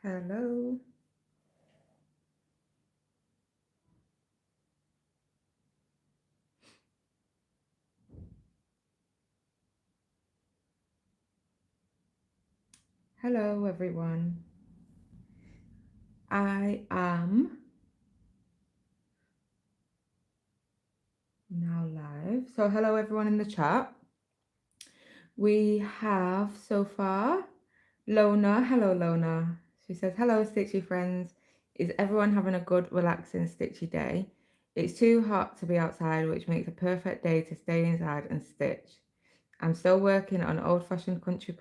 Hello. Hello, everyone. I am now live. So, hello, everyone in the chat. We have so far Lona. Hello, Lona. She says, hello, Stitchy friends. Is everyone having a good, relaxing, stitchy day? It's too hot to be outside, which makes a perfect day to stay inside and stitch. I'm still working on old-fashioned country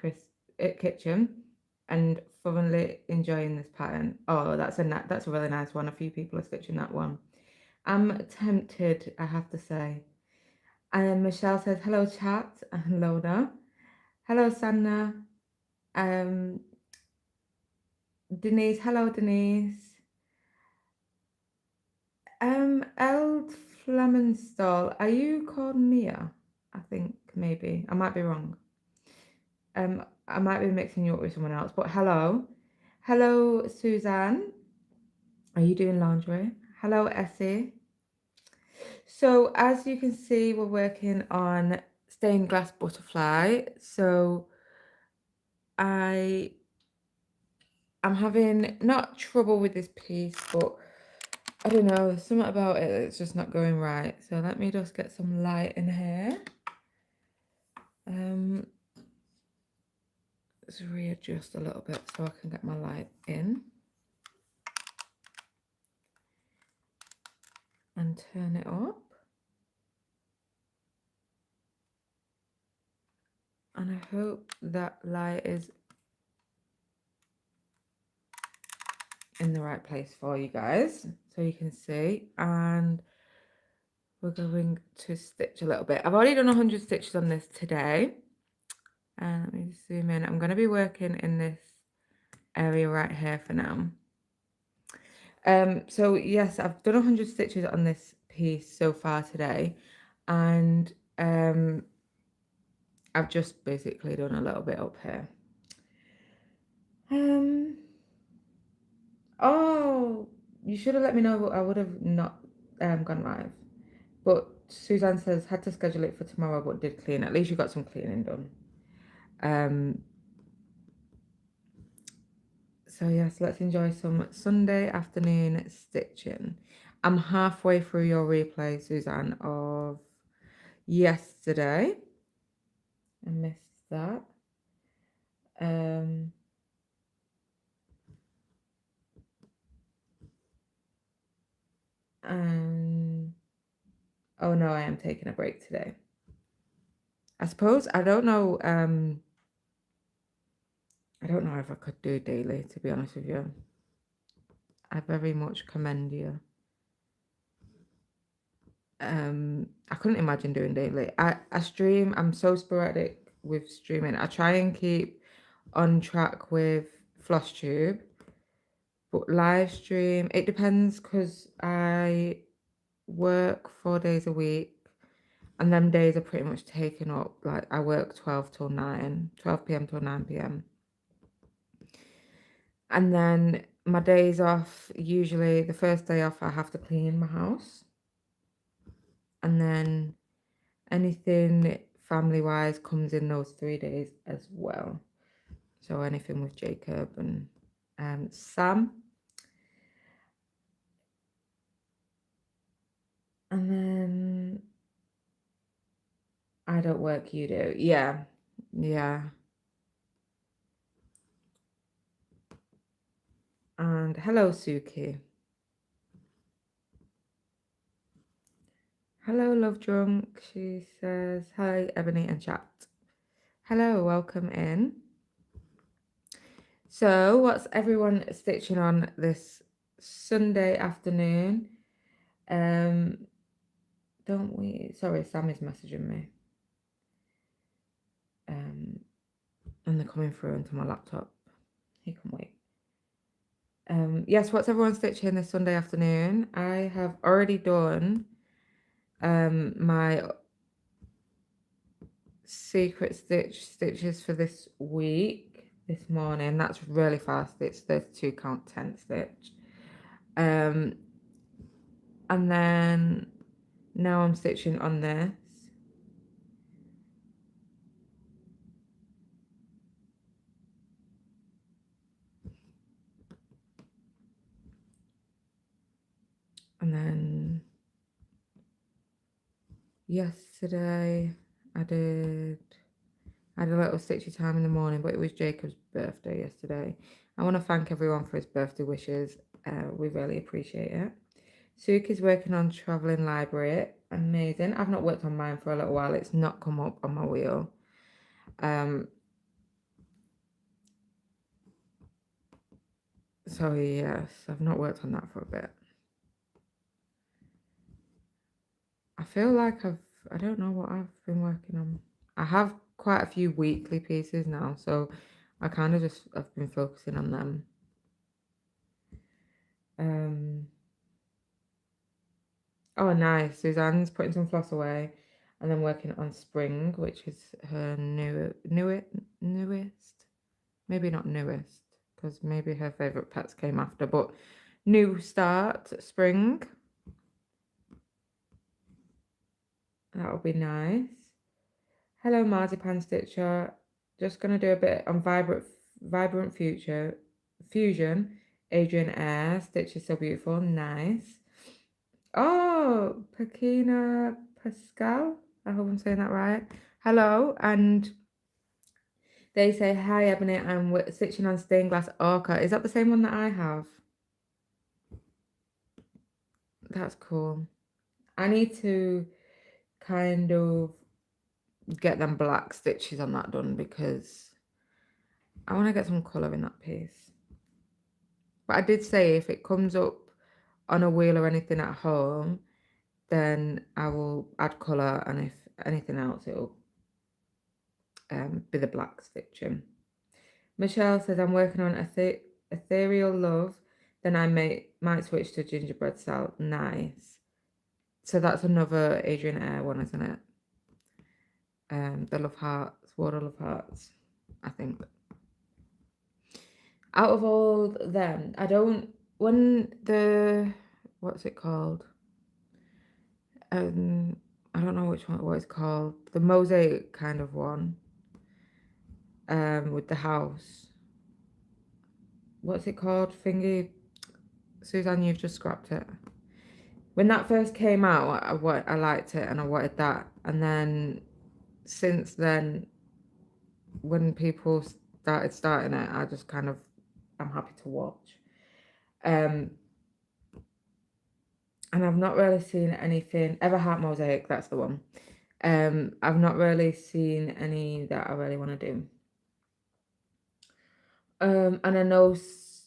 kitchen and thoroughly enjoying this pattern. Oh, that's a really nice one. A few people are stitching that one. I'm tempted, I have to say. And Michelle says, hello, chat, and Lona. Hello, Sanna. Um, Denise, hello, Denise. Eld Flemenstall, are you called Mia? I think maybe. I might be wrong. I might be mixing you up with someone else, but hello. Hello, Suzanne. Are you doing laundry? Hello, Essie. So, as you can see, we're working on stained glass butterfly. So, I am having not trouble with this piece, but I don't know, there's something about it that's just not going right. So, let me just get some light in here. Let's readjust a little bit so I can get my light in. And turn it up. And I hope that light is in the right place for you guys so you can see. And we're going to stitch a little bit. I've already done 100 stitches on this today. And let me zoom in. I'm going to be working in this area right here for now. So yes, I've done 100 stitches on this piece so far today. And I've just basically done a little bit up here. Oh, you should have let me know. I would have not gone live. But Suzanne says had to schedule it for tomorrow, but did clean. At least you got some cleaning done. So yes, let's enjoy some Sunday afternoon stitching. I'm halfway through your replay, Suzanne, of yesterday. I missed that. And oh no, I am taking a break today. I suppose I don't know. I don't know if I could do daily, to be honest with you. I very much commend you. I couldn't imagine doing daily. I stream. I'm so sporadic with streaming. I try and keep on track with FlossTube, but live stream, it depends because I work 4 days a week and them days are pretty much taken up. Like I work 12 p.m. till 9 p.m. And then my days off, usually the first day off, I have to clean my house. And then anything family wise comes in those 3 days as well. So anything with Jacob and Sam. And then I don't work, you do. Yeah. Yeah. And hello, Suki. Hello, Love Drunk. She says, hi, Ebony and chat. Hello, welcome in. So, what's everyone stitching on this Sunday afternoon? Don't we? Sorry, Sam is messaging me. And they're coming through onto my laptop. He can wait. Yes, what's everyone stitching this Sunday afternoon? I have already done my secret stitches for this week. this morning. That's really fast. It's 32 count 10 stitch. And then now I'm stitching on this. And then yesterday I had a little stitchy time in the morning, but it was Jacob's birthday yesterday. I want to thank everyone for his birthday wishes. We really appreciate it. Suki's working on Travelling Library. Amazing. I've not worked on mine for a little while. It's not come up on my wheel. So yes, I've not worked on that for a bit. I feel like I don't know what I've been working on. I have quite a few weekly pieces now, so I kind of just I've been focusing on them. Oh, nice. Suzanne's putting some floss away and then working on Spring, which is her newest, maybe not newest, because maybe her favourite pets came after, but new start, Spring. That'll be nice. Hello, Marzipan Stitcher. Just going to do a bit on Vibrant Fusion. Adrian Air. Stitch is so beautiful. Nice. Oh, Pekina Pascal. I hope I'm saying that right. Hello. And they say, hi, Ebony. I'm stitching on Stained Glass Orca. Is that the same one that I have? That's cool. I need to kind of get them black stitches on that done because I want to get some colour in that piece. But I did say if it comes up on a wheel or anything at home, then I will add colour, and if anything else, it'll be the black stitching. Michelle says, I'm working on Ethereal Love, then I might switch to Gingerbread Cell. Nice. So that's another Adrian Air one, isn't it? The Love Hearts, Water Love Hearts, I think. Out of all them, what's it called? I don't know what it's called. The mosaic kind of one. With the house. What's it called? Thingy. Suzanne, you've just scrapped it. When that first came out, I liked it and I wanted that. And then since then, when people starting it, I just kind of I'm happy to watch. And I've not really seen anything. Everheart Mosaic, that's the one. I've not really seen any that I really want to do. And I know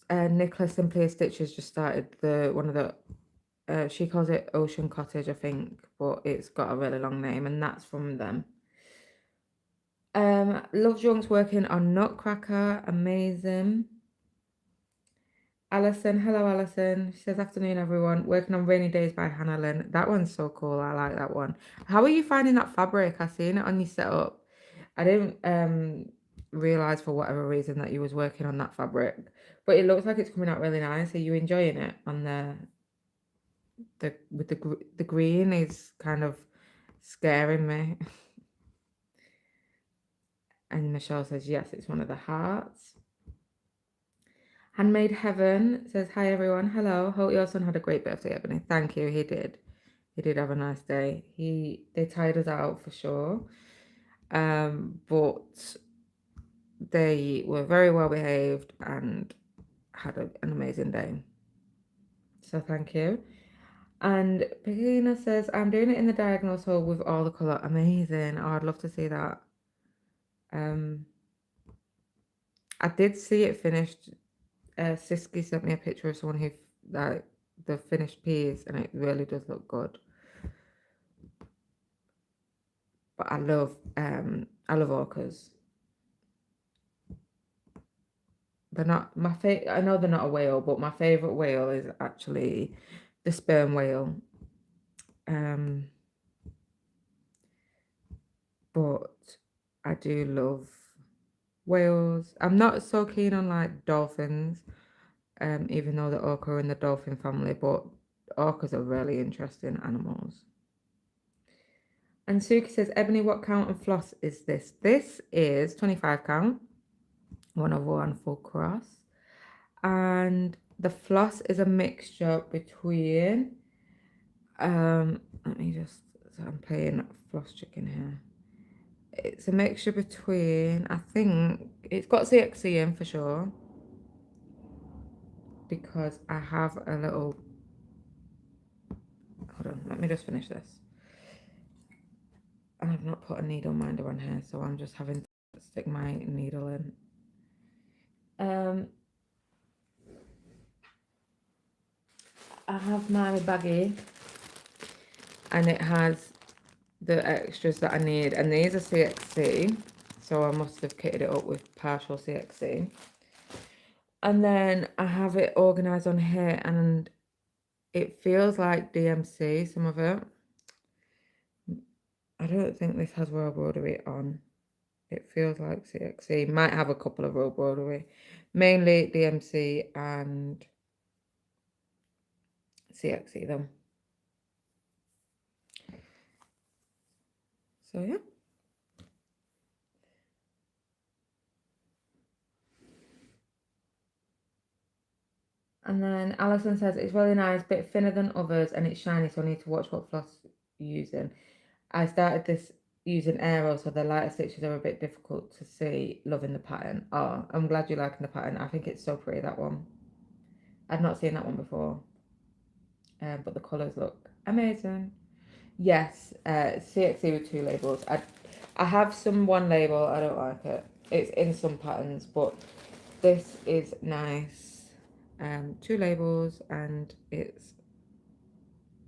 Nicola Simply a Stitch has just started one of the she calls it Ocean Cottage, I think, but it's got a really long name, and that's from them. Love Junk's working on Nutcracker, amazing. Alison, hello Alison. She says, afternoon everyone. Working on Rainy Days by Hannah Lynn. That one's so cool. I like that one. How are you finding that fabric? I seen it on your setup. I didn't realize for whatever reason that you was working on that fabric, but it looks like it's coming out really nice. Are you enjoying it on the green is kind of scaring me. And Michelle says, yes, it's one of the hearts. Handmade Heaven says, hi everyone. Hello. Hope your son had a great birthday, Ebony. Thank you. He did. He did have a nice day. They tired us out for sure. But they were very well behaved and had an amazing day. So thank you. And Pekina says, I'm doing it in the diagonal hole with all the colour. Amazing. Oh, I'd love to see that. I did see it finished. Siski sent me a picture of someone who the finished piece, and it really does look good. But I love orcas. They're not my favorite. I know they're not a whale, but my favorite whale is actually the sperm whale. But I do love whales. I'm not so keen on like dolphins, even though the orca are in the dolphin family, but orcas are really interesting animals. And Suki says, Ebony, what count and floss is this? This is 25 count, 1/1 full cross. And the floss is a mixture between, let me just, so I'm playing floss chicken here. It's a mixture between, I think, it's got CXC in for sure. Because I have a little, hold on, let me just finish this. And I've not put a needle minder on here, so I'm just having to stick my needle in. I have my baggie and it has the extras that I need, and these are CXC, so I must have kitted it up with partial CXC. And then I have it organized on here, and it feels like DMC, some of it. I don't think this has royal broderie on. It feels like CXC. Might have a couple of royal broderie. Mainly DMC and CXC though. So yeah. And then Alison says it's really nice, bit thinner than others, and it's shiny, so I need to watch what floss you're using. I started this using Aero, so the lighter stitches are a bit difficult to see. Loving the pattern. Oh, I'm glad you're liking the pattern. I think it's so pretty, that one. I've not seen that one before. But the colours look amazing. Yes, CXC with 2 labels. I have some 1 label, I don't like it. It's in some patterns, but this is nice. 2 labels, and it's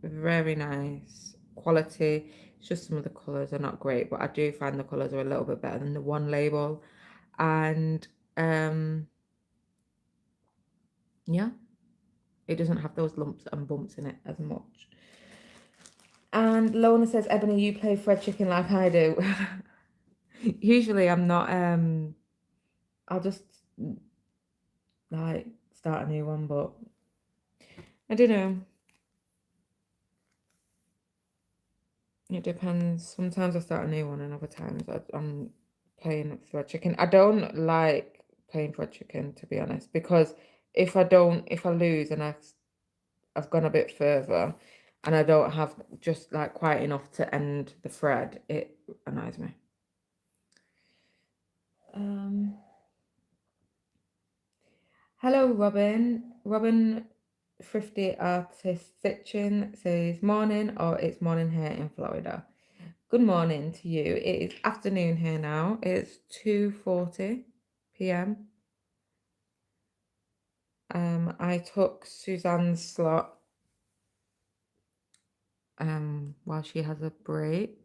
very nice quality. It's just some of the colours are not great, but I do find the colours are a little bit better than the 1 label. And yeah, it doesn't have those lumps and bumps in it as much. And Lona says, Ebony, you play Fred Chicken like I do. Usually I'm not, I'll just like start a new one, but I don't know. It depends. Sometimes I start a new one, and other times I'm playing Fred Chicken. I don't like playing Fred Chicken, to be honest, because if I lose and I've gone a bit further and I don't have just like quite enough to end the thread, it annoys me. Hello, Robin. Robin, Thrifty Artist Stitching says morning, or it's morning here in Florida. Good morning to you. It is afternoon here now. It's 2:40 p.m. I took Suzanne's slot while she has a break,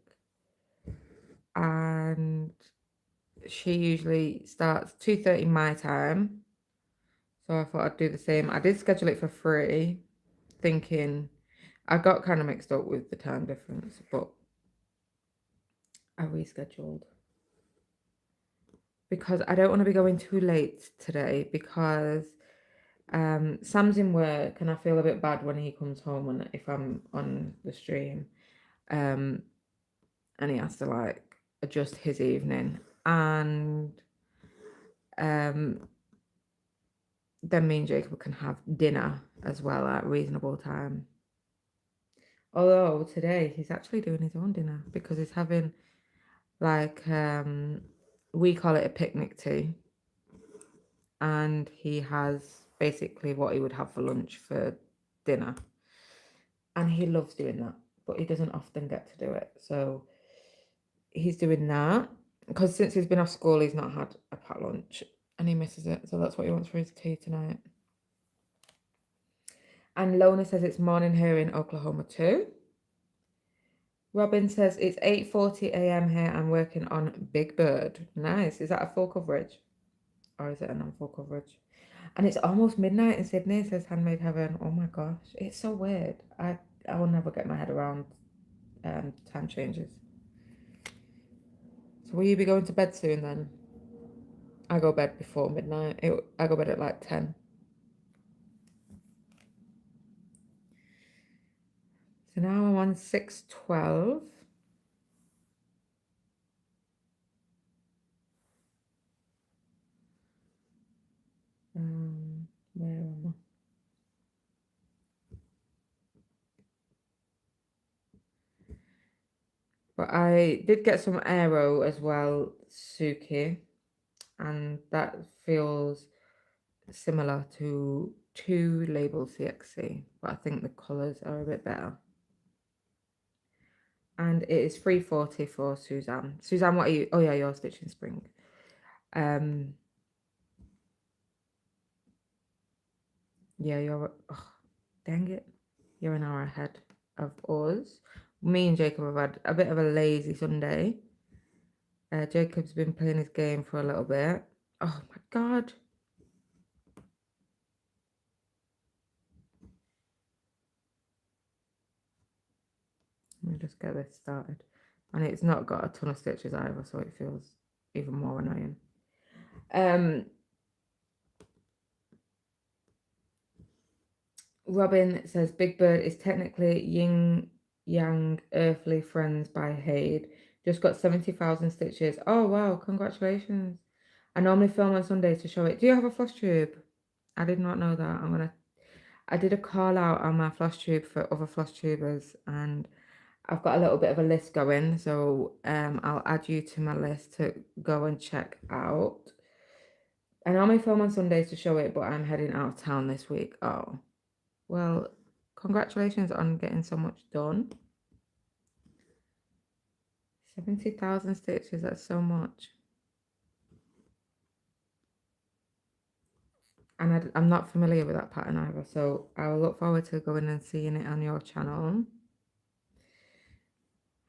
and she usually starts 2:30 my time. So I thought I'd do the same. I did schedule it for 3, thinking I got kind of mixed up with the time difference, but I rescheduled because I don't want to be going too late today, because Sam's in work and I feel a bit bad when he comes home and if I'm on the stream, and he has to like adjust his evening, and then me and Jacob can have dinner as well at reasonable time. Although today he's actually doing his own dinner because he's having like we call it a picnic tea, and he has basically what he would have for lunch for dinner, and he loves doing that, but he doesn't often get to do it, so he's doing that because since he's been off school he's not had a packed lunch and he misses it, so that's what he wants for his tea tonight. And Lona says it's morning here in Oklahoma too. Robin says it's 8:40 a.m. here. I'm working on Big Bird. Nice. Is that a full coverage or is it a non-full coverage? And it's almost midnight in Sydney, says Handmade Heaven. Oh my gosh, it's so weird. I will never get my head around time changes. So will you be going to bed soon then? I go bed before midnight. I go bed at like 10. So now I'm on 6:12. Where am I? But I did get some Aero as well, Suki, and that feels similar to 2 Label CXC, but I think the colours are a bit better. And it is 340 for Suzanne. Suzanne, what are you? Oh yeah, you're stitching spring. Yeah, you're. Oh, dang it, you're an hour ahead of us. Me and Jacob have had a bit of a lazy Sunday. Jacob's been playing his game for a little bit. Oh my god. Let me just get this started. And it's not got a ton of stitches either, so it feels even more annoying. Robin says Big Bird is technically Yin Yang Earthly Friends by Hade. Just got 70,000 stitches. Oh wow, congratulations. I normally film on Sundays to show it. Do you have a floss tube? I did not know that. I did a call out on my floss tube for other floss tubers, and I've got a little bit of a list going, so I'll add you to my list to go and check out. I normally film on Sundays to show it, but I'm heading out of town this week. Oh, well, congratulations on getting so much done. 70,000 stitches, that's so much. And I'm not familiar with that pattern either, so I will look forward to going and seeing it on your channel.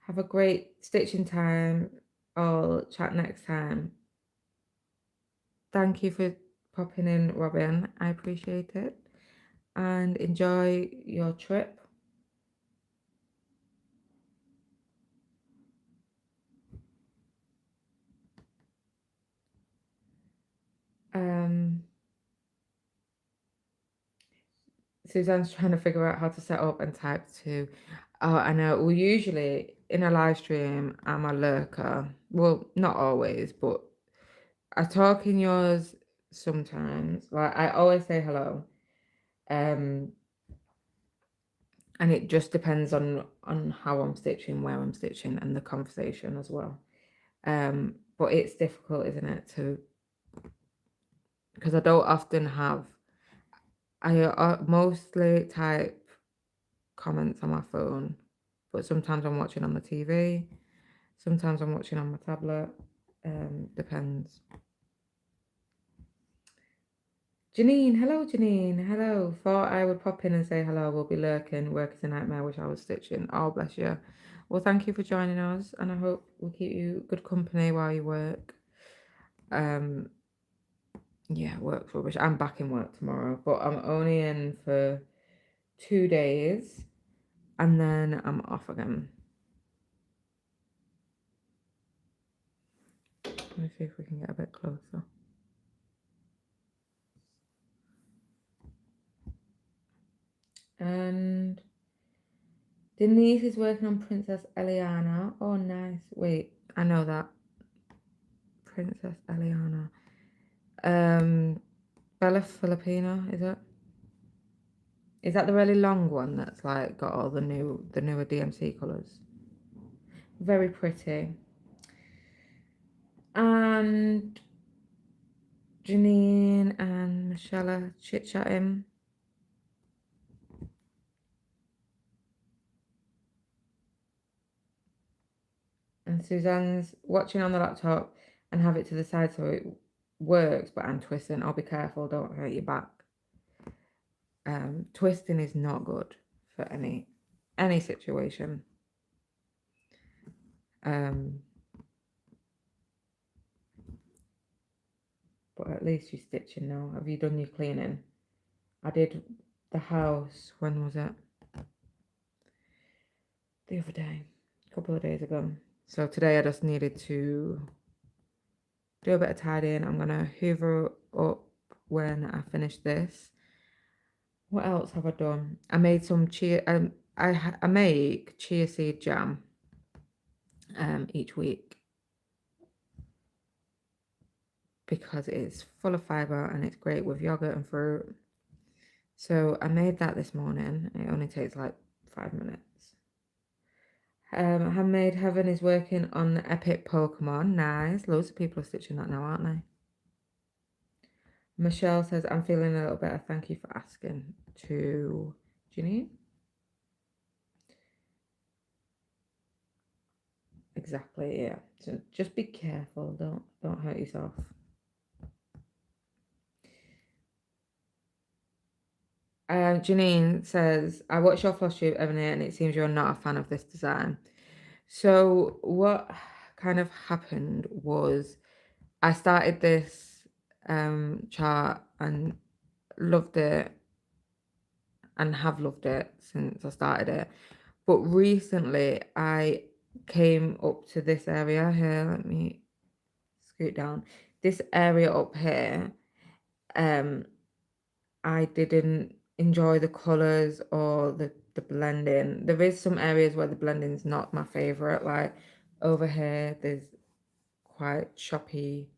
Have a great stitching time. I'll chat next time. Thank you for popping in, Robin. I appreciate it. And enjoy your trip. Suzanne's trying to figure out how to set up and type to. Oh, I know. Well, usually in a live stream, I'm a lurker. Well, not always, but I talk in yours sometimes. Like I always say hello. And it just depends on how I'm stitching, where I'm stitching, and the conversation as well. But it's difficult, isn't it, to because I don't often have. I mostly type comments on my phone, but sometimes I'm watching on the TV, sometimes I'm watching on my tablet. Depends. Janine, hello Janine, hello. Thought I would pop in and say hello. We'll be lurking. Work is a nightmare. Wish I was stitching. Oh bless you. Well, thank you for joining us, and I hope we'll keep you good company while you work. Yeah, work's rubbish. I'm back in work tomorrow, but I'm only in for 2 days, and then I'm off again. Let me see if we can get a bit closer. And Denise is working on Princess Eliana. Oh, nice. Wait, I know that. Princess Eliana. Bella Filipina, is it? Is that the really long one that's like got all the newer DMC colours? Very pretty. And Janine and Michelle are chit-chatting. And Suzanne's watching on the laptop and have it to the side so it works, but I'm twisting. I'll be careful, don't hurt your back. Twisting is not good for any situation. But at least you're stitching now. Have you done your cleaning? I did the house, when was it? The other day, a couple of days ago. So today I just needed to do a bit of tidying. I'm gonna hoover up when I finish this. What else have I done? I made some chia. I make chia seed jam each week because it's full of fiber and it's great with yogurt and fruit. So I made that this morning. It only takes like 5 minutes. Handmade Heaven is working on the epic Pokemon. Nice. Loads of people are stitching that now, aren't they? Michelle says, I'm feeling a little better. Thank you for asking. To Janine. Exactly, yeah. So just be careful. Don't hurt yourself. Janine says, I watched your floss tube, Ebony, and it seems you're not a fan of this design. So what kind of happened was I started this chart and loved it and have loved it since I started it. But recently I came up to this area here. Let me scoot down. This area up here, I didn't enjoy the colours or the blending. There is some areas where the blending is not my favourite. Like over here, there's quite choppy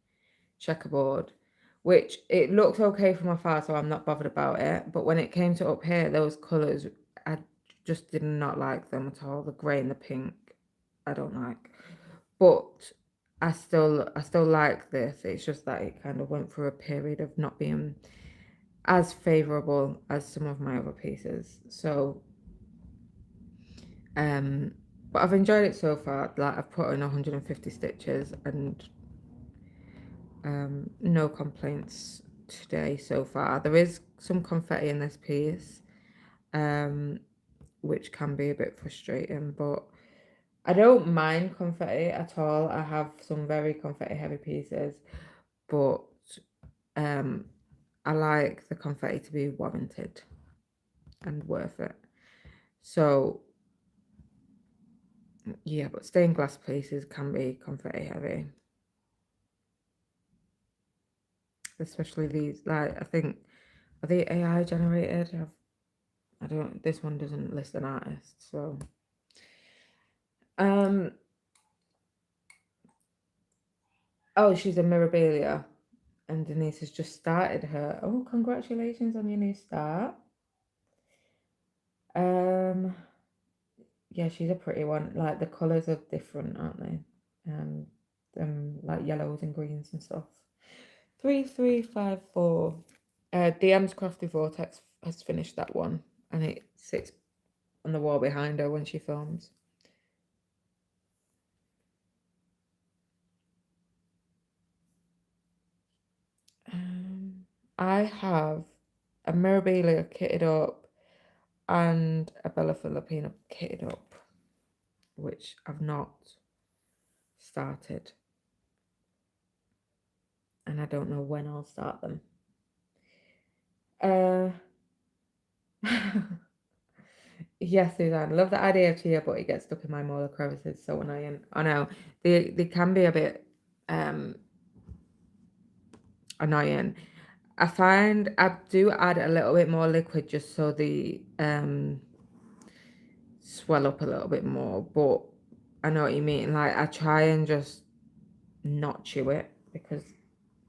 checkerboard, which it looks okay from afar, so I'm not bothered about it. But when it came to up here, those colours, I just did not like them at all. The grey and the pink, I don't like. But I still like this. It's just that it kind of went through a period of not being as favourable as some of my other pieces. So but I've enjoyed it so far. Like I've put in 150 stitches and no complaints today so far. There is some confetti in this piece, which can be a bit frustrating, but I don't mind confetti at all. I have some very confetti heavy pieces, but I like the confetti to be warranted and worth it. So yeah, but stained glass pieces can be confetti heavy. Especially these, like, I think, are they AI generated? I don't, this one doesn't list an artist, so. Oh, she's a Mirabilia. And Denise has just started her. Oh, congratulations on your new start. Yeah, she's a pretty one. Like the colours are different, aren't they? Like yellows and greens and stuff. 3354. DM's Crafty Vortex has finished that one, and it sits on the wall behind her when she films. I have a Mirabilia kitted up and a Bella Filipina kitted up, which I've not started, and I don't know when I'll start them. Yes, Suzanne, love the idea of chia, but it gets stuck in my molar crevices, so annoying. I know they can be a bit annoying. I find I do add a little bit more liquid just so the swell up a little bit more, but I know what you mean. Like I try and just not chew it, because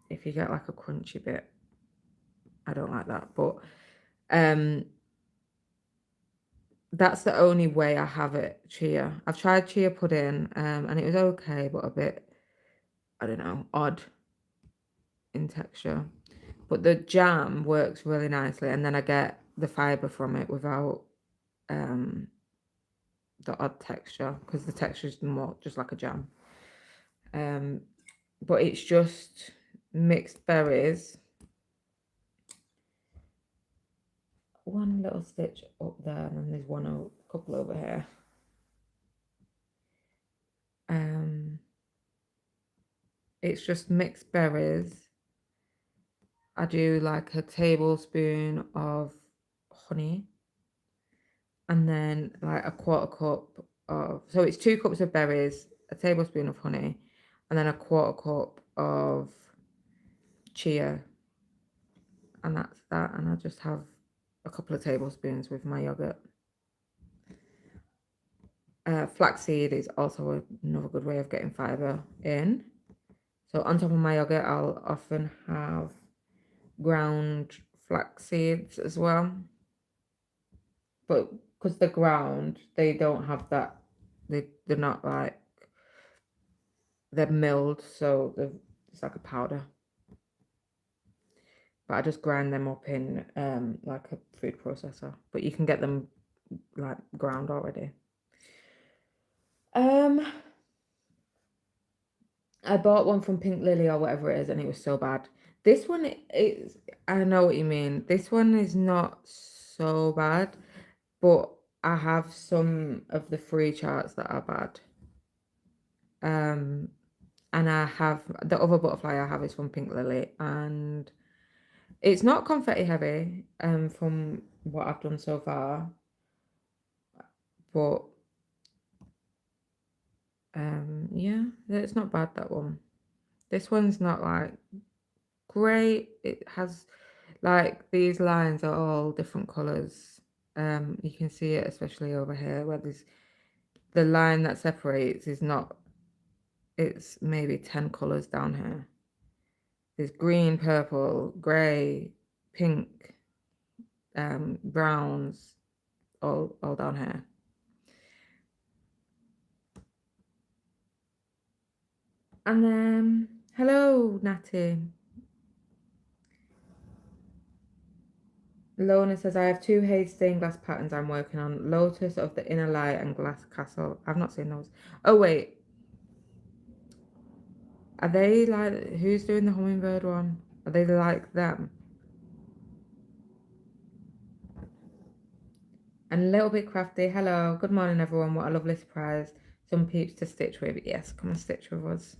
if you get like a crunchy bit, I don't like that. But that's the only way I have it, chia. I've tried chia pudding, and it was okay, but a bit, I don't know, odd in texture. But the jam works really nicely, and then I get the fiber from it without the odd texture, because the texture is more just like a jam. But it's just mixed berries. One little stitch up there, and then there's one couple over here. It's just mixed berries. I do like a tablespoon of honey, and then like a quarter cup of, so it's 2 cups of berries, a tablespoon of honey, and then a quarter cup of chia, and that's that. And I just have a couple of tablespoons with my yogurt. Flaxseed is also another good way of getting fiber in. So on top of my yogurt, I'll often have ground flax seeds as well. But because they're ground, they don't have that. They're not like, they're milled, so it's like a powder. But I just grind them up in like a food processor. But you can get them like ground already. I bought one from Pink Lily or whatever it is, and it was so bad. This one is, I know what you mean. This one is not so bad, but I have some of the free charts that are bad. And I have the other butterfly I have is from Pink Lily, and it's not confetti heavy, from what I've done so far, but yeah, it's not bad, that one. This one's not like great. It has like these lines are all different colors. You can see it especially over here where there's the line that separates is not, it's maybe 10 colors down here. There's green, purple, grey, pink, browns, all down here. And then, hello, Natty. Lona says, I have two Haze stained glass patterns I'm working on. Lotus of the Inner Light and Glass Castle. I've not seen those. Oh, wait. Are they like, who's doing the hummingbird one? Are they like them? And a little bit crafty. Hello. Good morning, everyone. What a lovely surprise. Some peeps to stitch with. Yes, come and stitch with us.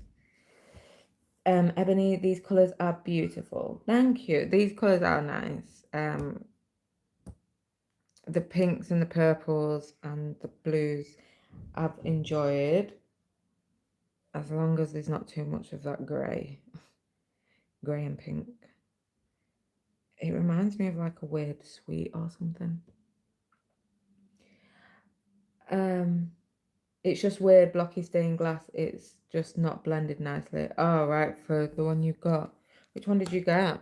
Ebony, these colours are beautiful. Thank you. These colours are nice. The pinks and the purples and the blues I've enjoyed, as long as there's not too much of that grey and pink. It reminds me of like a weird sweet or something. It's just weird blocky stained glass. It's just not blended nicely. Oh, right, for the one you got. Which one did you get?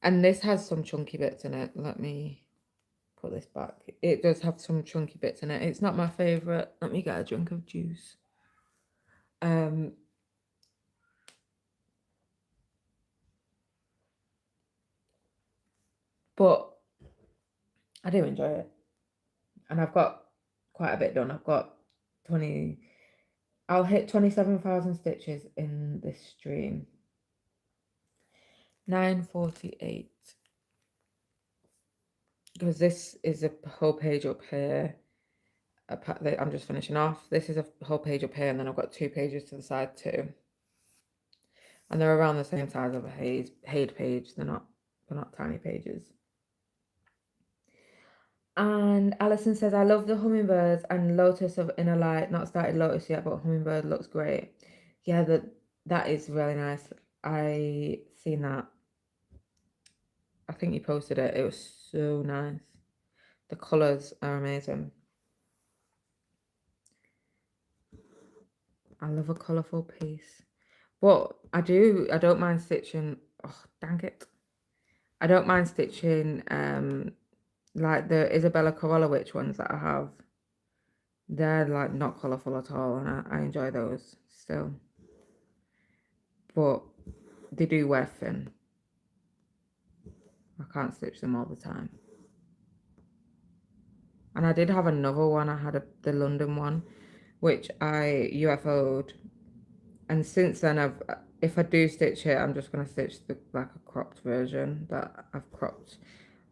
And this has some chunky bits in it. Let me put this back. It does have some chunky bits in it. It's not my favorite. Let me get a drink of juice. But I do enjoy it, and I've got quite a bit done. I've got 20. I'll hit 27,000 stitches in this stream. 948. Because this is a whole page up here. I'm just finishing off. This is a whole page up here, and then I've got 2 pages to the side too. And they're around the same size of a Haid page. They're not tiny pages. And Alison says, I love the hummingbirds and Lotus of Inner Light. Not started Lotus yet, but hummingbird looks great. Yeah, that is really nice. I seen that. I think you posted it. It was so nice. The colours are amazing. I love a colourful piece. But I don't mind stitching. Oh, dang it. I don't mind stitching like the Isabella Kowalowicz ones that I have. They're like not colourful at all, and I enjoy those still. But they do wear thin. I can't stitch them all the time. And I did have another one. I had the London one, which I UFO'd. And since then, if I do stitch it, I'm just going to stitch like a cropped version that I've cropped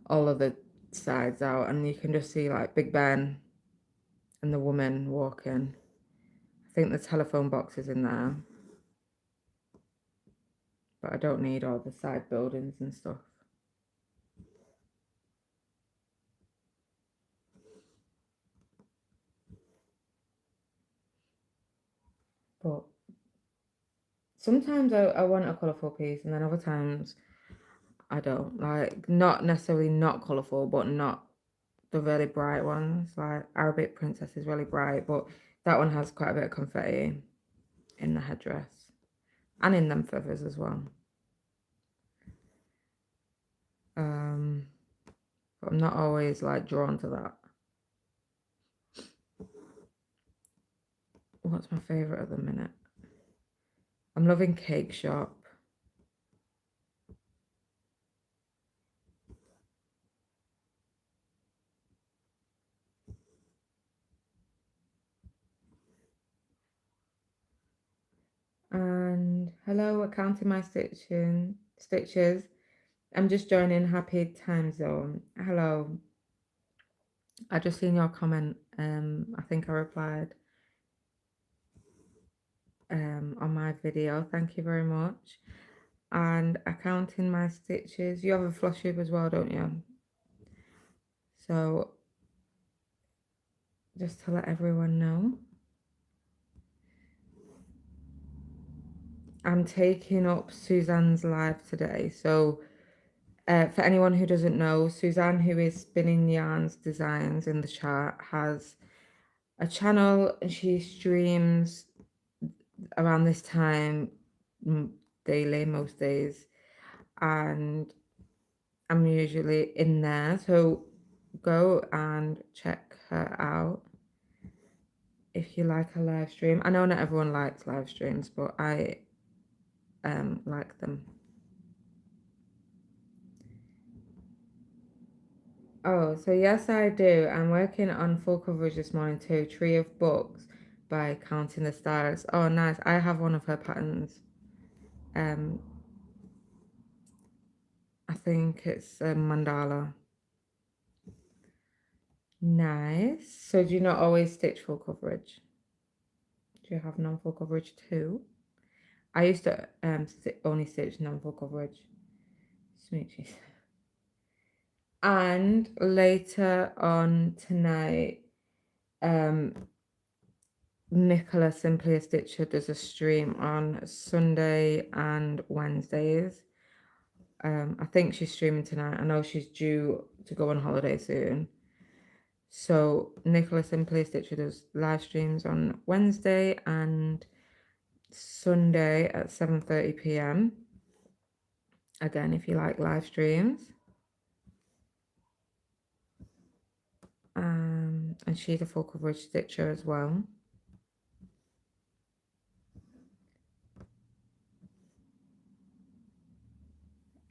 all of the sides out. And you can just see like Big Ben and the woman walking. I think the telephone box is in there. But I don't need all the side buildings and stuff. But sometimes I want a colourful piece, and then other times I don't. Like, not necessarily not colourful, but not the really bright ones. Like Arabic Princess is really bright, but that one has quite a bit of confetti in the headdress and in them feathers as well. But I'm not always like drawn to that. What's my favourite at the minute? I'm loving Cake Shop. And hello, counting my stitches. I'm just joining Happy Time Zone. Hello. I just seen your comment. I think I replied on my video. Thank you very much. And counting my stitches. You have a flush hoop as well, don't you? So just to let everyone know, I'm taking up Suzanne's live today. So for anyone who doesn't know, Suzanne, who is Spinning Yarns Designs in the chat, has a channel and she streams around this time daily, most days. And I'm usually in there. So go and check her out if you like a live stream. I know not everyone likes live streams, but I like them. Oh, so yes, I do. I'm working on full coverage this morning too. Tree of Books by Counting the Stars. Oh, nice. I have one of her patterns. Um, I think it's a mandala. Nice. So do you not always stitch full coverage? Do you have non-full coverage too? I used to only stitch non-full coverage. Smoochies. And later on tonight, Nicola Simply a Stitcher does a stream on Sunday and Wednesdays. I think she's streaming tonight. I know she's due to go on holiday soon. So Nicola Simply a Stitcher does live streams on Wednesday and Sunday at 7:30 p.m. Again, if you like live streams. And she's a full coverage stitcher as well.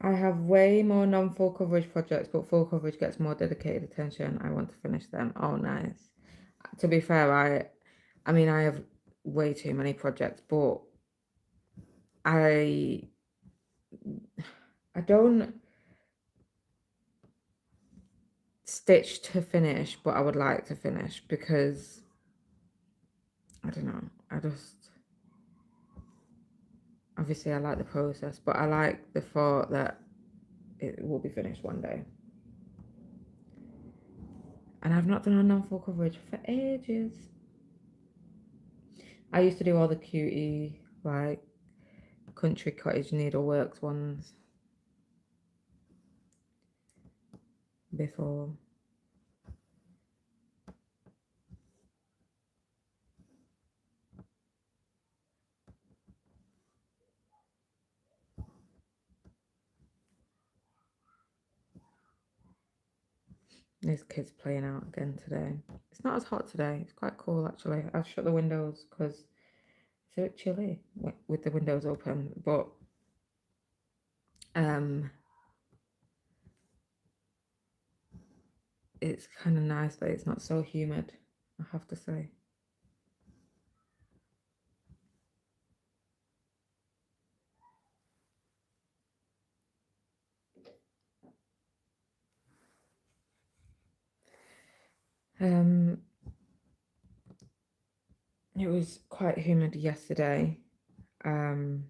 I have way more non-full coverage projects, but full coverage gets more dedicated attention. I want to finish them. Oh, nice. To be fair, I mean, I have way too many projects, but I don't stitch to finish, but I would like to finish because I don't know. Obviously I like the process, but I like the thought that it will be finished one day. And I've not done a non-full coverage for ages. I used to do all the cutie, like, country cottage needleworks ones before. There's kids playing out again today. It's not as hot today. It's quite cool actually. I've shut the windows because it's a bit chilly with the windows open. But it's kind of nice that it's not so humid, I have to say. It was quite humid yesterday. Counting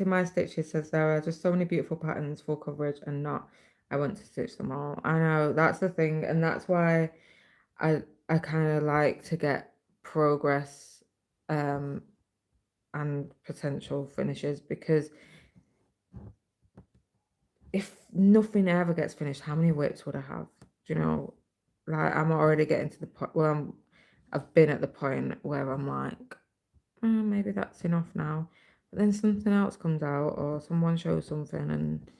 my stitches says there are just so many beautiful patterns, full coverage, and not. I want to stitch them all. I know that's the thing, and that's why I kind of like to get progress. and potential finishes, because if nothing ever gets finished, how many whips would I have? Do you know? Like, I'm already getting to the point where I've been at the point where I'm like, maybe that's enough now. But then something else comes out, or someone shows something, and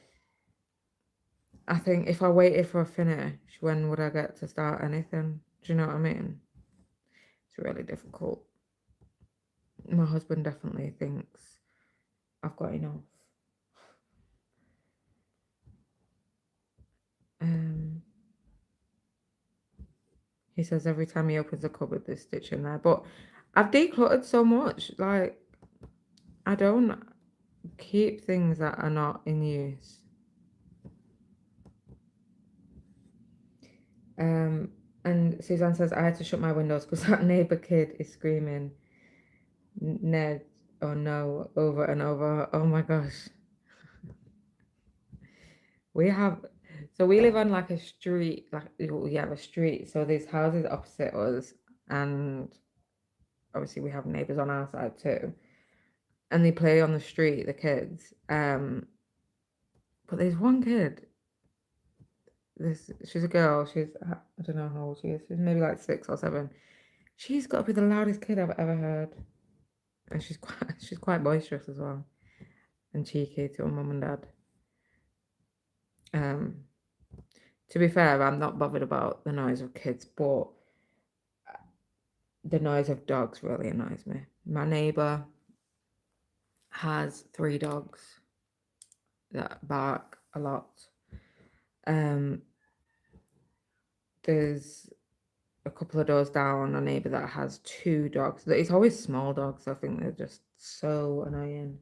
I think if I waited for a finish, when would I get to start anything? Do you know what I mean? It's really difficult. My husband definitely thinks I've got enough. He says every time he opens a cupboard, there's stitch in there. But I've decluttered so much. Like, I don't keep things that are not in use. And Suzanne says I had to shut my windows because that neighbor kid is screaming Ned or no over and over. Oh my gosh. We live on like a street, like we have a street. So there's houses opposite us, and obviously we have neighbors on our side too. And they play on the street, the kids. But there's one kid. She's a girl. I don't know how old she is. She's maybe like 6 or 7. She's got to be the loudest kid I've ever heard, and she's quite boisterous as well, and cheeky to her mum and dad. To be fair, I'm not bothered about the noise of kids, but the noise of dogs really annoys me. My neighbor has 3 dogs that bark a lot. There's a couple of doors down a neighbor that has 2 dogs. It's always small dogs. I think they're just so annoying.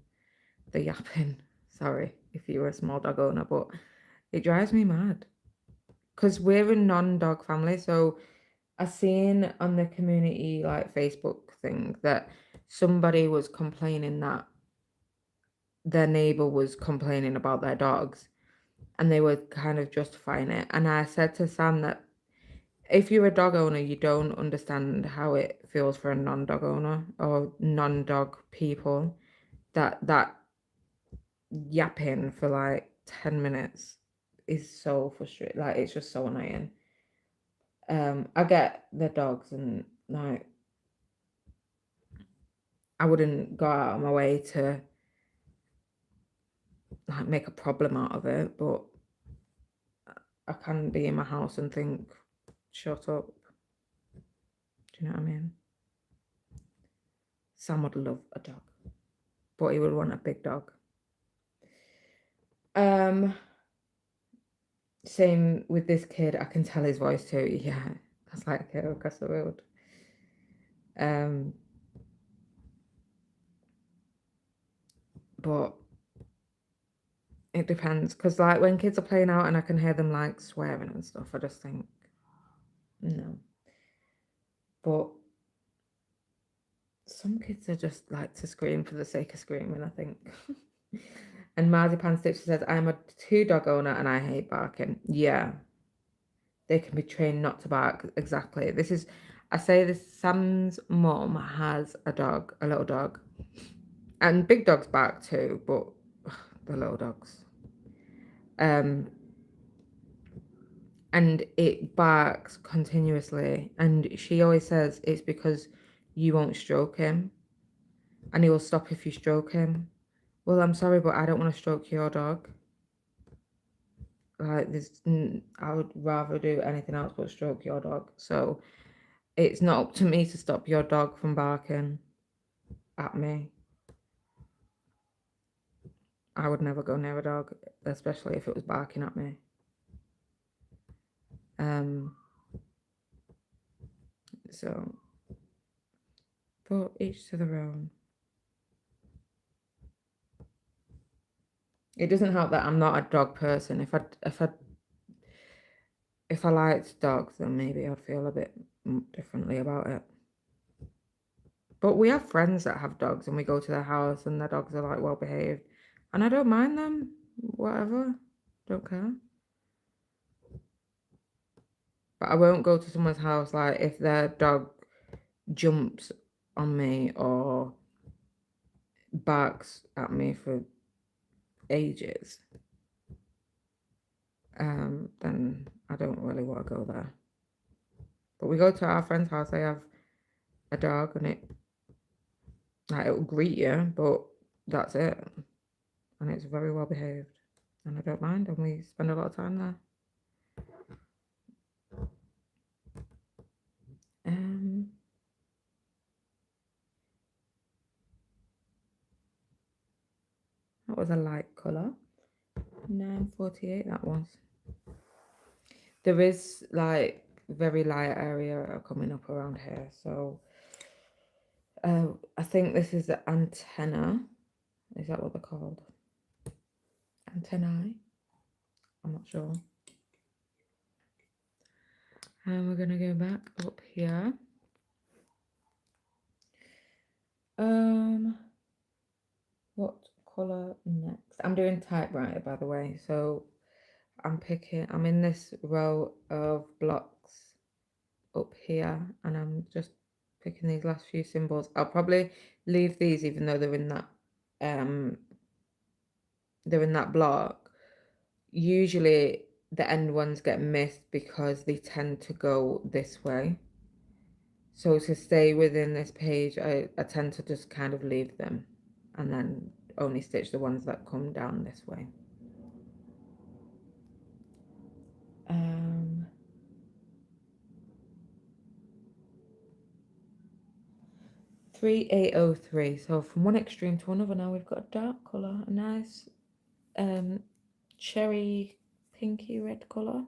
The yapping. Sorry if you're a small dog owner, but it drives me mad. Because we're a non-dog family, so I seen on the community like Facebook thing that somebody was complaining that their neighbor was complaining about their dogs, and they were kind of justifying it. And I said to Sam that if you're a dog owner, you don't understand how it feels for a non-dog owner or non-dog people. That yapping for like 10 minutes is so frustrating. Like, it's just so annoying. I get the dogs, and like, I wouldn't go out of my way to like make a problem out of it, but I can be in my house and think, shut up. Do you know what I mean? Sam would love a dog, but he would want a big dog. Same with this kid. I can tell his voice too. Yeah, that's like a kid across the road. But it depends, because like when kids are playing out and I can hear them like swearing and stuff, I just think no. But some kids are just like to scream for the sake of screaming, I think. And Marzipan Stitch says, I'm a 2-dog owner and I hate barking. Yeah. They can be trained not to bark. Exactly. I say this, Sam's mum has a dog, a little dog. And big dogs bark too, but the little dogs. And it barks continuously. And she always says it's because you won't stroke him. And he will stop if you stroke him. Well, I'm sorry, but I don't want to stroke your dog. Like, I would rather do anything else but stroke your dog. So it's not up to me to stop your dog from barking at me. I would never go near a dog, especially if it was barking at me. So, but each to their own. It doesn't help that I'm not a dog person. If I liked dogs, then maybe I'd feel a bit differently about it. But we have friends that have dogs, and we go to their house, and their dogs are like well behaved, and I don't mind them. Whatever, don't care. But I won't go to someone's house like if their dog jumps on me or barks at me for ages, then I don't really want to go there. But we go to our friend's house. They have a dog, and it'll greet you, but that's it. And it's very well behaved, and I don't mind. And we spend a lot of time there. That was a light colour. 948 that was. There is like very light area coming up around here, so I think this is the antenna. Is that what they're called? Antennae? I'm not sure. And we're gonna go back up here. What colour next? I'm doing typewriter, by the way, so I'm in this row of blocks up here, and I'm just picking these last few symbols. I'll probably leave these even though they're in that block. Usually the end ones get missed because they tend to go this way. So to stay within this page, I tend to just kind of leave them and then only stitch the ones that come down this way. 3803. So from one extreme to another now we've got a dark colour, a nice cherry pinky red colour.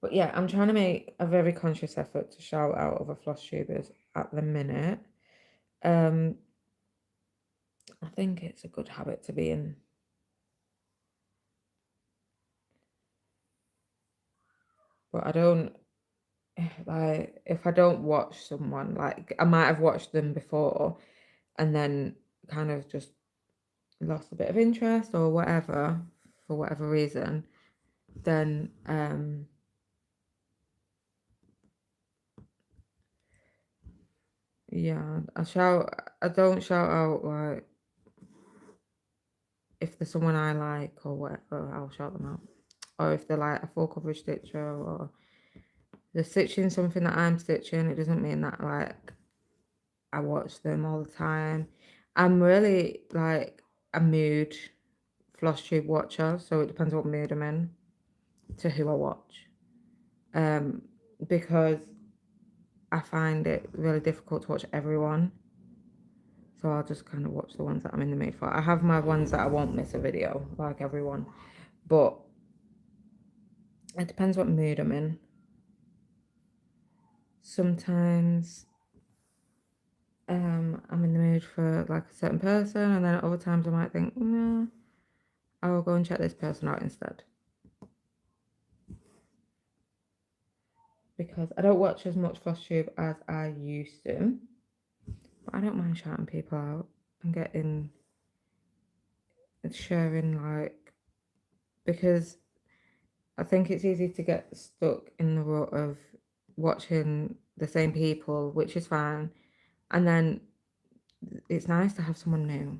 But yeah, I'm trying to make a very conscious effort to shout out other floss tubers at the minute. I think it's a good habit to be in. But I don't, like, if I don't watch someone, like, I might have watched them before and then kind of just lost a bit of interest or whatever, for whatever reason, then, yeah, I don't shout out, like, if there's someone I like or whatever, I'll shout them out. Or if they're like a full coverage stitcher or they're stitching something that I'm stitching, it doesn't mean that like I watch them all the time. I'm really like a mood floss tube watcher, so it depends what mood I'm in to who I watch. Because I find it really difficult to watch everyone. So I'll just kind of watch the ones that I'm in the mood for. I have my ones that I won't miss a video, like everyone. But it depends what mood I'm in. Sometimes I'm in the mood for like a certain person, and then at other times I might think, nah, I will go and check this person out instead. Because I don't watch as much FlossTube as I used to. But I don't mind shouting people out and sharing, like, because I think it's easy to get stuck in the rut of watching the same people, which is fine. And then it's nice to have someone new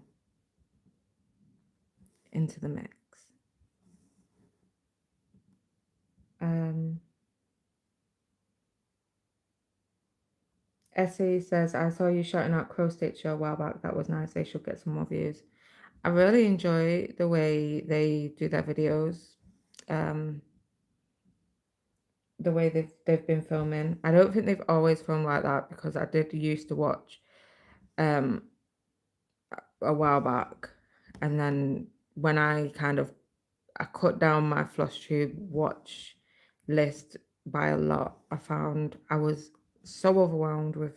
into the mix. Essie says, I saw you shouting out Crow Stitcher a while back. That was nice. They should get some more views. I really enjoy the way they do their videos. The way they've been filming. I don't think they've always filmed like that because I did used to watch a while back, and then when I cut down my FlossTube watch list by a lot, I found I was so overwhelmed with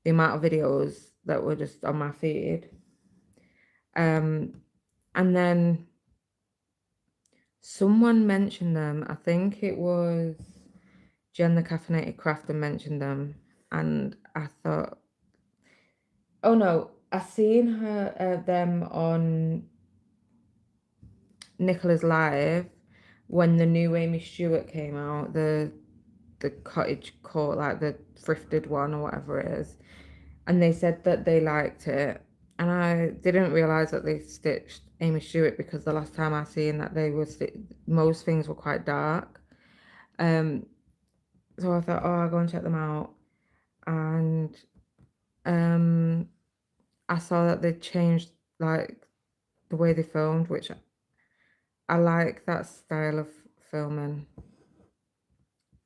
the amount of videos that were just on my feed. And then someone mentioned them. I think it was Jen the Caffeinated Crafter mentioned them, and I thought, oh no, I seen them on Nicola's live, when the new Amy Stewart came out, the cottage core, like the thrifted one or whatever it is, and they said that they liked it, and I didn't realize that they stitched Amy Stewart because the last time I seen that they were most things were quite dark. Um, so I thought, oh, I'll go and check them out, and I saw that they changed like the way they filmed, which I like that style of filming.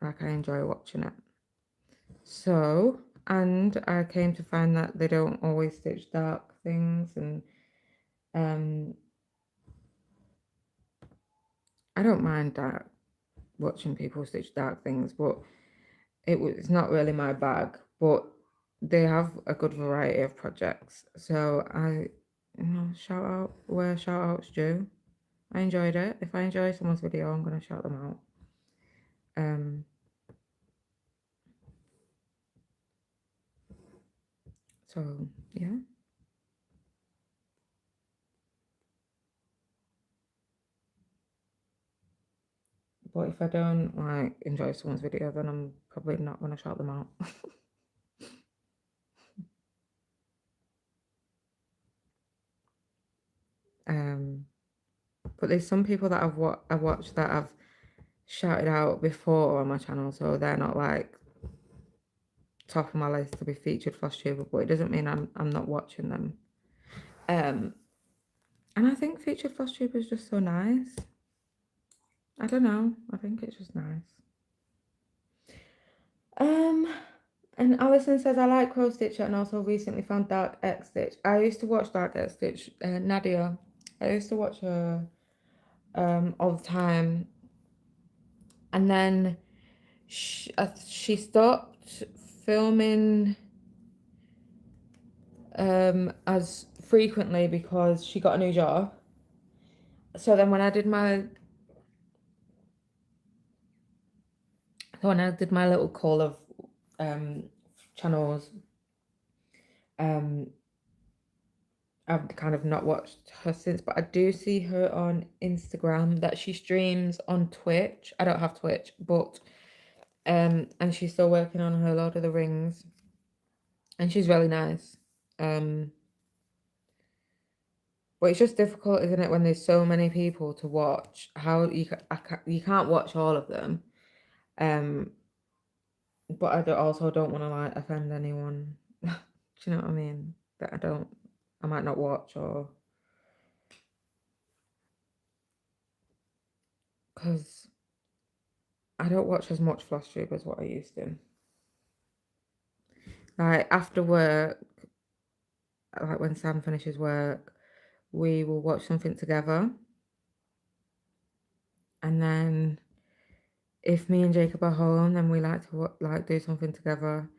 Like I enjoy watching it. So, and I came to find that they don't always stitch dark things, and um, I don't mind dark watching people stitch dark things, but it's not really my bag. But they have a good variety of projects, so shout out where shout outs due. I enjoyed it. If I enjoy someone's video, I'm gonna shout them out. So yeah. But if I don't like enjoy someone's video, then I'm probably not gonna shout them out. But there's some people that I've watched that I've shouted out before on my channel, so they're not like top of my list to be featured floss tuber, but it doesn't mean I'm not watching them. And I think featured floss tuber is just so nice. I don't know. I think it's just nice. And Alison says I like Crow Stitcher and also recently found Dark X Stitch. I used to watch Dark X Stitch. Nadia, I used to watch her all the time, and then she stopped filming as frequently because she got a new job. So then when I did my little call of channels, I've kind of not watched her since, but I do see her on Instagram that she streams on Twitch. I don't have Twitch, but and she's still working on her Lord of the Rings, and she's really nice. But it's just difficult, isn't it, when there's so many people to watch? How you can't watch all of them. But I also don't want to like offend anyone. Do you know what I mean? That I might not watch, or because I don't watch as much FlossTube as what I used to. Like after work, like when Sam finishes work, we will watch something together. And then if me and Jacob are home, then we like to do something together.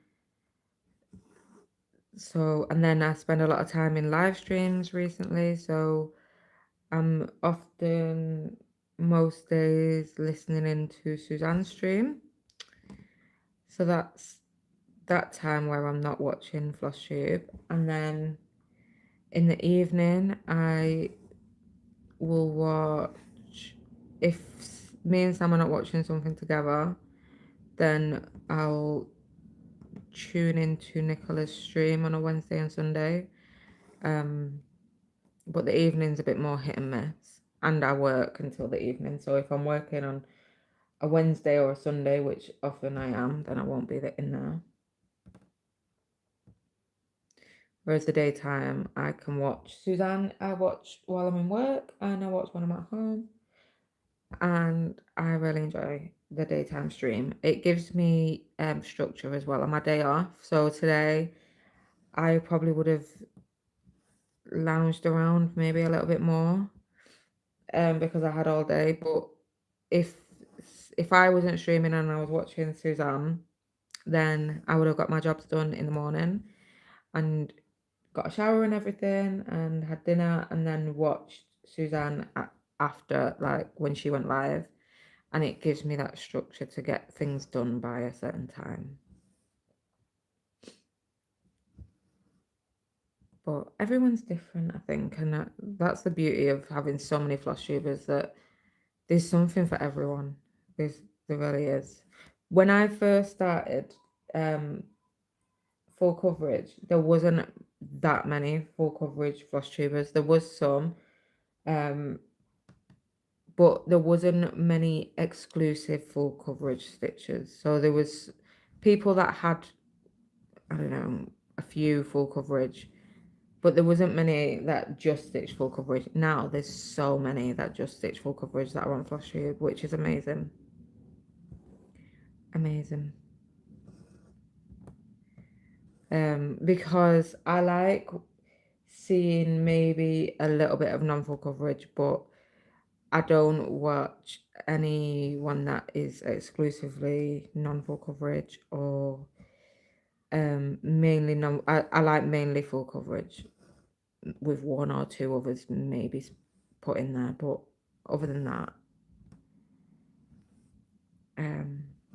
So, and then I spend a lot of time in live streams recently. So I'm often most days listening into Suzanne's stream. So that's that time where I'm not watching FlossTube. And then in the evening, I will watch, if me and Sam are not watching something together, then I'll tune into Nicola's stream on a Wednesday and Sunday. But the evening's a bit more hit and miss. And I work until the evening. So if I'm working on a Wednesday or a Sunday, which often I am, then I won't be in there. Whereas the daytime, I can watch Suzanne. I watch while I'm in work and I watch when I'm at home. And I really enjoy the daytime stream. It gives me structure as well on my day off. So today, I probably would have lounged around maybe a little bit more because I had all day. But if I wasn't streaming and I was watching Suzanne, then I would have got my jobs done in the morning and got a shower and everything and had dinner and then watched Suzanne after, like when she went live, and it gives me that structure to get things done by a certain time. But everyone's different, I think, and that's the beauty of having so many floss tubers, that There's something for everyone. There really is. When I first started full coverage, there wasn't that many full coverage floss tubers. There was some, um, but there wasn't many exclusive full coverage stitches. So there was people that had, I don't know, a few full coverage, but there wasn't many that just stitch full coverage. Now there's so many that just stitch full coverage that are on floss tube, which is amazing. Amazing. Because I like seeing maybe a little bit of non-full coverage, but I don't watch anyone that is exclusively non-full coverage or mainly non. I like mainly full coverage with one or two others maybe put in there, but other than that,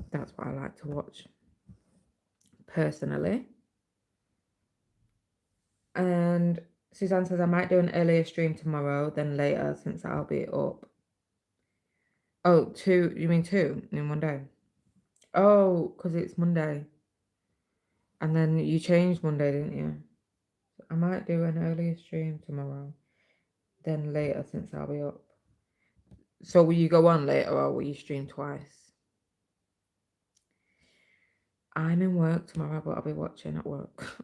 that's what I like to watch personally. And Suzanne says I might do an earlier stream tomorrow than later since I'll be up. Oh, two, you mean two in one day? Oh, because it's Monday. And then you changed Monday, didn't you? So I might do an earlier stream tomorrow than later since I'll be up. So will you go on later or will you stream twice? I'm in work tomorrow, but I'll be watching at work.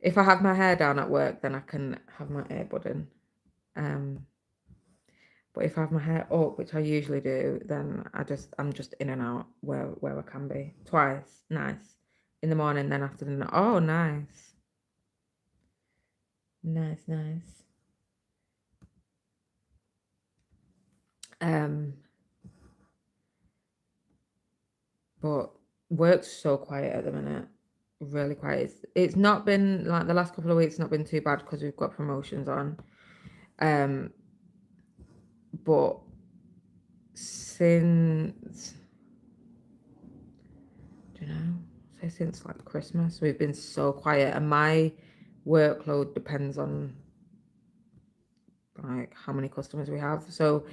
If I have my hair down at work, then I can have my earbud in. But if I have my hair up, which I usually do, then I'm just in and out where I can be. Twice. Nice. In the morning, then afternoon. Oh, nice. Nice, nice. But work's so quiet at the minute. Really quiet. It's not been like the last couple of weeks, not been too bad because we've got promotions on. But since, I don't know, say since like Christmas, we've been so quiet, and my workload depends on like how many customers we have. So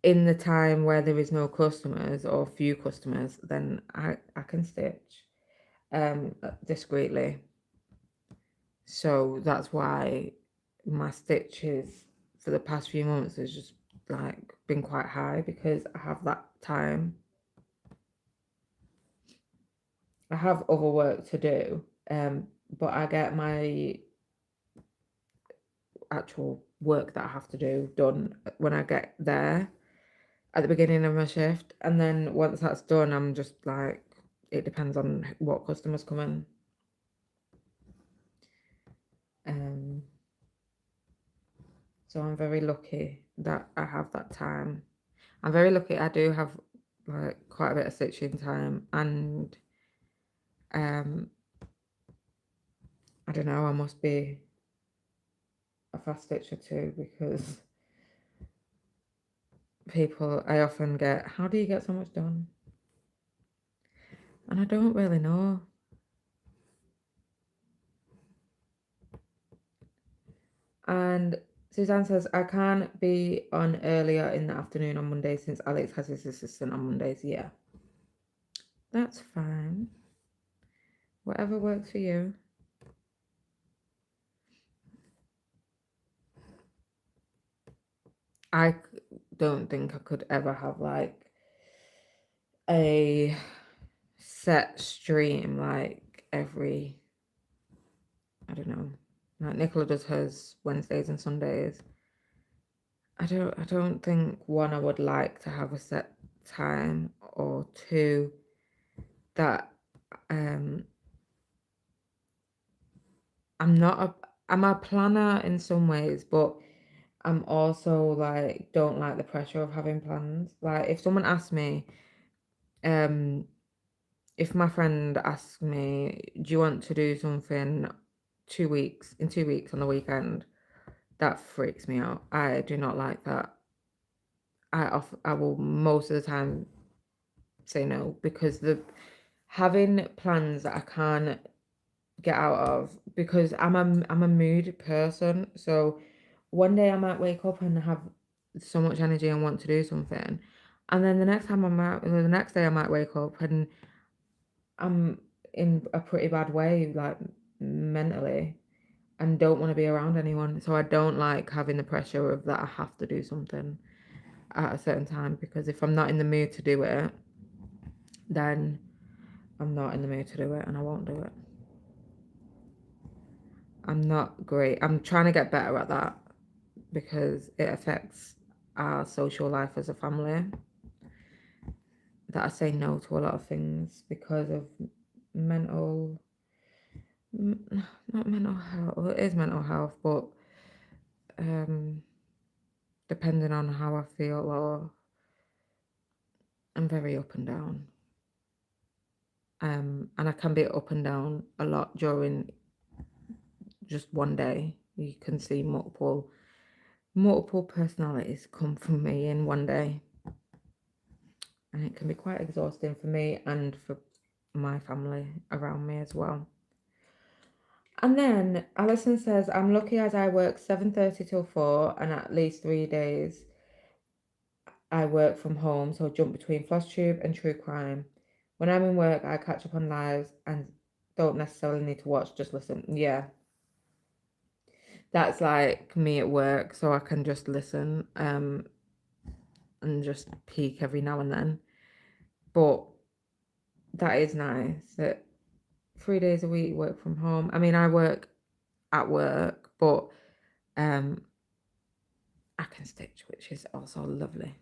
in the time where there is no customers or few customers, then I can stitch discreetly. So that's why my stitches for the past few months has just like been quite high because I have that time. I have other work to do, but I get my actual work that I have to do done when I get there at the beginning of my shift, and then once that's done, I'm just like, it depends on what customers come in. So I'm very lucky that I have that time. I'm very lucky I do have like quite a bit of stitching time, and I don't know, I must be a fast stitcher too, because I often get, how do you get so much done? And I don't really know. And Suzanne says, I can't be on earlier in the afternoon on Monday since Alex has his assistant on Mondays. Yeah, that's fine. Whatever works for you. I don't think I could ever have like a set stream like every, I don't know, like Nicola does hers Wednesdays and Sundays. I don't think, one, I would like to have a set time, or two, that I'm I'm a planner in some ways, but I'm also like, don't like the pressure of having plans. Like if someone asks me, if my friend asks me, do you want to do something 2 weeks on the weekend, that freaks me out. I do not like that. I will most of the time say no, because the having plans that I can't get out of, because I'm a mood person. So one day I might wake up and have so much energy and want to do something, and then the next day I might wake up and I'm in a pretty bad way, like mentally, and don't want to be around anyone. So I don't like having the pressure of that I have to do something at a certain time, because if I'm not in the mood to do it, then I'm not in the mood to do it and I won't do it. I'm not great. I'm trying to get better at that because it affects our social life as a family. That I say no to a lot of things because of mental, not mental health. Well, it is mental health, but depending on how I feel, or I'm very up and down. And I can be up and down a lot during just one day. You can see multiple personalities come from me in one day, and it can be quite exhausting for me and for my family around me as well. And then Alison says, I'm lucky as I work 7:30 till 4, and at least 3 days I work from home, so I jump between FlosTube and true crime. When I'm in work, I catch up on lives and don't necessarily need to watch, just listen. Yeah. That's like me at work, so I can just listen and just peek every now and then. But that is nice that 3 days a week work from home. I mean, I work at work, but I can stitch, which is also lovely.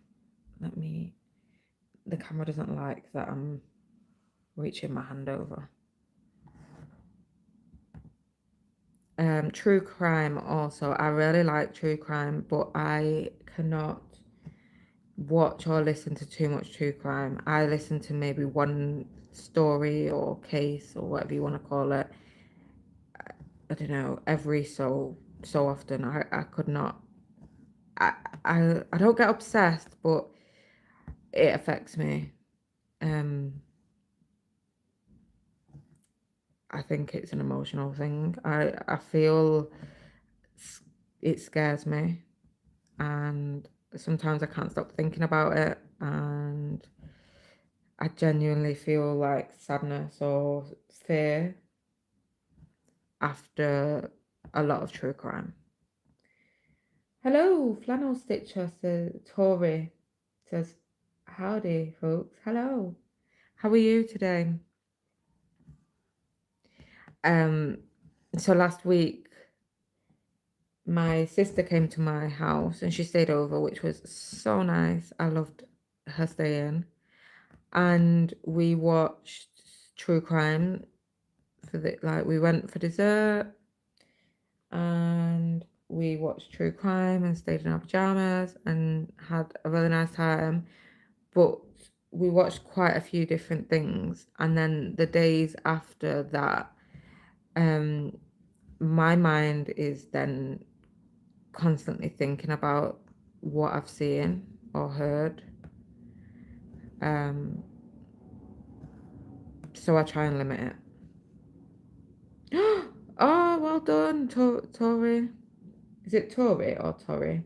The camera doesn't like that I'm reaching my hand over. True crime also. I really like true crime, but I cannot watch or listen to too much true crime. I listen to maybe one story or case or whatever you want to call it. I don't know, every so often. I could not. I don't get obsessed, but it affects me. I think it's an emotional thing. I feel it scares me, and sometimes I can't stop thinking about it, and I genuinely feel like sadness or fear after a lot of true crime. Hello, Flannel Stitcher says, Tori says, howdy, folks. Hello. How are you today? So last week, my sister came to my house and she stayed over, which was so nice. I loved her staying. And we watched true crime we went for dessert and we watched true crime and stayed in our pajamas and had a really nice time. But we watched quite a few different things, and then the days after that, my mind is then constantly thinking about what I've seen or heard. So I try and limit it. Oh, well done, Tori. Is it Tori or Tori?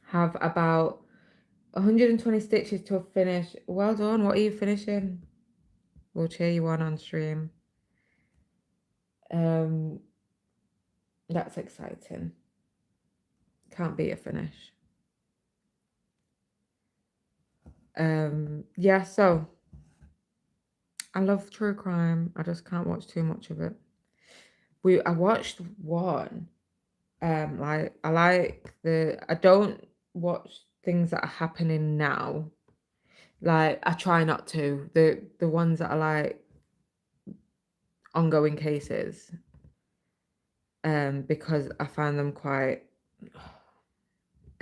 Have about 120 stitches to finish. Well done. What are you finishing? We'll cheer you on stream. That's exciting. Can't beat a finish. Yeah, so I love true crime. I just can't watch too much of it. I watched one. I don't watch things that are happening now. Like, I try not to. The ones that are like ongoing cases. Because I find them quite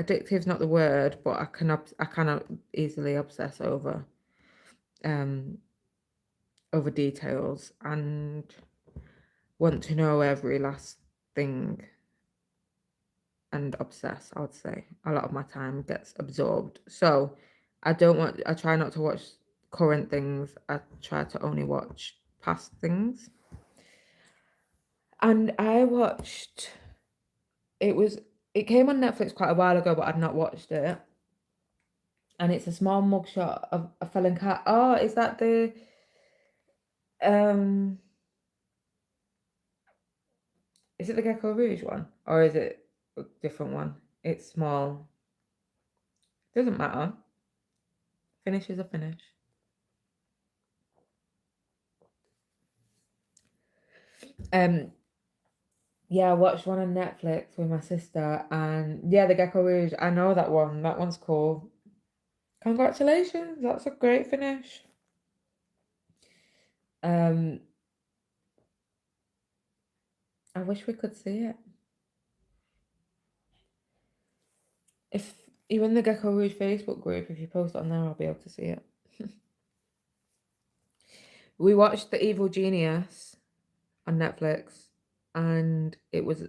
addictive is not the word, but I cannot easily obsess over details and want to know every last thing and obsess. I would say a lot of my time gets absorbed. So I try not to watch current things. I try to only watch past things. And I watched, it it came on Netflix quite a while ago, but I'd not watched it. And it's a small mugshot of a felon cat. Oh, is that the um? Is it the Gecko Rouge one, or is it a different one? It's small. Doesn't matter. Finish is a finish. Yeah, I watched one on Netflix with my sister, and yeah, the Gecko Rouge. I know that one. That one's cool. Congratulations, that's a great finish. I wish we could see it. If you're in the Gecko Rouge Facebook group, if you post it on there, I'll be able to see it. We watched The Evil Genius on Netflix, and it was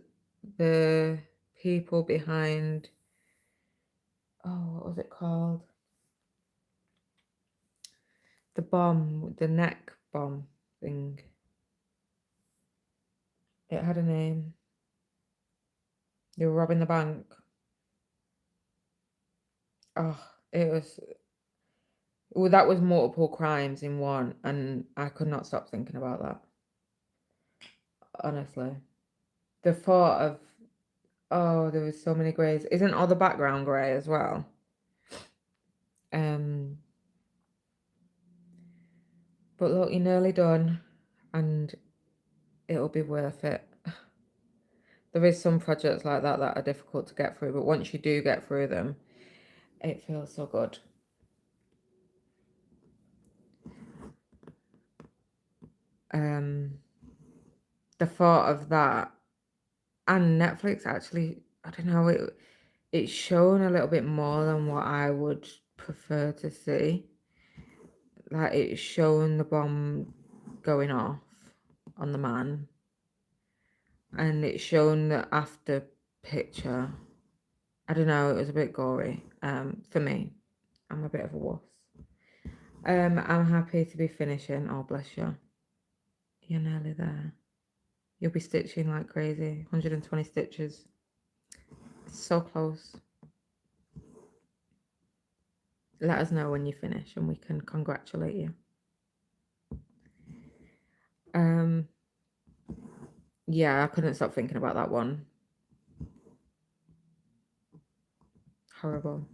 the people behind, oh, what was it called? The bomb, the neck bomb thing. It had a name. They were robbing the bank. Oh, it was. Well, that was multiple crimes in one, and I could not stop thinking about that. Honestly, the thought of, oh, there was so many greys. Isn't all the background grey as well? But look, you're nearly done, and it'll be worth it. There is some projects like that that are difficult to get through, but once you do get through them, it feels so good. The thought of that, and Netflix actually, I don't know, it's shown a little bit more than what I would prefer to see. Like, it's shown the bomb going off on the man, and it's shown the after picture. I don't know, it was a bit gory. For me, I'm a bit of a wuss. I'm happy to be finishing. Oh, bless you. You're nearly there. You'll be stitching like crazy. 120 stitches. It's so close. Let us know when you finish and we can congratulate you. Yeah, I couldn't stop thinking about that one. Horrible.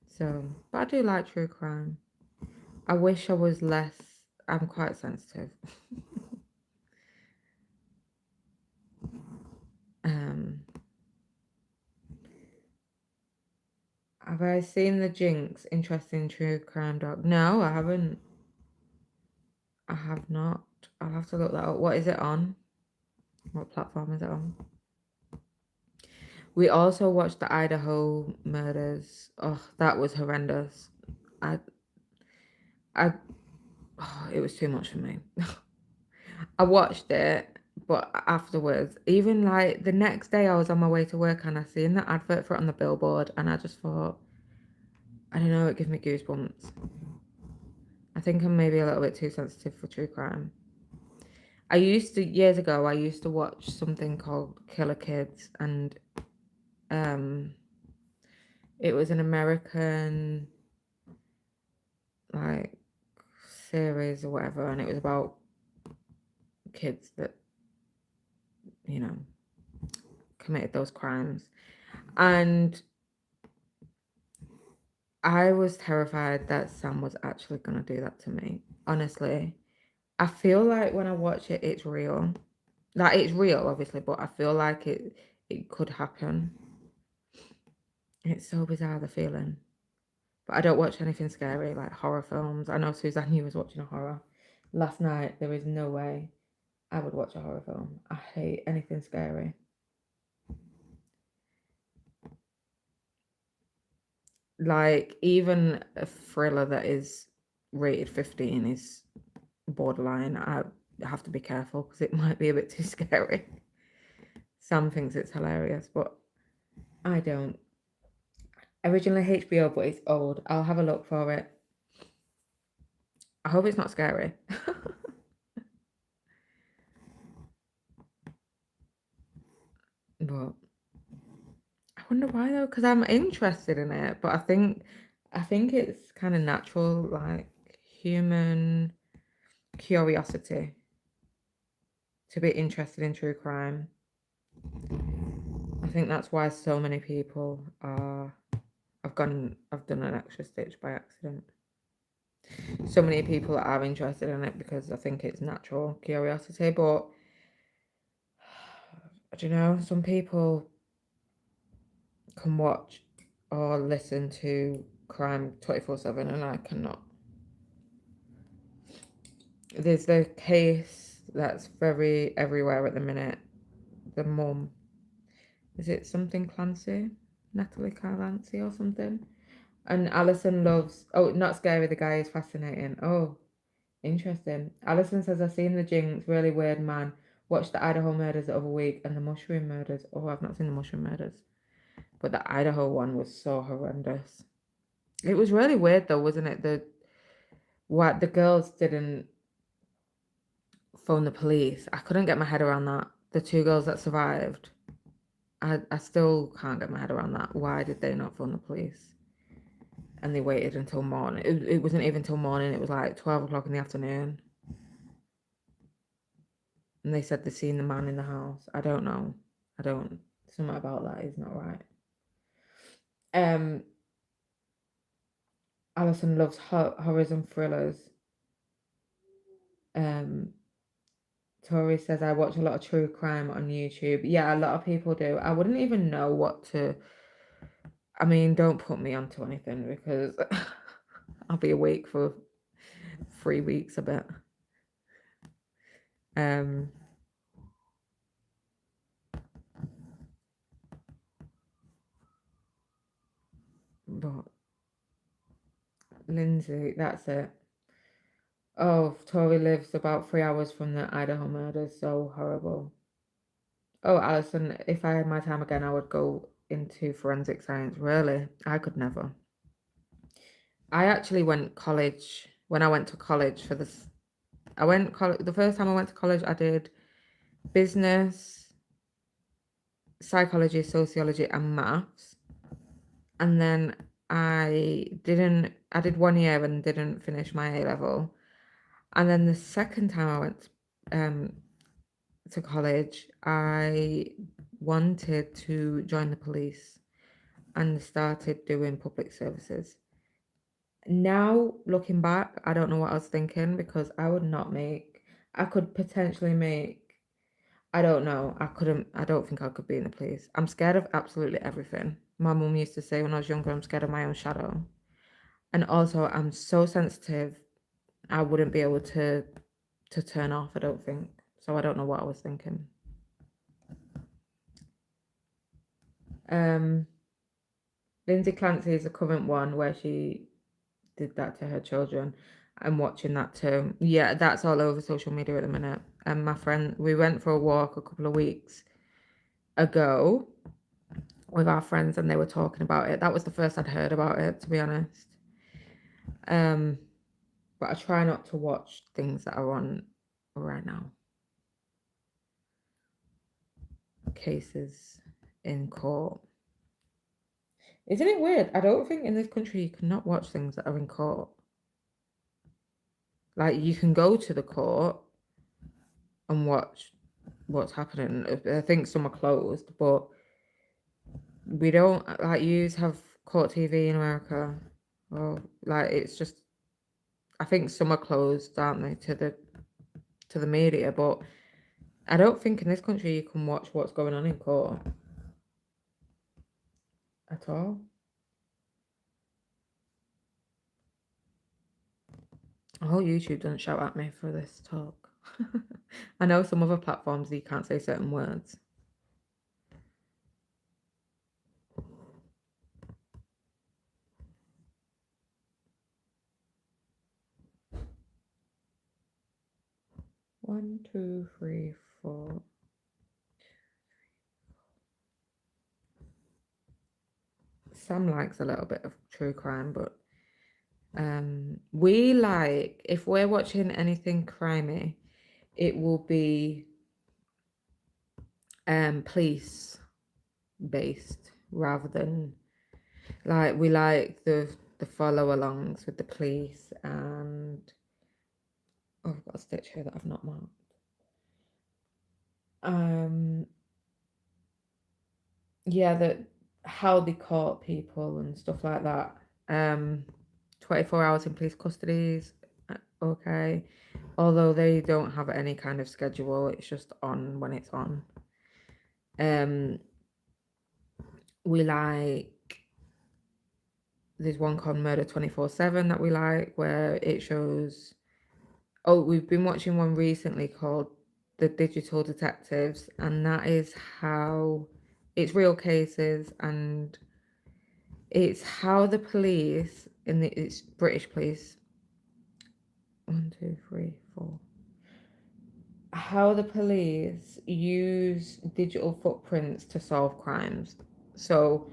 So, but I do like true crime. I wish I was less. I'm quite sensitive. Have I seen The Jinx? Interesting true crime doc. No, I haven't. I have not. I'll have to look that up. What is it on? What platform is it on? We also watched the Idaho murders. Oh, that was horrendous. It was too much for me. I watched it, but afterwards, even like the next day, I was on my way to work and I seen the advert for it on the billboard, and I just thought, I don't know, it gives me goosebumps. I think I'm maybe a little bit too sensitive for true crime. Years ago, I used to watch something called Killer Kids, and it was an American like series or whatever, and it was about kids that, you know, committed those crimes. And I was terrified that Sam was actually going to do that to me. Honestly, I feel like when I watch it, it's real. Like, it's real, obviously, but I feel like it could happen. It's so bizarre, the feeling. But I don't watch anything scary, like horror films. I know Suzanne, you was watching a horror last night. There is no way I would watch a horror film. I hate anything scary. Like, even a thriller that is rated 15 is borderline. I have to be careful because it might be a bit too scary. Sam thinks it's hilarious, but I don't. Originally HBO, but it's old. I'll have a look for it. I hope it's not scary. wonder why though, because I'm interested in it, but I think it's kind of natural, like human curiosity to be interested in true crime. I think that's why so many people are. I've done an extra stitch by accident. So many people are interested in it because I think it's natural curiosity, but I don't know, some people can watch or listen to crime 24/7 and I cannot. There's the case that's very everywhere at the minute. The mum, is it something Clancy? Natalie Clancy or something? And Alison loves, oh, not scary, the guy is fascinating. Oh, interesting. Alison says, I've seen the Jinx, really weird man. Watched the Idaho murders the other week and the mushroom murders. Oh, I've not seen the mushroom murders. But the Idaho one was so horrendous. It was really weird though, wasn't it? The girls didn't phone the police. I couldn't get my head around that. The two girls that survived. I still can't get my head around that. Why did they not phone the police? And they waited until morning. It wasn't even till morning. It was like 12 o'clock in the afternoon. And they said they'd seen the man in the house. I don't know. Something about that is not right. Alison loves horrors and thrillers. Tori says, I watch a lot of true crime on YouTube. Yeah, a lot of people do. I wouldn't even know what to. I mean, don't put me onto anything because I'll be awake for 3 weeks, I bet. But Lindsay, that's it. Oh, Tori lives about 3 hours from the Idaho murders. So horrible. Oh, Alison, if I had my time again, I would go into forensic science. Really? I could never. I actually went college when I went to college for this. The first time I went to college, I did business, psychology, sociology, and maths. And then I did 1 year and didn't finish my A level. And then the second time I went to college, I wanted to join the police and started doing public services. Now, looking back, I don't know what I was thinking because I could potentially make, I don't know, I don't think I could be in the police. I'm scared of absolutely everything. My mum used to say when I was younger, I'm scared of my own shadow. And also, I'm so sensitive, I wouldn't be able to turn off, I don't think. So I don't know what I was thinking. Lindsay Clancy is a current one where she did that to her children. I'm watching that too. Yeah, that's all over social media at the minute. And my friend, we went for a walk a couple of weeks ago with our friends and they were talking about it. That was the first I'd heard about it, to be honest. But I try not to watch things that are on right now. Cases in court. Isn't it weird? I don't think in this country you cannot watch things that are in court. Like you can go to the court and watch what's happening. I think some are closed, but we don't like you have court TV in America. Or like it's just I think some are closed, aren't they, to the media, but I don't think in this country you can watch what's going on in court at all. I hope YouTube doesn't shout at me for this talk. I know some other platforms you can't say certain words. One, two, three, four. Sam likes a little bit of true crime, but we like if we're watching anything crimey, it will be police based. rather than like we like the follow alongs with the police. And oh, I've got a stitch here that I've not marked. Yeah, that how they caught people and stuff like that. 24 hours in police custody is okay, although they don't have any kind of schedule. It's just on when it's on. We like, there's one called Murder 24/7 that we like, where it shows. Oh, we've been watching one recently called The Digital Detectives, and that is how it's real cases, and it's how the police it's British police. 1, 2, 3, 4. How the police use digital footprints to solve crimes. So,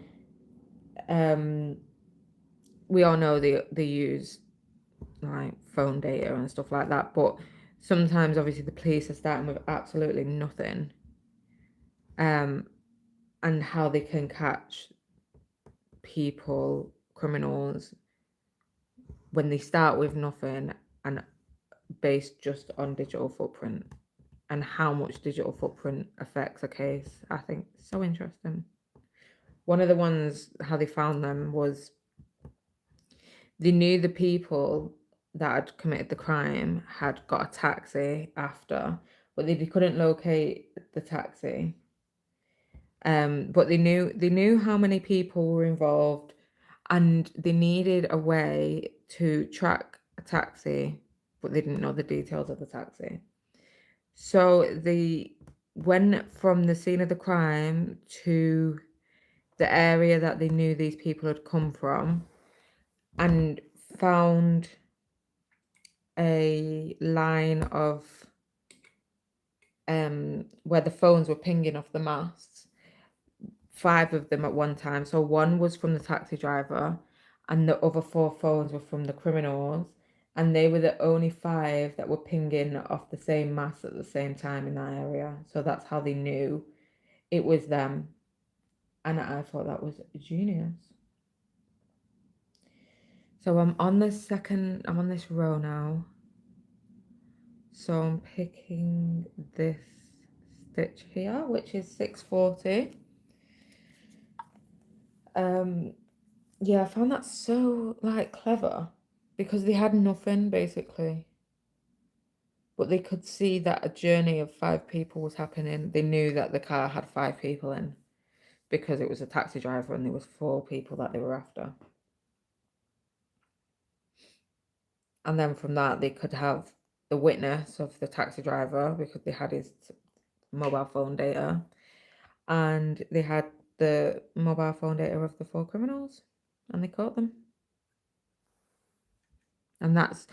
we all know they use like phone data and stuff like that, but sometimes obviously the police are starting with absolutely nothing. And how they can catch people, criminals, when they start with nothing and based just on digital footprint, and how much digital footprint affects a case. I think so interesting. One of the ones, how they found them was they knew the people that had committed the crime had got a taxi after, but they couldn't locate the taxi. But they knew how many people were involved, and they needed a way to track a taxi, but they didn't know the details of the taxi. So they went from the scene of the crime to the area that they knew these people had come from, and found a line of where the phones were pinging off the masts, 5 of them at one time. So one was from the taxi driver, and the other 4 phones were from the criminals, and they were the only 5 that were pinging off the same mast at the same time in that area. So that's how they knew it was them. And I thought that was genius. So I'm on this row now. So I'm picking this stitch here, which is 640. Yeah, I found that so like clever, because they had nothing basically, but they could see that a journey of 5 people was happening. They knew that the car had 5 people in, because it was a taxi driver and there was 4 people that they were after. And then from that, they could have the witness of the taxi driver, because they had his mobile phone data, and they had the mobile phone data of the 4 criminals, and they caught them. And that's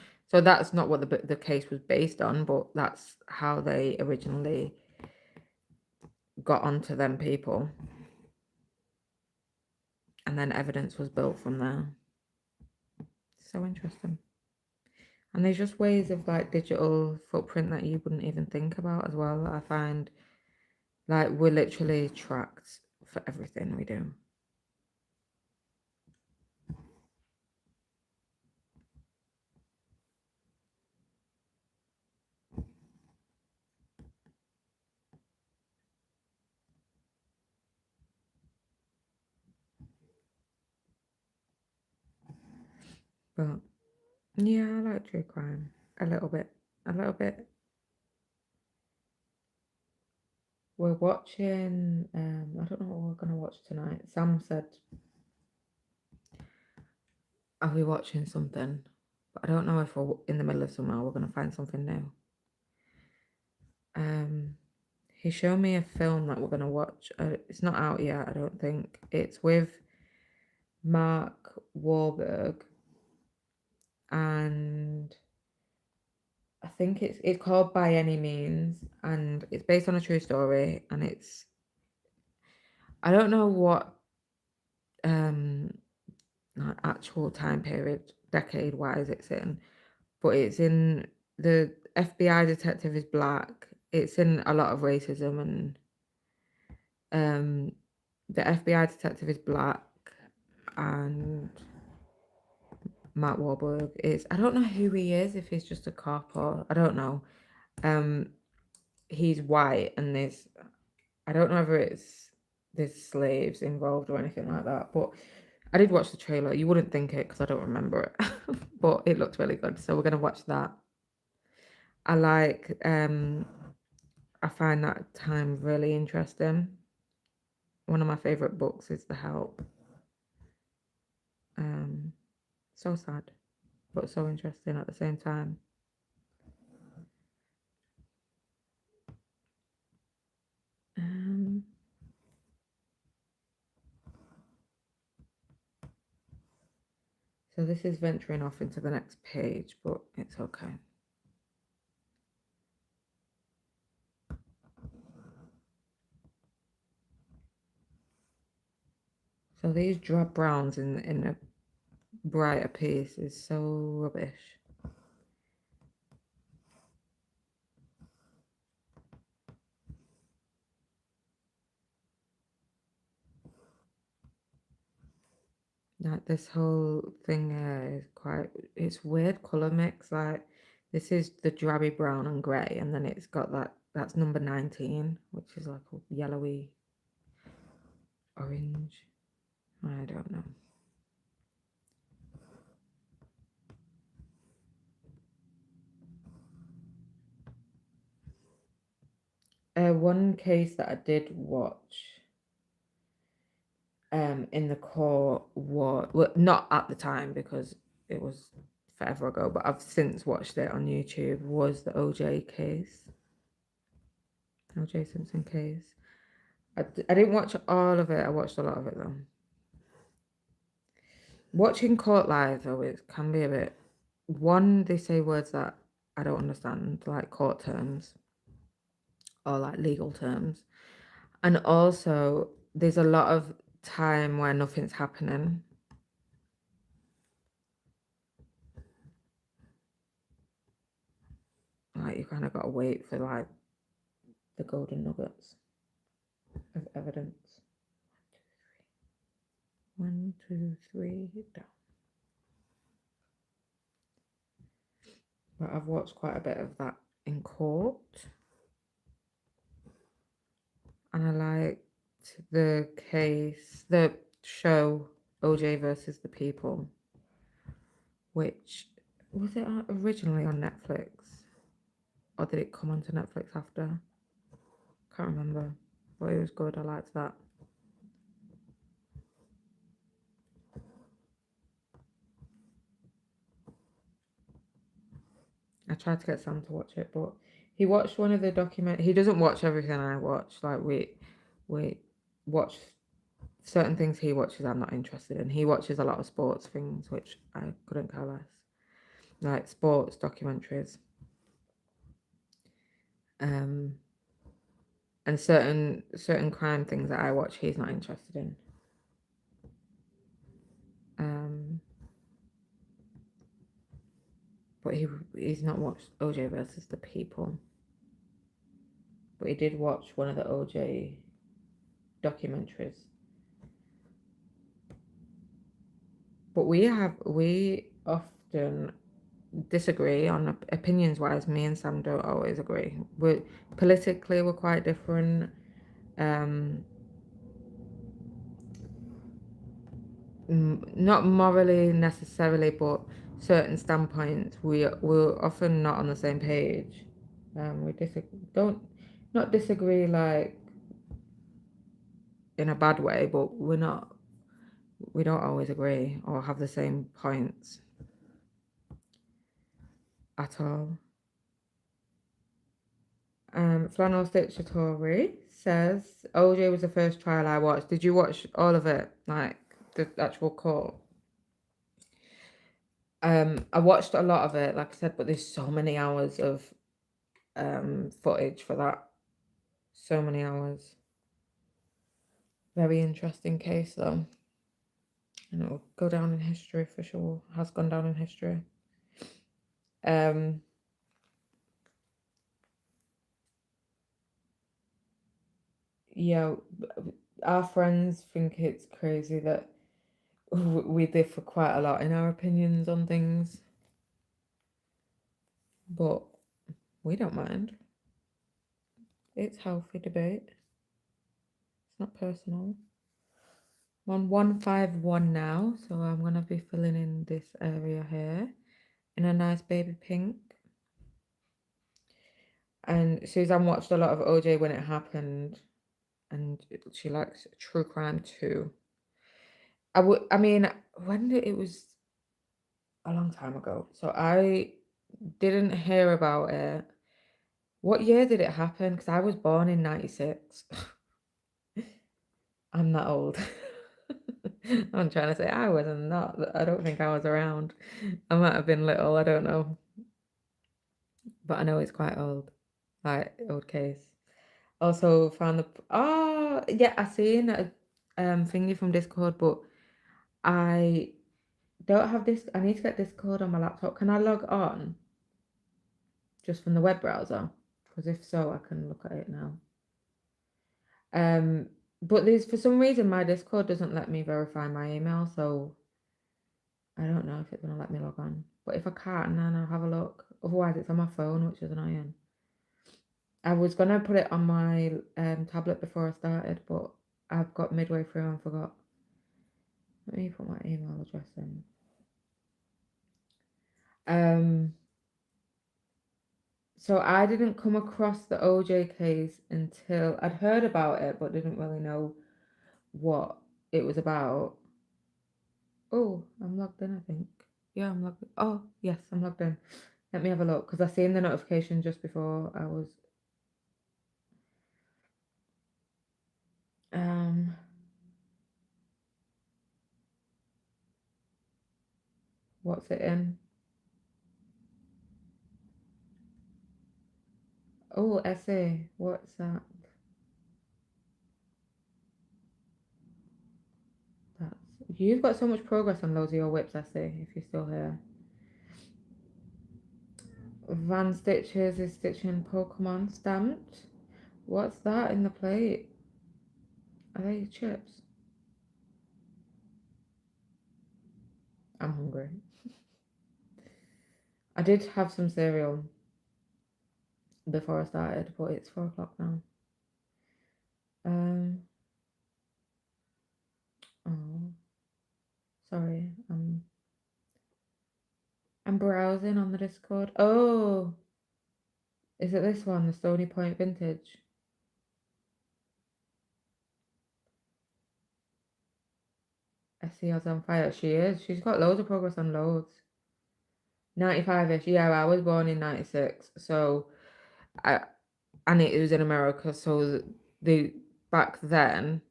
not what the case was based on, but that's how they originally got onto them people, and then evidence was built from there. So interesting. And there's just ways of like digital footprint that you wouldn't even think about as well. I find like we're literally tracked for everything we do. But yeah, I like true crime a little bit. We're watching. I don't know what we're gonna watch tonight. Sam said, "Are we watching something?" But I don't know if we're in the middle of somewhere. We're gonna find something new. He showed me a film that we're gonna watch. It's not out yet, I don't think. It's with Mark Wahlberg, and I think it's called By Any Means, and it's based on a true story, and it's, I don't know what like actual time period, decade wise it's in, but it's in, the FBI detective is black. It's in a lot of racism, and the FBI detective is black, and Matt Wahlberg is, I don't know who he is, if he's just a cop or I don't know. He's white, and I don't know whether there's slaves involved or anything like that, but I did watch the trailer. You wouldn't think it because I don't remember it, but it looked really good. So we're gonna watch that. I like I find that time really interesting. One of my favorite books is The Help. So sad, but so interesting at the same time. So this is venturing off into the next page, but it's okay. So these drab browns in a brighter piece is so rubbish. Like this whole thing is it's weird color mix. Like this is the drabby brown and grey, and then it's got that's number 19, which is like a yellowy orange. I don't know. One case that I did watch in the court was, well, not at the time because it was forever ago, but I've since watched it on YouTube, was the OJ case. OJ Simpson case. I didn't watch all of it. I watched a lot of it though. Watching court live though, it can be a bit. One, they say words that I don't understand, like court terms or like legal terms, and also there's a lot of time where nothing's happening. Like you kind of got to wait for like the golden nuggets of evidence. 1, 2, 3, down. But I've watched quite a bit of that in court, and I liked the show OJ versus the People, which was it originally on Netflix, or did it come onto Netflix after? Can't remember, but it was good. I liked that. I tried to get Sam to watch it, but he watched one of the document. He doesn't watch everything I watch. Like we watch certain things he watches I'm not interested in. He watches a lot of sports things, which I couldn't care less. Like sports documentaries. And certain crime things that I watch he's not interested in. But he's not watched OJ versus the People. But he did watch one of the OJ documentaries. But we often disagree on opinions wise. Me and Sam don't always agree. We're politically we're quite different. Not morally necessarily, but certain standpoints we're often not on the same page. We don't not disagree like in a bad way, but we don't always agree or have the same points at all. Flannel Stitchatory says OJ was the first trial I watched. Did you watch all of it, like the actual court? I watched a lot of it, like I said, but there's so many hours of footage for that. So many hours. Very interesting case though. And it'll go down in history for sure. Has gone down in history. Yeah, our friends think it's crazy that we differ quite a lot in our opinions on things, but we don't mind. It's healthy debate. It's not personal. I'm on 151 now, so I'm gonna be filling in this area here in a nice baby pink. And Suzanne watched a lot of OJ when it happened, and she likes true crime too. I mean, it was a long time ago, so I didn't hear about it. What year did it happen? Because I was born in 96. I'm that old. I'm trying to say I was not. I don't think I was around. I might have been little, I don't know. But I know it's quite old. Like, old case. Also found the yeah, I seen a thingy from Discord, but I don't have this. I need to get Discord on my laptop. Can I log on just from the web browser? Because if so, I can look at it now. But there's for some reason my Discord doesn't let me verify my email, so I don't know if it's gonna let me log on. But if I can't, then I'll have a look. Otherwise, it's on my phone, which is annoying. I was gonna put it on my tablet before I started, but I've got midway through and forgot. Let me put my email address in. So I didn't come across the OJ case until I'd heard about it, but didn't really know what it was about. Oh, I'm logged in, I think. Yeah, I'm logged in. Oh, yes, I'm logged in. Let me have a look, because I seen the notification just before I was... What's it in? Oh, essay. What's that? You've got so much progress on loads of your whips, essay, if you're still here. Van Stitches is stitching Pokemon stamped. What's that in the plate? Are they chips? I'm hungry. I did have some cereal before I started, but it's 4 o'clock now. Oh, sorry. I'm browsing on the Discord. Oh, is it this one, the Stony Point Vintage? I see us on fire. She is. She's got loads of progress on loads. 95-ish. Yeah, I was born in 96. So, and it was in America. So the back then,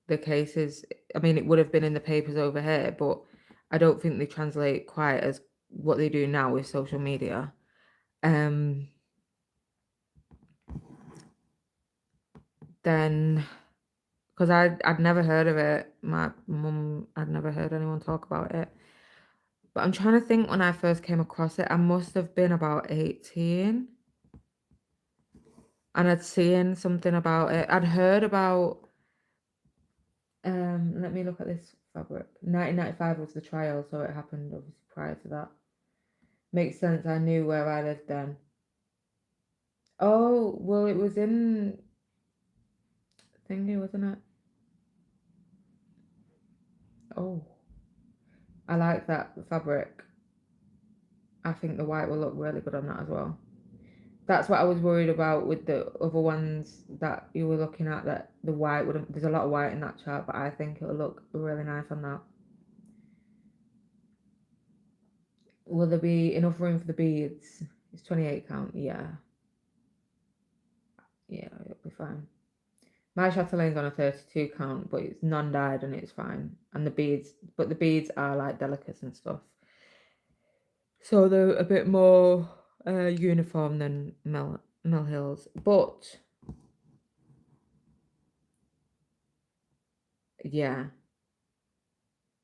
the cases, I mean, it would have been in the papers over here, but I don't think they translate quite as what they do now with social media. Then, because I'd never heard of it. My mum, I'd never heard anyone talk about it. But I'm trying to think when I first came across it, I must have been about 18. And I'd seen something about it. I'd heard about, let me look at this fabric. 1995 was the trial, so it happened obviously prior to that. Makes sense, I knew where I lived then. Oh, well, it was in thingy, wasn't it? Oh, I like that fabric. I think the white will look really good on that as well. That's what I was worried about with the other ones that you were looking at, that the white wouldn't, there's a lot of white in that chart, but I think it'll look really nice on that. Will there be enough room for the beads? It's 28 count, yeah. Yeah, it'll be fine. My chatelain's on a 32 count, but it's non-dyed and it's fine. And the beads, but the beads are like delicates and stuff. So they're a bit more uniform than Mill Hills. But yeah,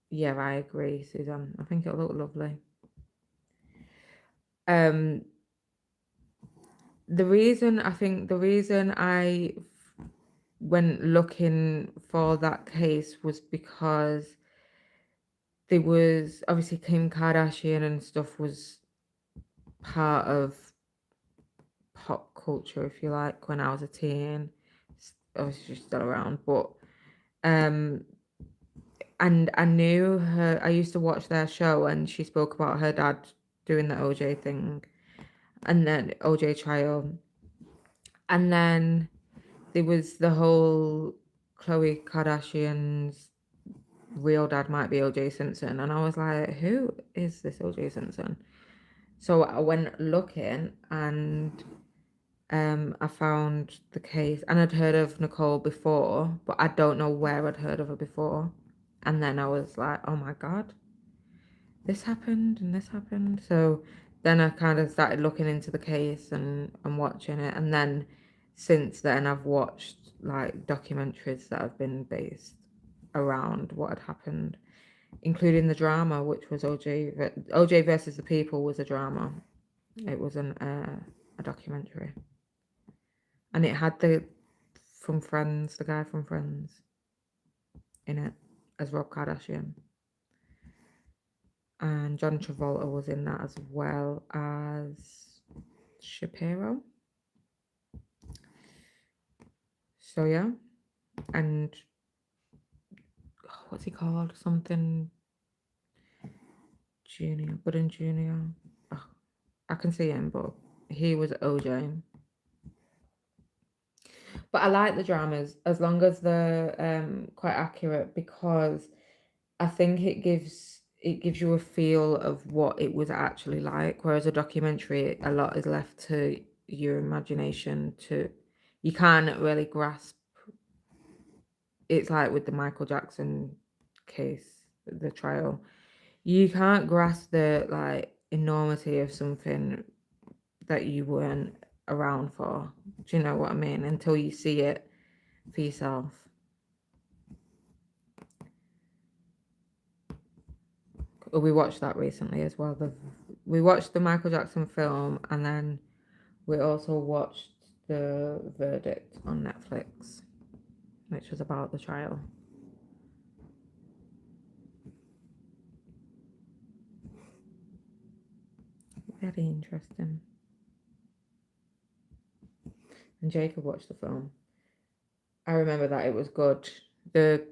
yeah, I agree, Suzanne. I think it'll look lovely. The reason I went looking for that case was because there was obviously Kim Kardashian and stuff was part of pop culture, if you like, when I was a teen. Obviously she's still around, but um and I knew her. I used to watch their show, and she spoke about her dad doing the OJ thing, and then OJ trial, and then there was the whole Khloe Kardashian's real dad might be OJ Simpson, and I was like, who is this OJ Simpson? So I went looking, and I found the case, and I'd heard of Nicole before, but I don't know where I'd heard of her before. And then I was like, oh my God, this happened and this happened. So then I kind of started looking into the case and watching it. And then since then, I've watched like documentaries that have been based around what had happened, including the drama, which was OJ versus the People was a drama. It was a documentary, and it had the guy from Friends, in it as Rob Kardashian. And John Travolta was in that, as well as Shapiro. So yeah, and what's he called? Something Junior, Budden Junior. Oh, I can see him, but he was OJ. But I like the dramas as long as they're quite accurate, because I think it gives you a feel of what it was actually like. Whereas a documentary, a lot is left to your imagination. You can't really grasp. It's like with the Michael Jackson case, the trial. You can't grasp the like enormity of something that you weren't around for. Do you know what I mean? Until you see it for yourself. We watched that recently as well. We watched the Michael Jackson film, and then we also watched The Verdict on Netflix, which was about the trial. Very interesting. And Jacob watched the film. I remember that it was good. The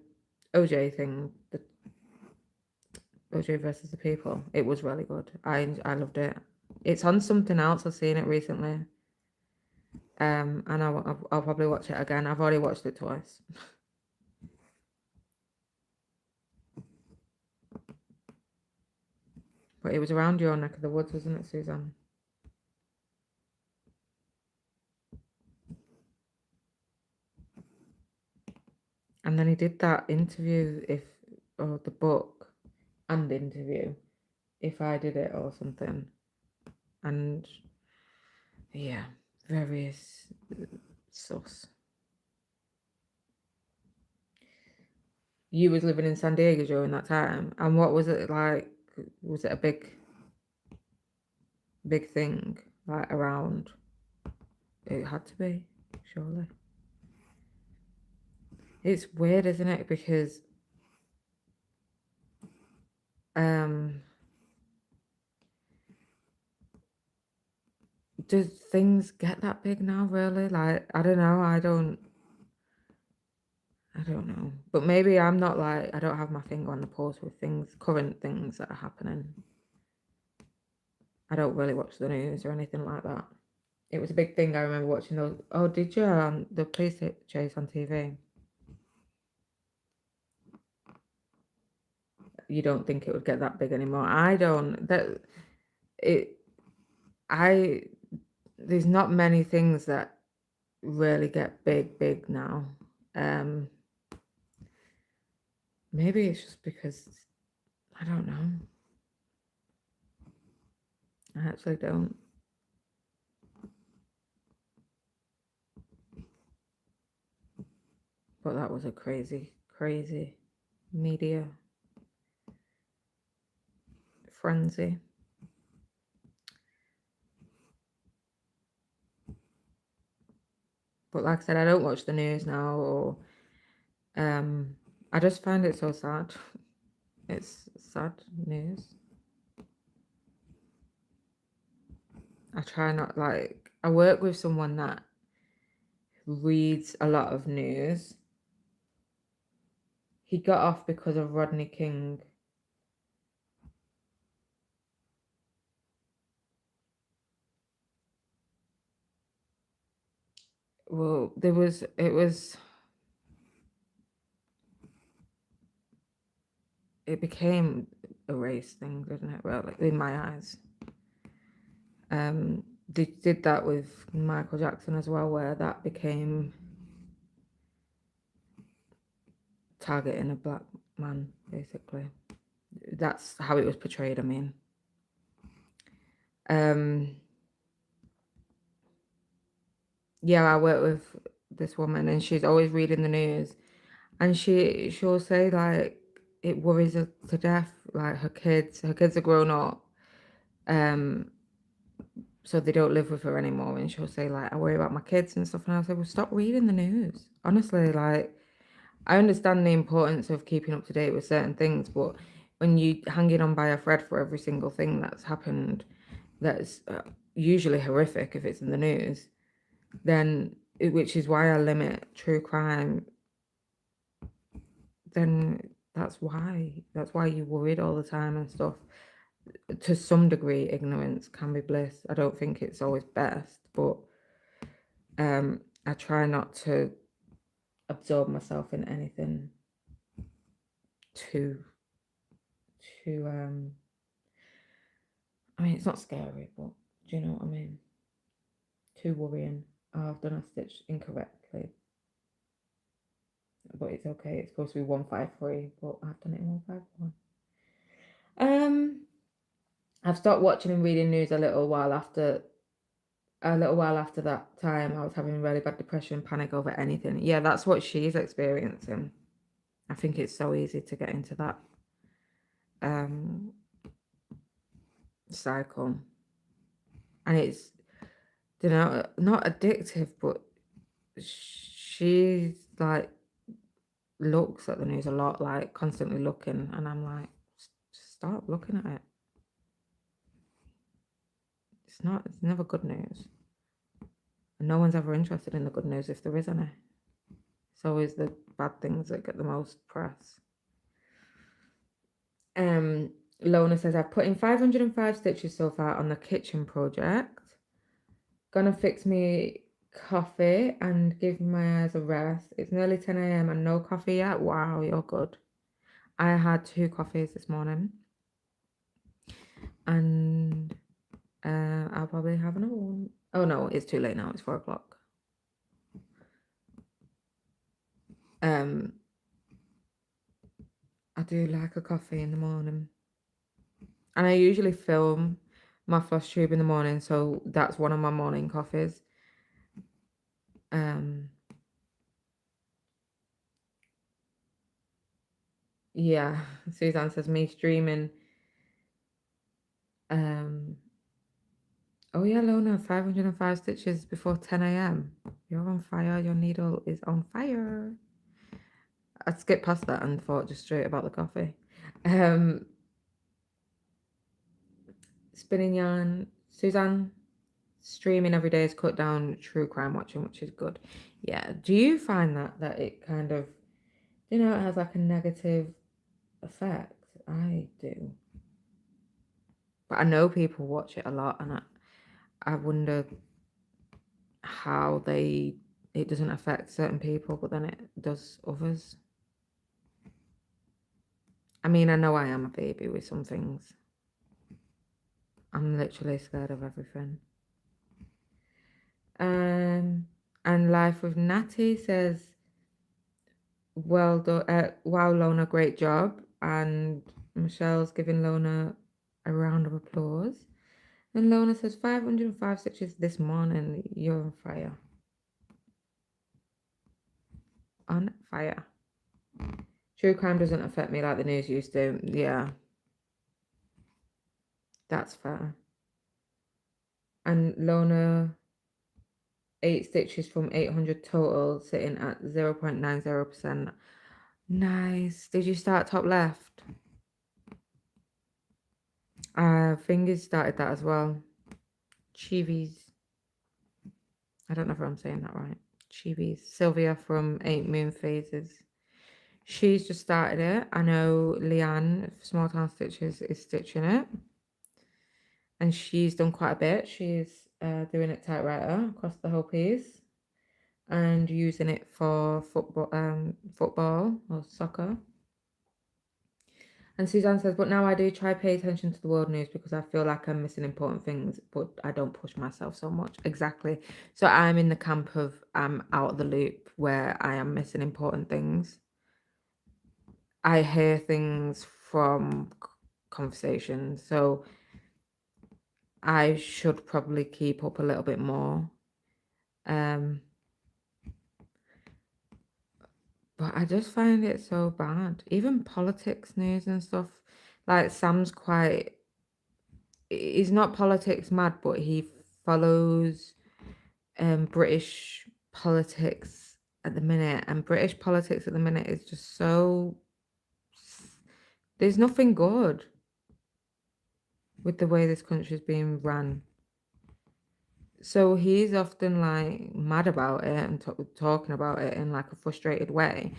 OJ thing, the OJ versus the People, it was really good. I loved it. It's on something else. I've seen it recently. And I'll probably watch it again. I've already watched it twice. But it was around your neck of the woods, wasn't it, Suzanne? And then he did that interview, or the book and interview, if I did it or something. And yeah, very sus. You was living in San Diego during that time, and what was it like? Was it a big thing like around? It had to be, surely. It's weird, isn't it? Because do things get that big now, really? Like, I don't know. I don't know. But maybe I'm not like, I don't have my finger on the pulse with current things that are happening. I don't really watch the news or anything like that. It was a big thing. I remember watching those. Oh, did you? The police chase on TV. You don't think it would get that big anymore? I don't. It. I. There's not many things that really get big now. Maybe it's just because I don't know. I actually don't. But that was a crazy media frenzy. But like I said, I don't watch the news now, or I just find it so sad. It's sad news. I try not like I work with someone that reads a lot of news. He got off because of Rodney King. Well, it became a race thing, didn't it? Well, like in my eyes. They did that with Michael Jackson as well, where that became targeting a black man, basically. That's how it was portrayed, I mean. Yeah, I work with this woman and she's always reading the news, and she'll say like it worries her to death, like her kids are grown up, so they don't live with her anymore, and she'll say like I worry about my kids and stuff, and I'll say, well, stop reading the news. Honestly, like I understand the importance of keeping up to date with certain things, but when you hanging on by a thread for every single thing that's happened, that's usually horrific if it's in the news, then which is why I limit true crime, then that's why you're worried all the time and stuff. To some degree, ignorance can be bliss. I don't think it's always best, but I try not to absorb myself in anything too I mean, it's not scary, but do you know what I mean? Too worrying. Oh, I've done a stitch incorrectly, but it's okay. It's supposed to be 153, but I've done it in 151. I've stopped watching and reading news a little while after that time. I was having really bad depression, panic over anything. Yeah, that's what she's experiencing. I think it's so easy to get into that cycle, and it's, you know, not addictive, but she's like looks at the news a lot, like constantly looking, and I'm like, stop looking at it. It's never good news. And no one's ever interested in the good news if there is any. It's always the bad things that get the most press. Lona says, I've put in 505 stitches so far on the kitchen project. Gonna fix me coffee and give my eyes a rest. It's nearly 10 a.m. and no coffee yet. Wow, you're good. I had 2 coffees this morning, and I'll probably have another one. Oh no, it's too late now. It's 4 o'clock. I do like a coffee in the morning, and I usually film my floss tube in the morning, so that's one of my morning coffees. Yeah, Suzanne says me streaming. Oh yeah, Lona, 505 stitches before 10 a.m. You're on fire. Your needle is on fire. I skipped past that and thought just straight about the coffee. Spinning yarn, Suzanne, streaming every day has cut down true crime watching, which is good. Yeah. Do you find that it kind of, you know, it has like a negative effect? I do. But I know people watch it a lot, and I wonder how it doesn't affect certain people, but then it does others. I mean, I know I am a baby with some things. I'm literally scared of everything. And Life with Natty says, well done, wow, Lona, great job. And Michelle's giving Lona a round of applause. And Lona says, 505 stitches this morning. You're on fire. On fire. True crime doesn't affect me like the news used to. Yeah. That's fair. And Lona 8 stitches from 800 total, sitting at 0.90%. Nice. Did you start top left? Fingers started that as well. Chivis. I don't know if I'm saying that right. Chivis. Sylvia from 8 Moon Phases. She's just started it. I know Leanne, Small Town Stitches, is stitching it. And she's done quite a bit. She's doing it typewriter across the whole piece and using it for football or soccer. And Suzanne says, but now I do try pay attention to the world news because I feel like I'm missing important things, but I don't push myself so much. Exactly. So I'm in the camp of I'm out of the loop where I am missing important things. I hear things from conversations, so I should probably keep up a little bit more. But I just find it so bad. Even politics news and stuff. Like Sam's quite he's not politics mad, but he follows British politics at the minute. And British politics at the minute is just so there's nothing good with the way this country's being run. So he's often like mad about it and talking about it in like a frustrated way.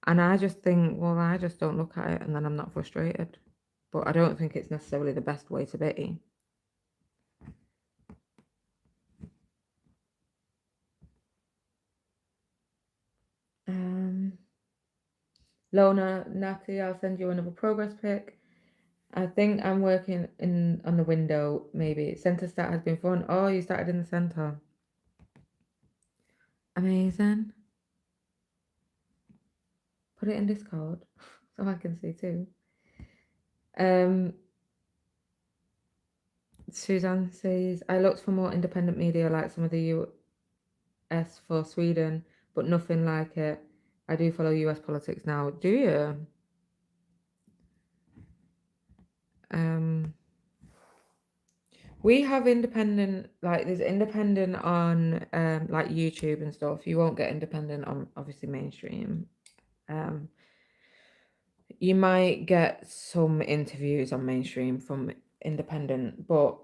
And I just think, well, I just don't look at it and then I'm not frustrated. But I don't think it's necessarily the best way to be. Lona, Natty, I'll send you another progress pic. I think I'm working in on the window, maybe. Center start has been fun. Oh, you started in the center. Amazing. Put it in Discord so I can see too. Suzanne says, I looked for more independent media like some of the US for Sweden, but nothing like it. I do follow US politics now. Do you? We have independent, like there's independent on like YouTube and stuff. You won't get independent on obviously mainstream. You might get some interviews on mainstream from independent, but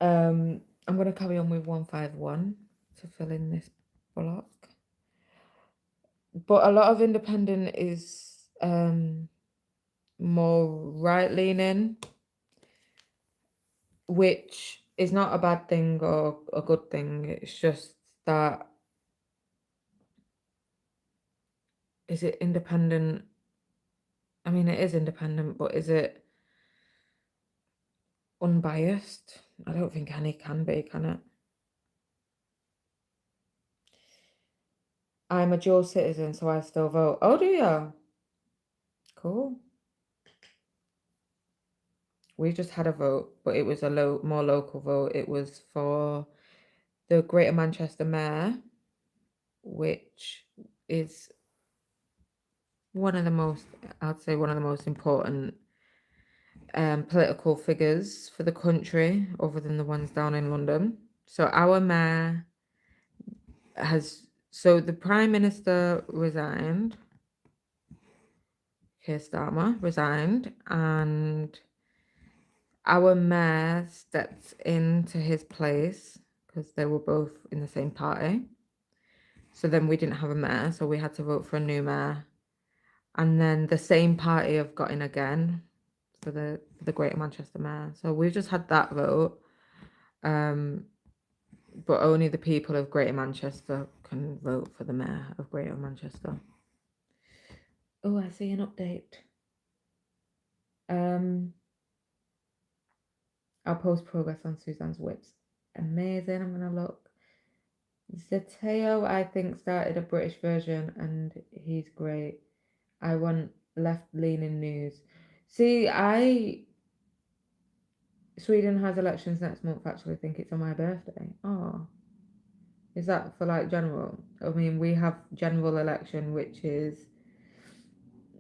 I'm gonna carry on with 151 to fill in this block. But a lot of independent is more right leaning, which is not a bad thing or a good thing. It's just that is it independent? I mean, it is independent, but is it unbiased? I don't think any can be, can it? I'm a dual citizen, so I still vote. Oh, do you? Cool. We just had a vote, but it was a more local vote. It was for the Greater Manchester Mayor, which is one of the most, I'd say, one of the most important political figures for the country, other than the ones down in London. So our mayor so the Prime Minister resigned, Keir Starmer resigned, and our mayor stepped into his place because they were both in the same party. So then we didn't have a mayor, so we had to vote for a new mayor. And then the same party have got in again for the Greater Manchester Mayor. So we've just had that vote. But only the people of Greater Manchester can vote for the Mayor of Greater Manchester. Oh, I see an update. I'll post progress on Suzanne's whips. Amazing. I'm gonna look. Zeteo, I think, started a British version and he's great. I want left-leaning news. See, Sweden has elections next month. Actually, I think it's on my birthday. Oh, is that for like general? I mean, we have general election, which is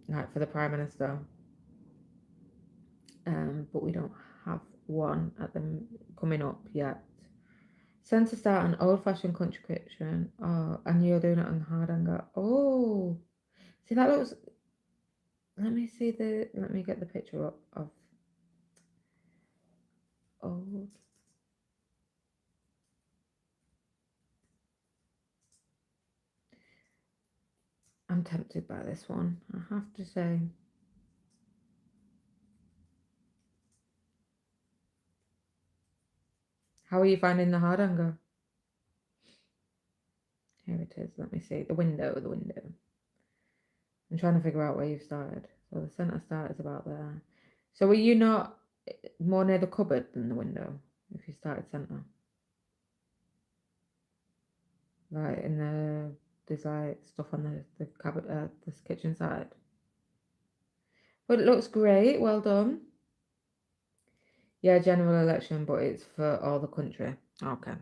like for the Prime Minister. But we don't have one at them coming up yet. Centre start an old-fashioned country kitchen. Oh, and you're doing it on hardanger. Oh, see that looks. Let me see the. Let me get the picture up of old. I'm tempted by this one, I have to say. How are you finding the hardanger? Here it is. Let me see. The window, the window. I'm trying to figure out where you've started. So the centre start is about there. So were you not more near the cupboard than the window if you started centre? Like in the, there's like stuff on the cupboard, this kitchen side. But it looks great. Well done. Yeah, general election, but it's for all the country. Okay.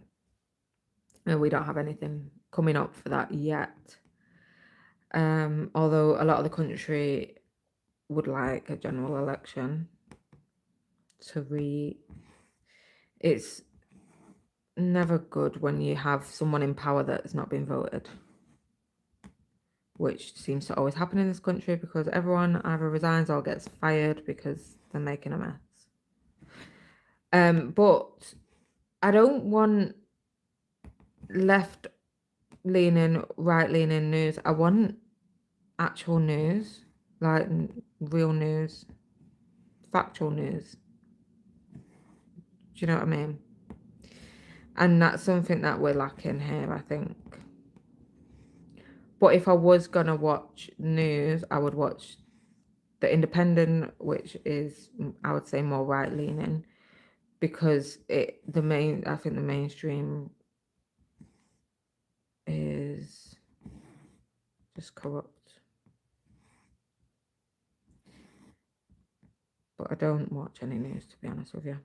No, we don't have anything coming up for that yet. Although a lot of the country would like a general election to it's never good when you have someone in power that's not been voted, which seems to always happen in this country because everyone either resigns or gets fired because they're making a mess. But I don't want left leaning, right leaning news. I want actual news, like real news, factual news. Do you know what I mean? And that's something that we're lacking here, I think. But if I was gonna watch news, I would watch The Independent, which is, I would say, more right leaning, because I think the mainstream is just corrupt. But I don't watch any news, to be honest with you.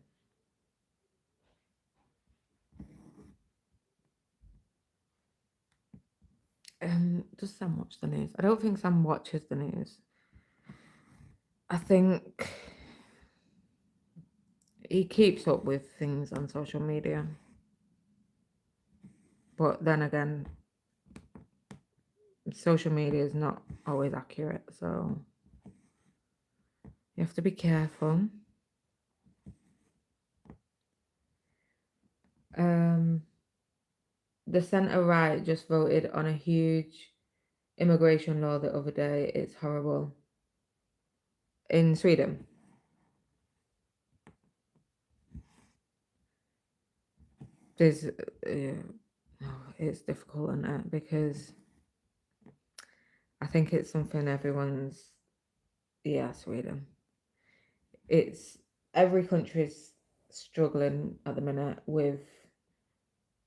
Does Sam watch the news? I don't think Sam watches the news. I think he keeps up with things on social media. But then again, social media is not always accurate, so you have to be careful. The centre right just voted on a huge immigration law the other day. It's horrible. In Sweden. There's, it's difficult, isn't it? Because I think it's something everyone's, yeah, Sweden. It's, every country's struggling at the minute with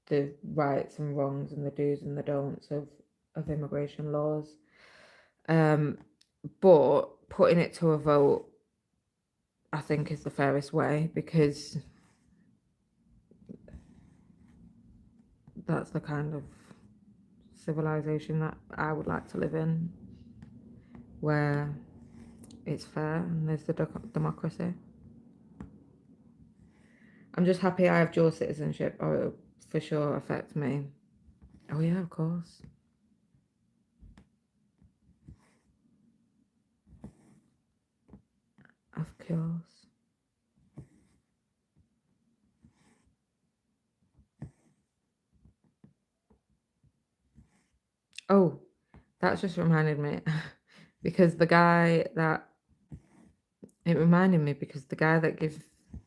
the rights and wrongs and the do's and the don'ts of immigration laws. But putting it to a vote, I think, is the fairest way, because that's the kind of civilization that I would like to live in, where it's fair and there's the democracy. I'm just happy I have dual citizenship, or it'll for sure affect me. Oh yeah, of course. Of course. Oh, that's just reminded me because the guy that it reminded me because the guy that gives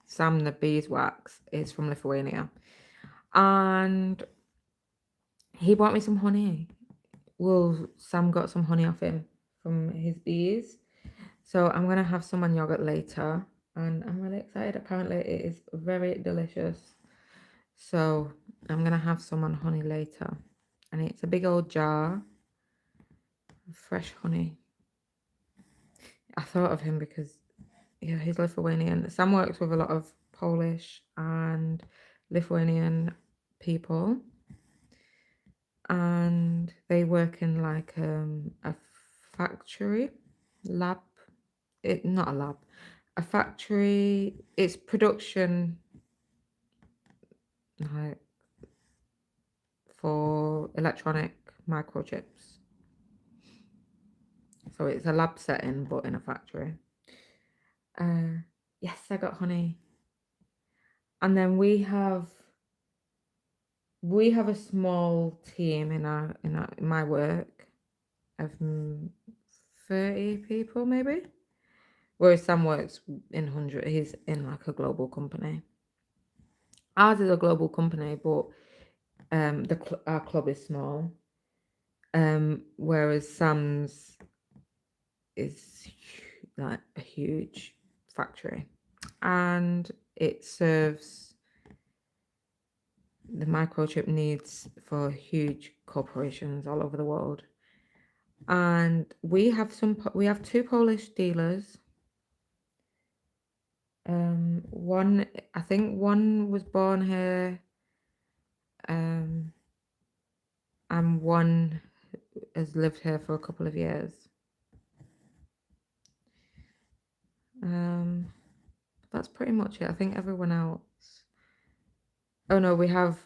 Sam the beeswax is from Lithuania, and he bought me some honey. Well, Sam got some honey off him from his bees, so I'm gonna have some on yogurt later, and I'm really excited. Apparently, it is very delicious. So I'm gonna have some on honey later, and it's a big old jar of fresh honey. I thought of him because, yeah, he's Lithuanian. Sam works with a lot of Polish and Lithuanian people, and they work in like a factory, lab. Not a lab, a factory. It's production, like for electronic microchips. So it's a lab setting, but in a factory. Yes, I got honey. And then we have a small team in my work of 30 people maybe. Whereas Sam works in 100. He's in like a global company. Ours is a global company, but our club is small. Whereas Sam's is like a huge factory, and it serves the microchip needs for huge corporations all over the world. And we have two Polish dealers. One, I think one was born here, and one has lived here for a couple of years. That's pretty much it. I think everyone else. Oh no, we have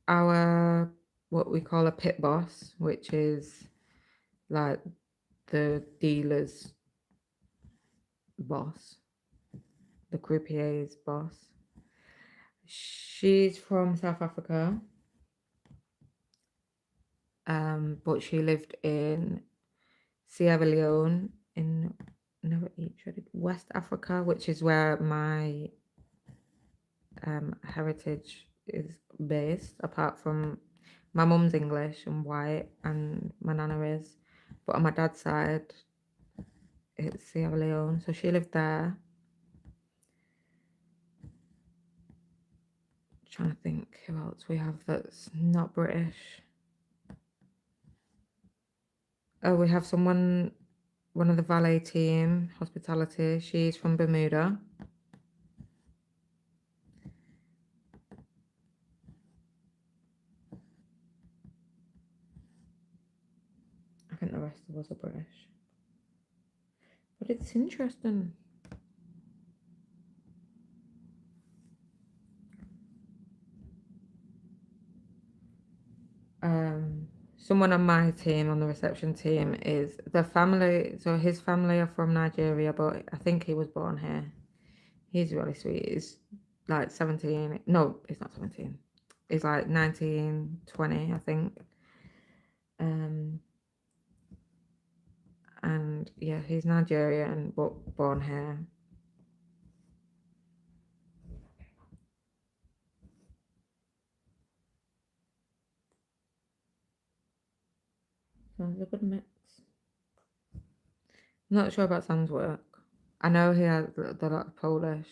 our what we call a pit boss, which is like the dealer's boss, the croupier's boss. She's from South Africa, but she lived in Sierra Leone in West Africa, which is where my heritage is based, apart from my mum's English and white and my nana is, but on my dad's side it's Sierra Leone, so she lived there. Trying to think who else we have that's not British. Oh, we have one of the valet team, hospitality. She's from Bermuda. I think the rest of us are British. But it's interesting. Someone on my team, on the reception team, is the family. So his family are from Nigeria, but I think he was born here. He's really sweet. He's like 17. No, he's not 17. He's like 19, 20, I think. And yeah, he's Nigerian, but born here. So it's a good mix. I'm not sure about Sam's work. I know he has a lot of Polish.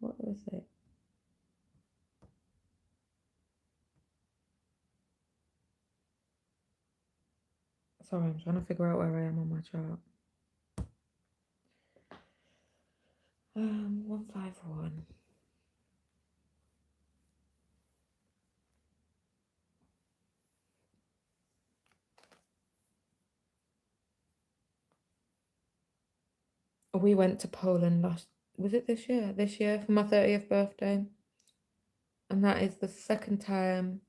What was it? Sorry, I'm trying to figure out where I am on my chart. 151. We went to Poland was it this year? This year for my 30th birthday. And that is the second time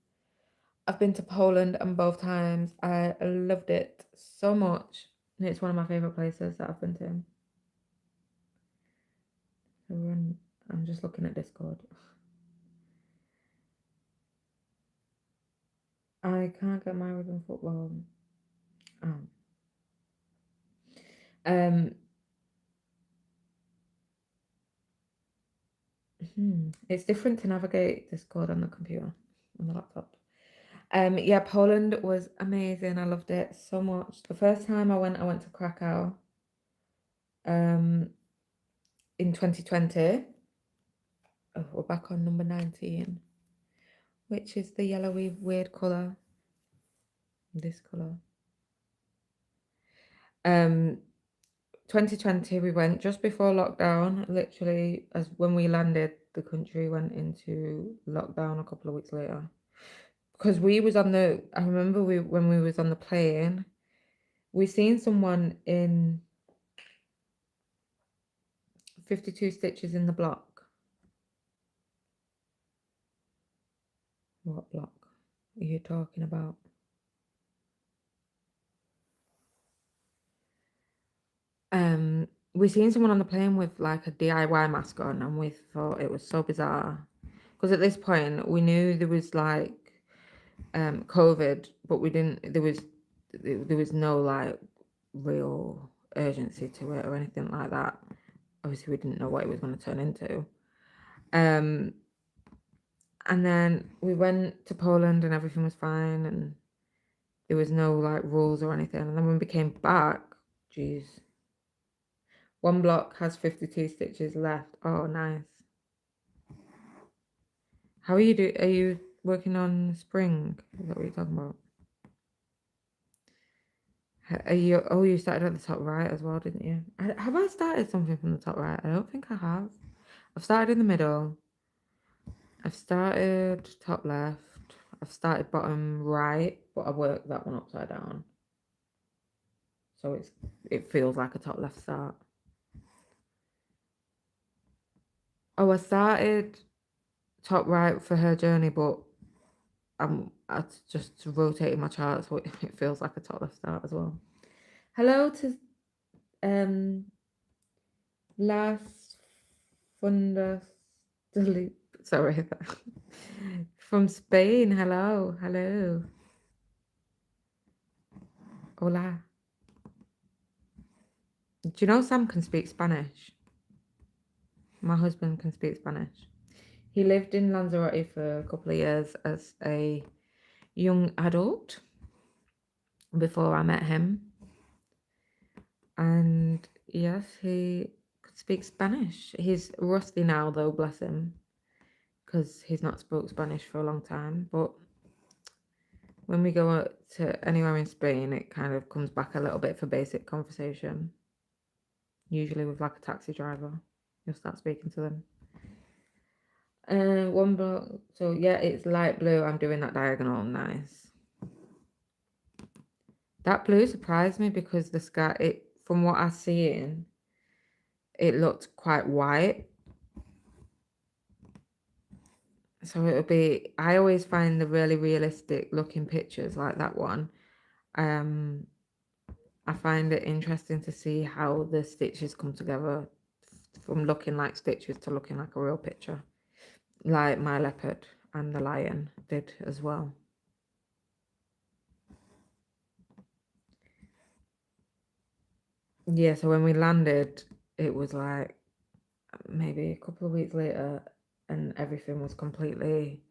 I've been to Poland, and both times I loved it so much. And it's one of my favorite places that I've been to. I'm just looking at Discord. I can't get married in football. It's different to navigate Discord on the computer, on the laptop. Yeah, Poland was amazing. I loved it so much. The first time I went to Krakow. In 2020. Oh, we're back on number 19, which is the yellowy weird colour. This colour. 2020, we went just before lockdown, literally as when we landed, the country went into lockdown a couple of weeks later. Because we was on the, I remember when we was on the plane, we seen someone in 52 Stitches in the block. What block are you talking about? We seen someone on the plane with like a DIY mask on, and we thought it was so bizarre. Because at this point, we knew there was like COVID, but we didn't. There was no like real urgency to it or anything like that. Obviously, we didn't know what it was going to turn into. And then we went to Poland, and everything was fine, and there was no like rules or anything. And then when we came back, geez, one block has 52 stitches left. Oh, nice. How are you do? Are you working on spring? Is that what you're talking about? Are you? Oh, you started at the top right as well, didn't you? Have I started something from the top right? I don't think I have. I've started in the middle. I've started top left. I've started bottom right, but I worked that one upside down, so it feels like a top left start. Oh, I started top right for her journey, but I just rotated my chart so it feels like a top left start as well. Hello to last Fundas delete. Sorry, from Spain. Hello, hello. Hola. Do you know Sam can speak Spanish? My husband can speak Spanish. He lived in Lanzarote for a couple of years as a young adult before I met him. And yes, he could speak Spanish. He's rusty now, though, bless him, because he's not spoke Spanish for a long time. But when we go to anywhere in Spain, it kind of comes back a little bit for basic conversation. Usually with like a taxi driver, you'll start speaking to them. One block. So yeah, it's light blue. I'm doing that diagonal. Nice. That blue surprised me because the sky, from what I seen, it looked quite white. So it'll be, I always find the really realistic looking pictures like that one. I find it interesting to see how the stitches come together from looking like stitches to looking like a real picture, like my leopard and the lion did as well. Yeah, so when we landed, it was like maybe a couple of weeks later, and everything was completely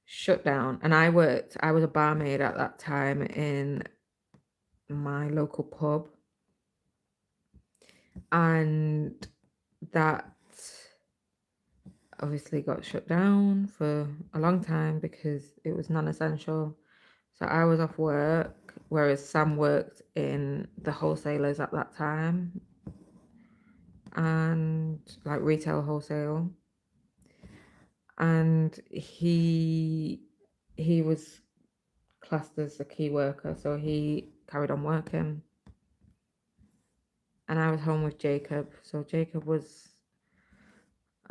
shut down. And I was a barmaid at that time in my local pub, and that obviously got shut down for a long time because it was non-essential. So I was off work, whereas Sam worked in the wholesalers at that time, and like retail wholesale. And he was classed as a key worker, so he carried on working. And I was home with Jacob. So Jacob was,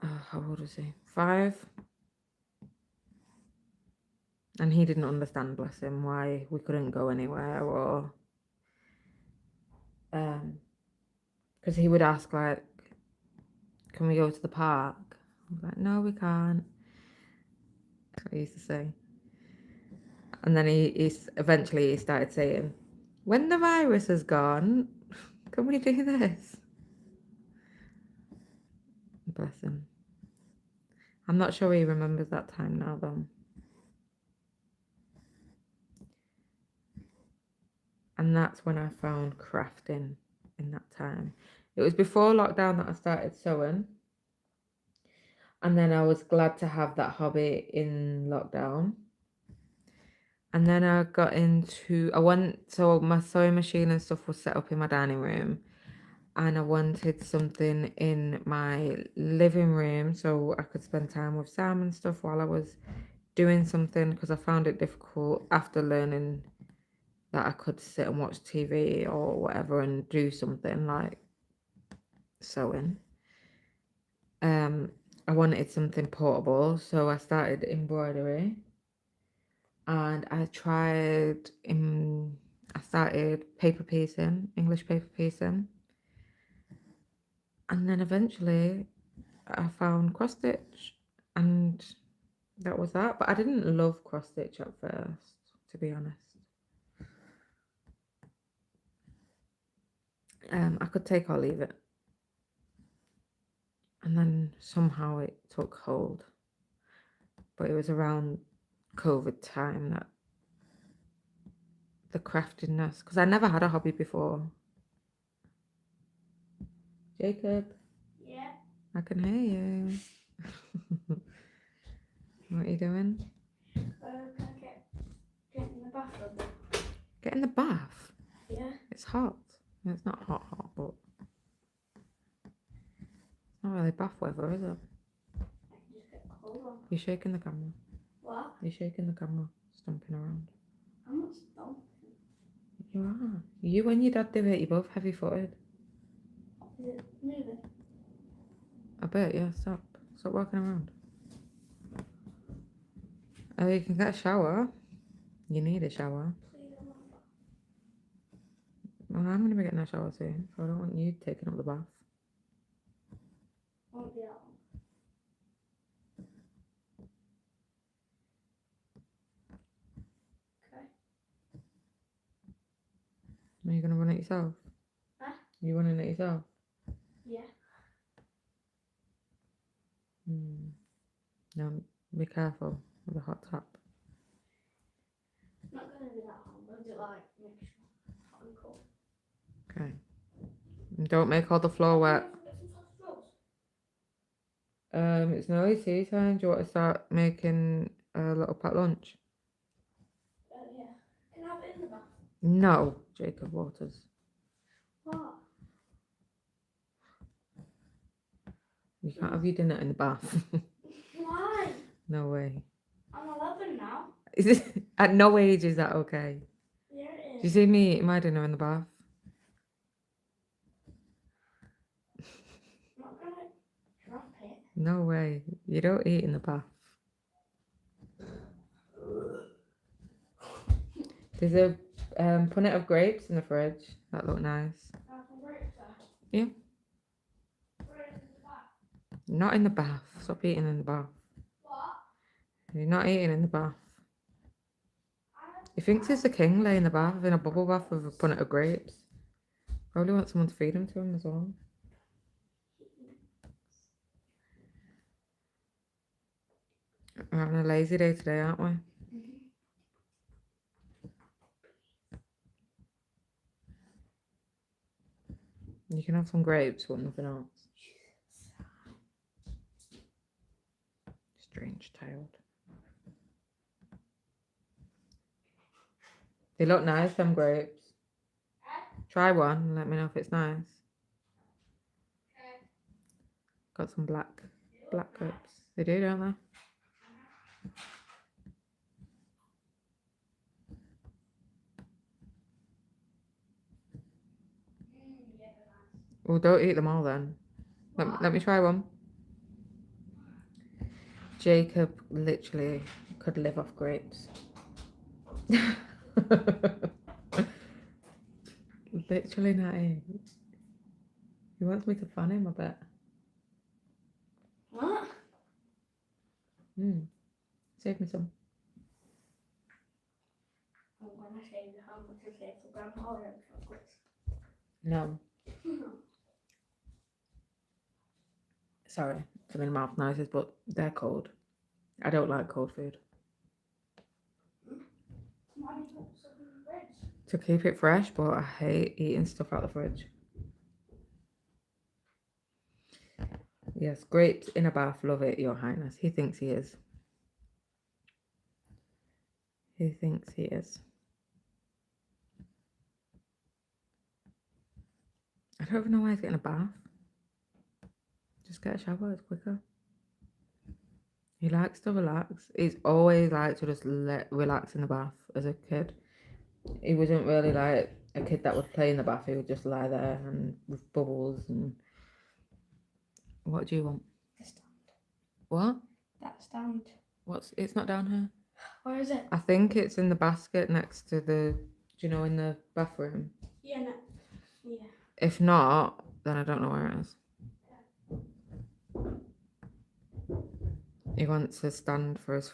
how old was he? 5. And he didn't understand, bless him, why we couldn't go anywhere, or because he would ask like, can we go to the park? I was like, no, we can't. That's what he used to say. And then he eventually started saying, when the virus is gone, can we do this? Bless him. I'm not sure he remembers that time now, though. And that's when I found crafting in that time. It was before lockdown that I started sewing. And then I was glad to have that hobby in lockdown. And then I got into, so my sewing machine and stuff was set up in my dining room. and I wanted something in my living room so I could spend time with Sam and stuff while I was doing something, because I found it difficult after learning that I could sit and watch TV or whatever and do something like sewing. I wanted something portable, so I started embroidery, and I started paper piecing, English paper piecing, and then eventually I found cross stitch, and that was that. But I didn't love cross stitch at first, to be honest. I could take or leave it, and then somehow it took hold. But it was around COVID time that the craftiness, because I never had a hobby before. Jacob, Yeah. I can hear you. What are you doing? Can I get in the bathroom? Get in the bath. Yeah. It's hot. It's not hot, but it's not really bath weather, is it? I can just get cold on. You're shaking the camera. What? You're shaking the camera, stomping around. I'm not stomping. You are. You and your dad do it. You're both heavy-footed. Is it moving? I bet. Yeah. Stop. Stop walking around. Oh, you can get a shower. You need a shower. Please, I'm not. Well, I'm going to be getting a shower soon, so I don't want you taking up the bath. Won't be out. Okay. Are you going to run it yourself? Huh? You running it yourself? Yeah. No, be careful with the hot tap. Not gonna be that hot. I'm gonna do like mixture hot and cold. Okay. And don't make all the floor wet. It's nearly tea time. Do you want to start making a little packed lunch? Yeah. Can I have it in the bath? No, Jacob Waters. What? You can't have your dinner in the bath. Why? No way. I'm 11 now. Is it, at no age is that okay? Yeah, it Do is. you see me eating my dinner in the bath? I'm not gonna drop it. No way. You don't eat in the bath. There's a punnet of grapes in the fridge that look nice. Yeah. Not in the bath. Stop eating in the bath. What? You're not eating in the bath. He thinks he's the king laying in the bath in a bubble bath with a punnet of grapes. Probably wants someone to feed him to him as well. We're having a lazy day today, aren't we? You can have some grapes, but nothing else. Strange child. They look nice, them grapes. Try one and let me know if it's nice. Got some black grapes. They do, don't they? Well, don't eat them all then. Let me try one. Jacob literally could live off grapes. Literally not it. He wants me to fan him, I bet. What? Save me some. I'm gonna save you how much to save for Grandma Oreo chocolates. No. Sorry for the mouth noises, but they're cold. I don't like cold food. Why do you put stuff in the fridge? To keep it fresh, but I hate eating stuff out of the fridge. Yes, grapes in a bath, love it, Your Highness. He thinks he is. He thinks he is. I don't even know why he's getting a bath. Just get a shower, it's quicker. He likes to relax. He's always liked to just relax in the bath as a kid. He wasn't really like a kid that would play in the bath. He would just lie there and with bubbles and. What do you want? The stand. What? That stand. What's? It's not down here. Where is it? I think it's in the basket next to the. Do you know in the bathroom? Yeah, no. Yeah. If not, then I don't know where it is. He wants a stand for his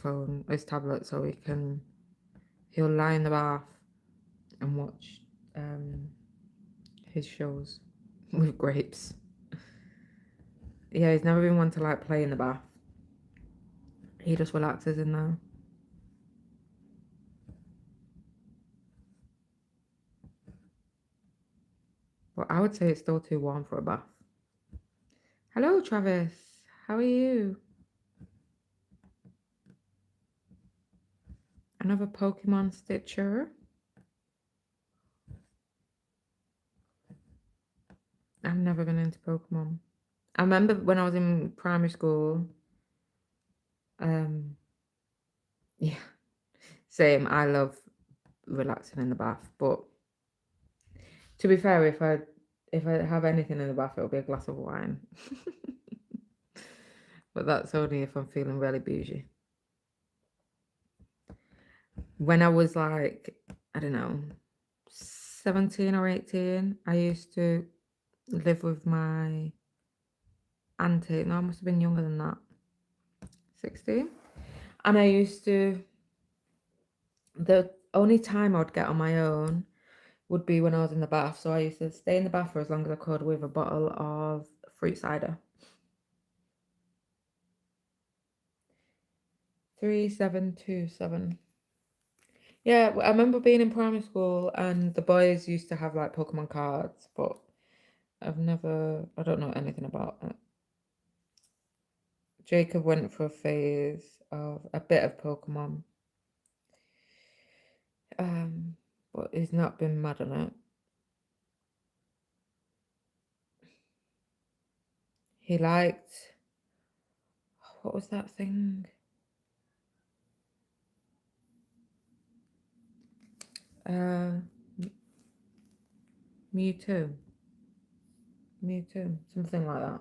phone, his tablet, so he can. He'll lie in the bath and watch his shows with grapes. Yeah, he's never been one to like play in the bath. He just relaxes in there. But I would say it's still too warm for a bath. Hello, Travis. How are you? Another Pokemon Stitcher. I've never been into Pokemon. I remember when I was in primary school. Yeah, same. I love relaxing in the bath, but to be fair, if I have anything in the bath, it'll be a glass of wine. But that's only if I'm feeling really bougie. When I was like, I don't know, 17 or 18, I used to live with my auntie. No, I must have been younger than that. 16. And I used to, the only time I would get on my own would be when I was in the bath. So I used to stay in the bath for as long as I could with a bottle of fruit cider. 3727. Yeah, I remember being in primary school and the boys used to have like Pokemon cards, but I don't know anything about it. Jacob went for a phase of a bit of Pokemon. But he's not been mad on it. He liked, what was that thing? Mewtwo, something like that.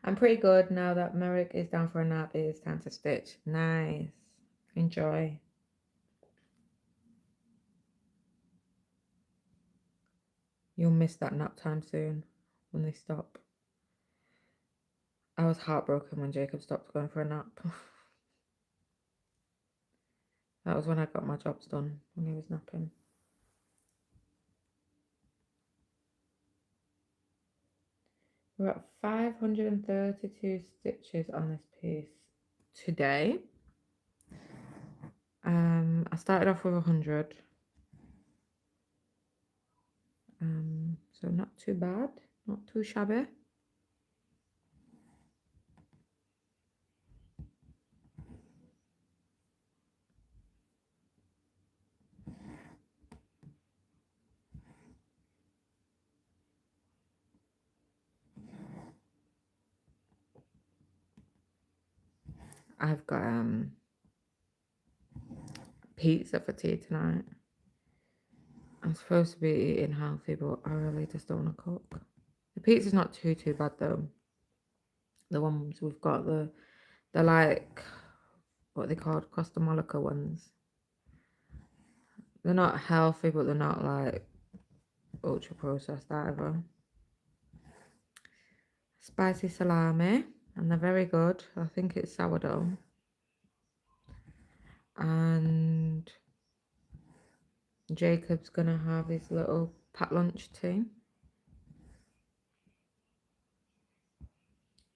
I'm pretty good now that Merrick is down for a nap. It is time to stitch. Nice. Enjoy. You'll miss that nap time soon when they stop. I was heartbroken when Jacob stopped going for a nap. That was when I got my jobs done, when he was napping. We're at 532 stitches on this piece today. I started off with 100. So not too bad, not too shabby. I've got pizza for tea tonight. I'm supposed to be eating healthy, but I really just don't want to cook. The pizza's not too bad though. The ones we've got, they're like, what are they called? Costa Molica ones. They're not healthy, but they're not like ultra processed either. Spicy salami, and they're very good. I think it's sourdough. And Jacob's gonna have his little packed lunch tea.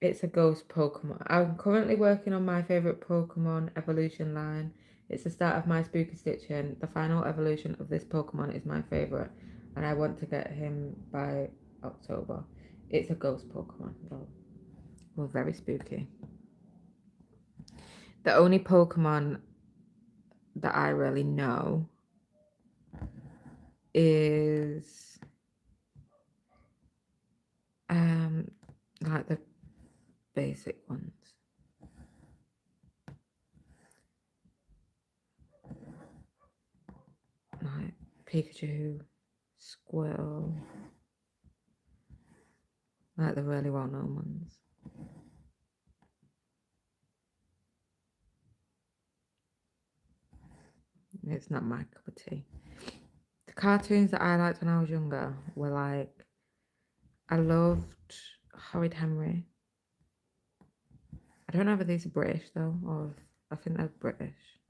It's a ghost Pokemon. I'm currently working on my favourite Pokemon evolution line. It's the start of my spooky stitching. The final evolution of this Pokemon is my favourite, and I want to get him by October. It's a ghost Pokemon though. Well, very spooky. The only Pokemon that I really know is Like the basic ones. Like Pikachu, Squirtle, like the really well-known ones. It's not my cup of tea. The cartoons that I liked when I was younger were like, I loved Horrid Henry. I don't know if these are British though, or I think they're British.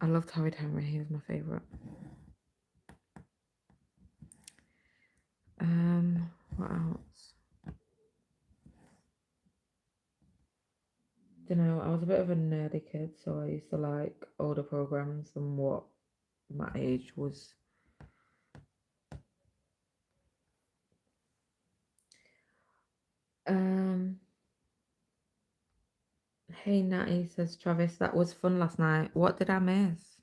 I loved Horrid Henry, he was my favourite. What else? Don't know, I was a bit of a nerdy kid, so I used to like older programs than what my age was. Hey Natty, says Travis, that was fun last night. What did I miss?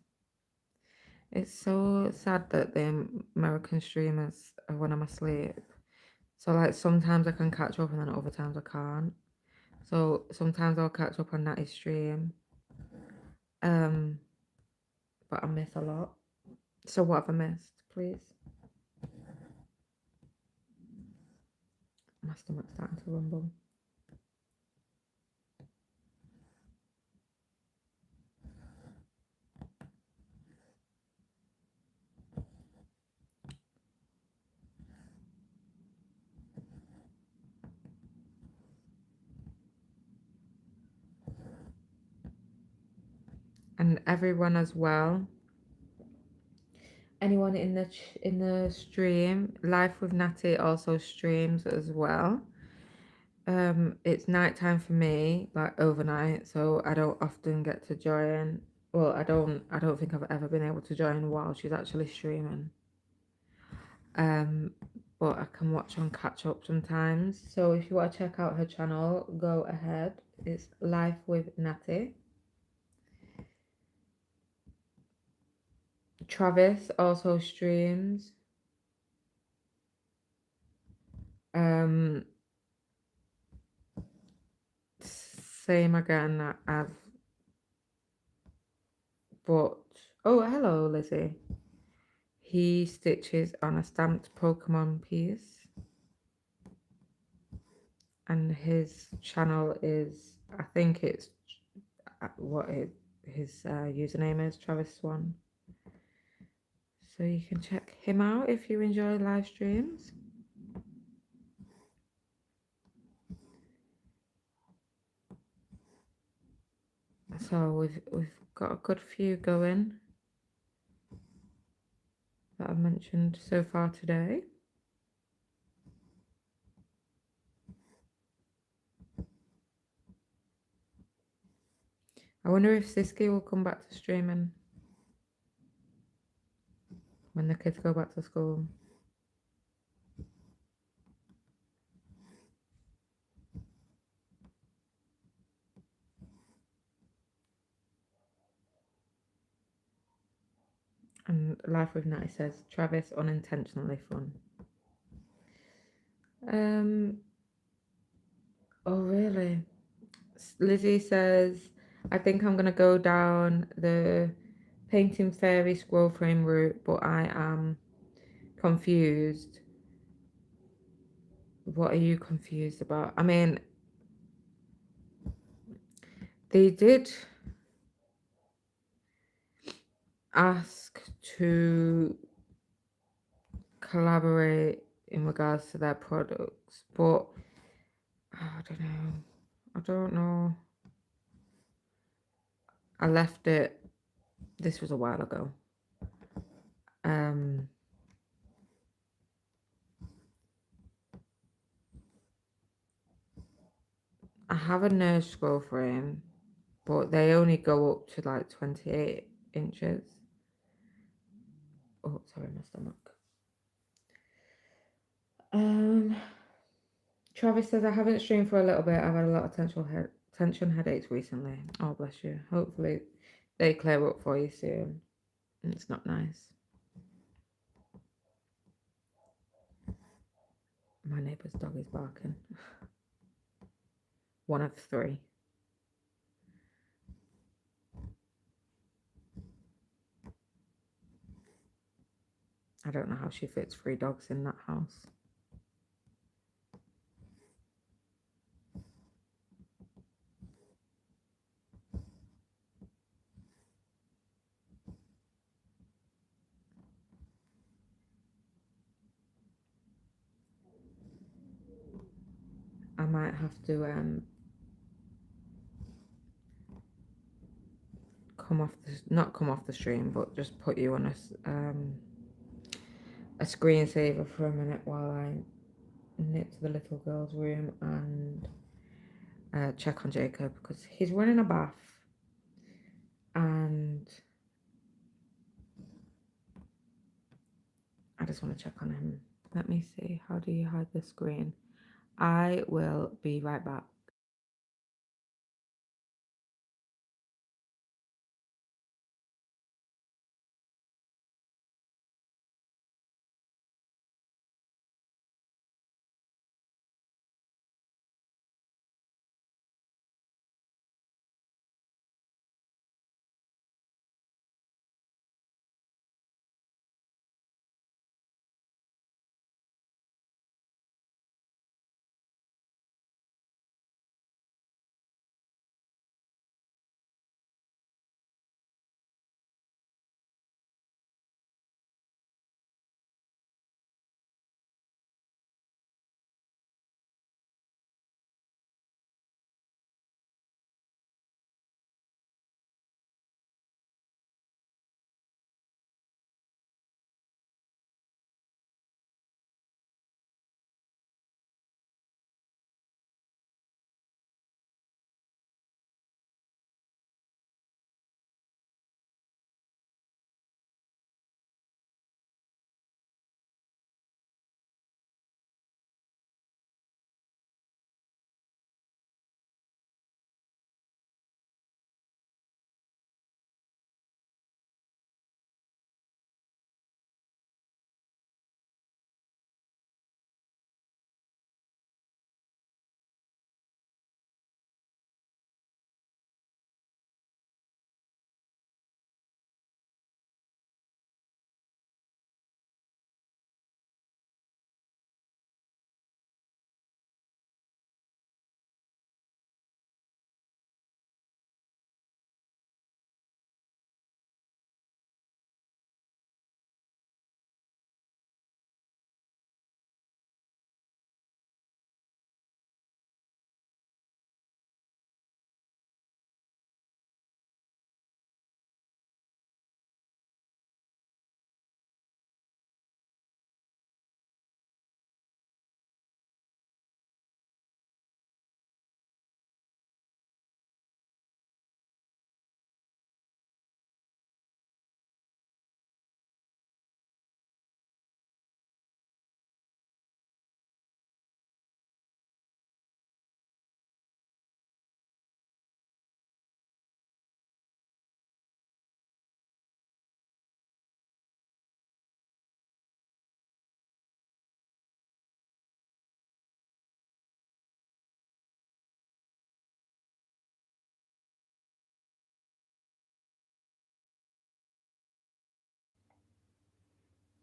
It's so sad that the American streamers are when I'm asleep. So like sometimes I can catch up and then other times I can't. So sometimes I'll catch up on Natty's stream. But I miss a lot. So what have I missed, please? My stomach's starting to rumble. And everyone as well. Anyone in the stream, Life with Natty also streams as well. It's nighttime for me, like overnight, so I don't often get to join. Well, I don't think I've ever been able to join while she's actually streaming. But I can watch on catch up sometimes. So if you want to check out her channel, go ahead. It's Life with Natty. Travis also streams. Same again. I've bought. Oh, hello, Lizzie. He stitches on a stamped Pokemon piece, and his channel is, I think it's his username is, Travis Swan. So you can check him out if you enjoy live streams. So we've got a good few going that I've mentioned so far today. I wonder if Siski will come back to streaming when the kids go back to school. And Life with Natty says, Travis unintentionally fun. Oh really? Lizzie says, I think I'm gonna go down the painting fairy scroll frame route, but I am confused. What are you confused about? I mean, they did ask to collaborate in regards to their products, but I don't know. I left it. This was a while ago. I have a nurse scroll frame, but they only go up to like 28 inches. Oh, sorry, my stomach. Travis says, I haven't streamed for a little bit. I've had a lot of tension headaches recently. Oh, bless you. Hopefully they clear up for you soon. It's not nice. My neighbour's dog is barking. One of three. I don't know how she fits 3 dogs in that house. I might have to not come off the stream, but just put you on a screensaver for a minute while I nip to the little girl's room and check on Jacob, because he's running a bath and I just want to check on him. Let me see. How do you hide the screen? I will be right back.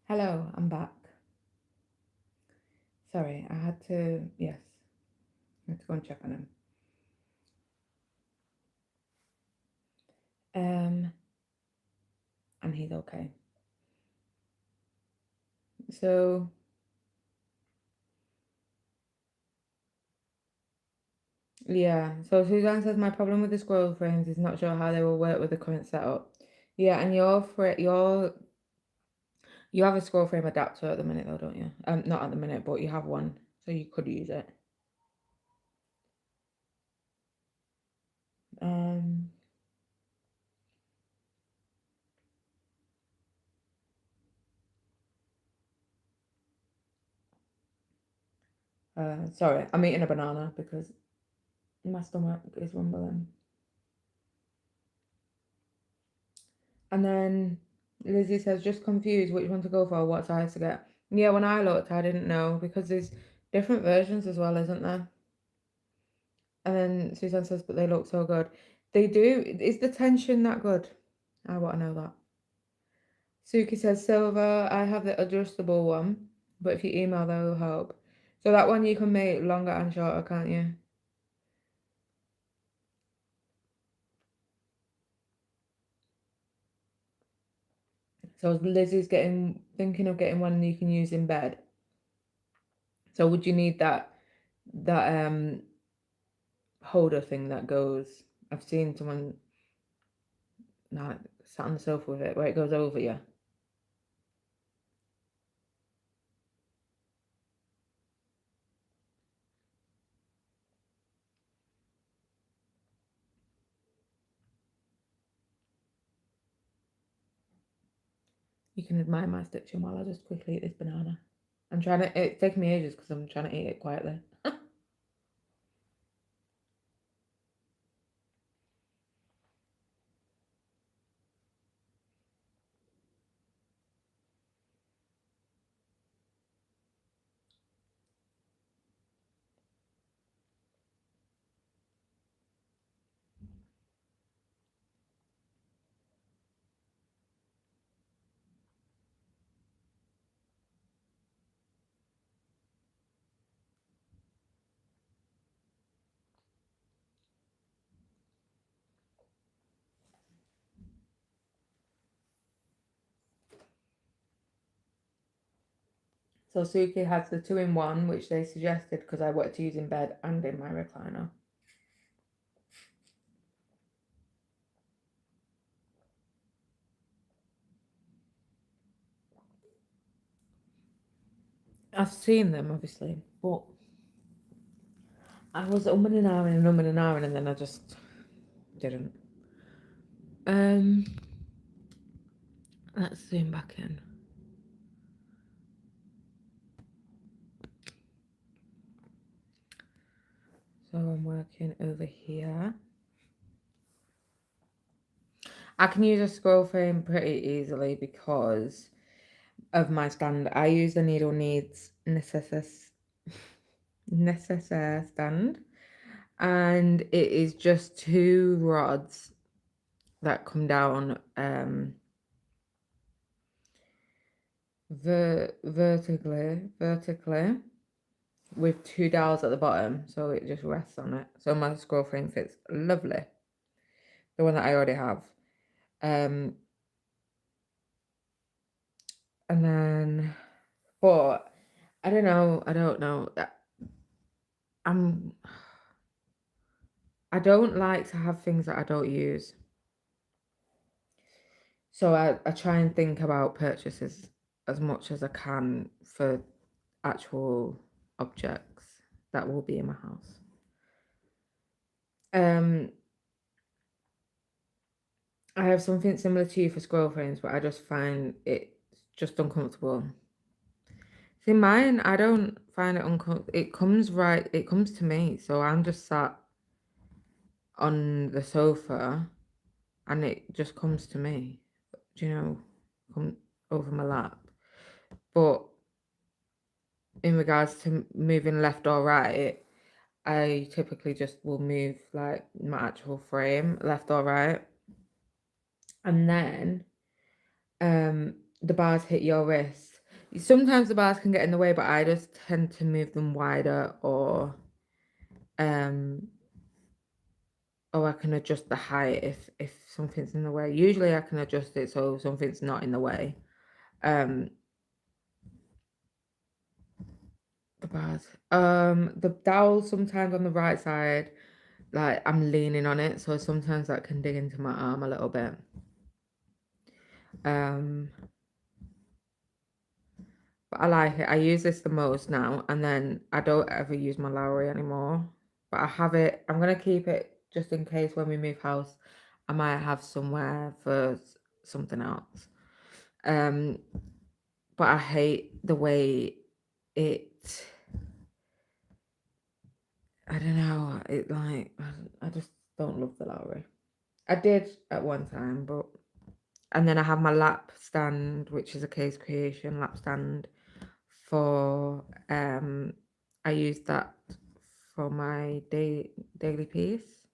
Hello, I'm back. Sorry, I had to go and check on him. And he's okay. So yeah, so Suzanne says my problem with the scroll frames is not sure how they will work with the current setup. Yeah, and you have a scroll frame adapter at the minute though, don't you? Not at the minute, but you have one, so you could use it. Sorry, I'm eating a banana because my stomach is rumbling. And then Lizzie says, just confused which one to go for, what size to get. Yeah, when I looked, I didn't know because Different versions as well, isn't there? And then Suzanne says, but they look so good. They do. Is the tension that good? I want to know that. Suki says, silver, I have the adjustable one, but if you email, that will help. So that one you can make longer and shorter, can't you? So Lizzie's thinking of getting one you can use in bed. So would you need that holder thing that goes? I've seen someone sat on the sofa with it where it goes over you. You can admire my stitching while I just quickly eat this banana. It's taking me ages because I'm trying to eat it quietly. So Suki has the 2-in-1, which they suggested because I wanted to use in bed and in my recliner. I've seen them, obviously, but I was umming and ahhing, and then I just didn't. Let's zoom back in. So I'm working over here. I can use a scroll frame pretty easily because of my stand. I use the Needle Needs Necessaire stand, and it is just 2 rods that come down vertically with 2 dowels at the bottom, so it just rests on it. So my scroll frame fits lovely. The one that I already have. And then, but I don't know. I don't like to have things that I don't use. So I try and think about purchases as much as I can for actual objects that will be in my house. I have something similar to you for scroll frames, but I just find it just uncomfortable. See, mine, I don't find it uncomfortable. It comes to me. So I'm just sat on the sofa and it just comes to me, do you know, come over my lap. But in regards to moving left or right, I typically just will move like my actual frame left or right. And then the bars hit your wrist. Sometimes the bars can get in the way, but I just tend to move them wider, or I can adjust the height if something's in the way. Usually I can adjust it so something's not in the way. The bars. The dowel sometimes on the right side, like I'm leaning on it, so sometimes that can dig into my arm a little bit. But I like it. I use this the most now, and then I don't ever use my Lowry anymore. But I have it. I'm gonna keep it just in case when we move house, I might have somewhere for something else. But I hate the way it. I don't know. I just don't love the Lowry. I did at one time, but and then I have my lap stand, which is a Case Creation lap stand for I use that for my daily piece,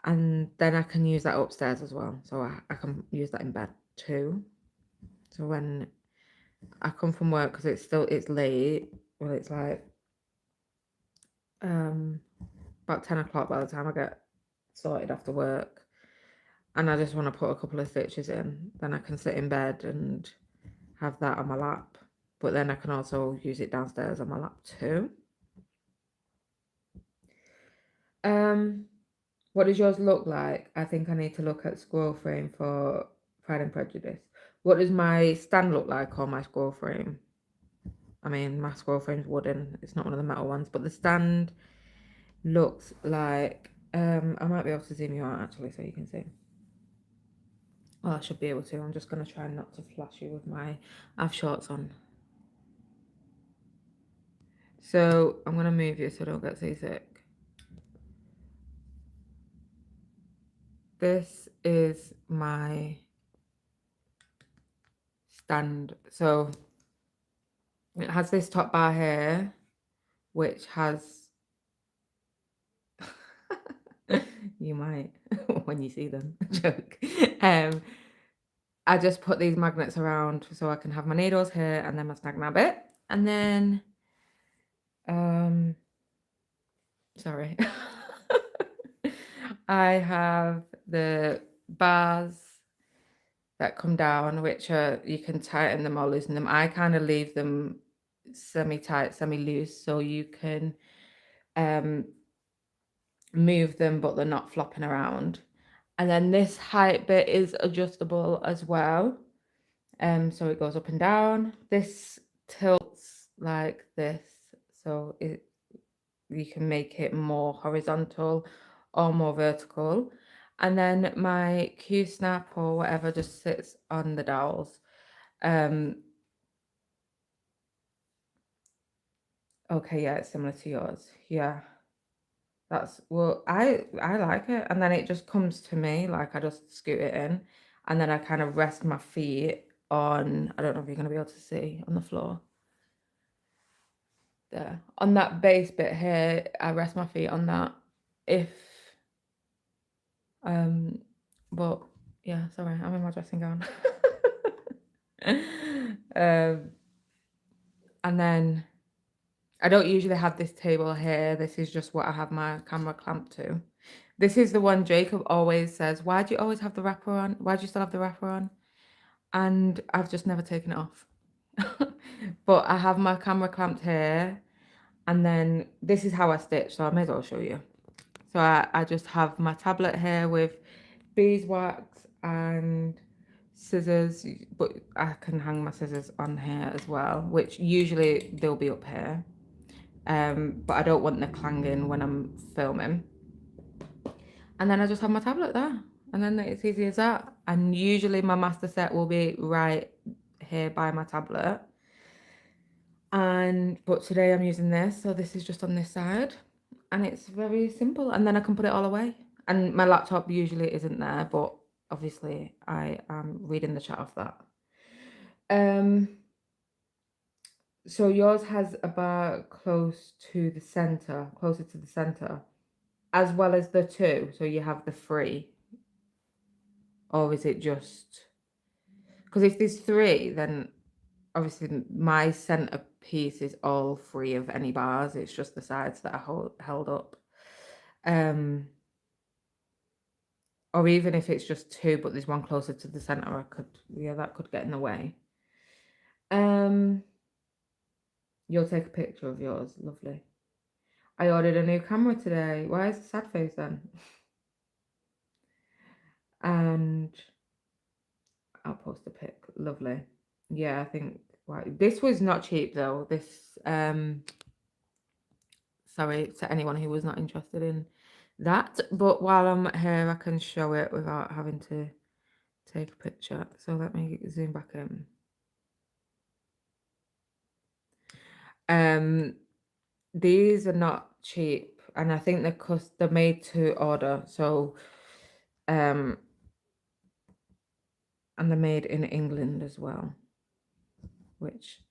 and then I can use that upstairs as well, so I can use that in bed too. So when I come from work, because it's late, well, it's like about 10 o'clock by the time I get sorted after work, and I just want to put a couple of stitches in, then I can sit in bed and have that on my lap, but then I can also use it downstairs on my lap too. What does yours look like? I think I need to look at scroll frame for Pride and Prejudice. What does my stand look like on my scroll frame? I mean, my scroll frame's wooden. It's not one of the metal ones, but the stand looks like, I might be able to zoom you out actually so you can see. Well, I should be able to. I'm just going to try not to flash you with I have shorts on. So I'm going to move you so I don't get seasick. This is my stand. So it has this top bar here, which has you might when you see them. Joke. I just put these magnets around so I can have my needles here and then my snag bit, and then sorry. I have the bars that come down, which are, you can tighten them or loosen them. I kind of leave them semi-tight, semi-loose, so you can move them, but they're not flopping around. And then this height bit is adjustable as well. So it goes up and down. This tilts like this, so you can make it more horizontal or more vertical. And then my Q-snap or whatever just sits on the dowels. Okay, yeah, it's similar to yours. Yeah. That's, well, I like it. And then it just comes to me, like I just scoot it in, and then I kind of rest my feet on, I don't know if you're going to be able to see, on the floor. There. On that base bit here, I rest my feet on that. But yeah, sorry, I'm in my dressing gown. And then I don't usually have this table here. This is just what I have my camera clamped to. This is the one Jacob always says, why do you always have the wrapper on? Why do you still have the wrapper on? And I've just never taken it off. But I have my camera clamped here. And then this is how I stitch, so I may as well show you. So I just have my tablet here with beeswax and scissors, but I can hang my scissors on here as well, which usually they'll be up here. But I don't want the clanging when I'm filming. And then I just have my tablet there, and then it's easy as that. And usually my master set will be right here by my tablet. But today I'm using this, so this is just on this side, and it's very simple. And then I can put it all away. And my laptop usually isn't there, but obviously I am reading the chat off that. So yours has a bar closer to the center, as well as the two. So you have the 3, or is it just, because if there's 3, then obviously my center piece is all free of any bars. It's just the sides that are held up. Or even if it's just 2, but there's one closer to the center, that could get in the way. You'll take a picture of yours. Lovely. I ordered a new camera today. Why is the sad face then? And I'll post a pic. Lovely. Yeah, I think, right. This was not cheap though. This, sorry to anyone who was not interested in that, but while I'm here, I can show it without having to take a picture. So let me zoom back in. These are not cheap, and I think they're made to order. So, and they're made in England as well, which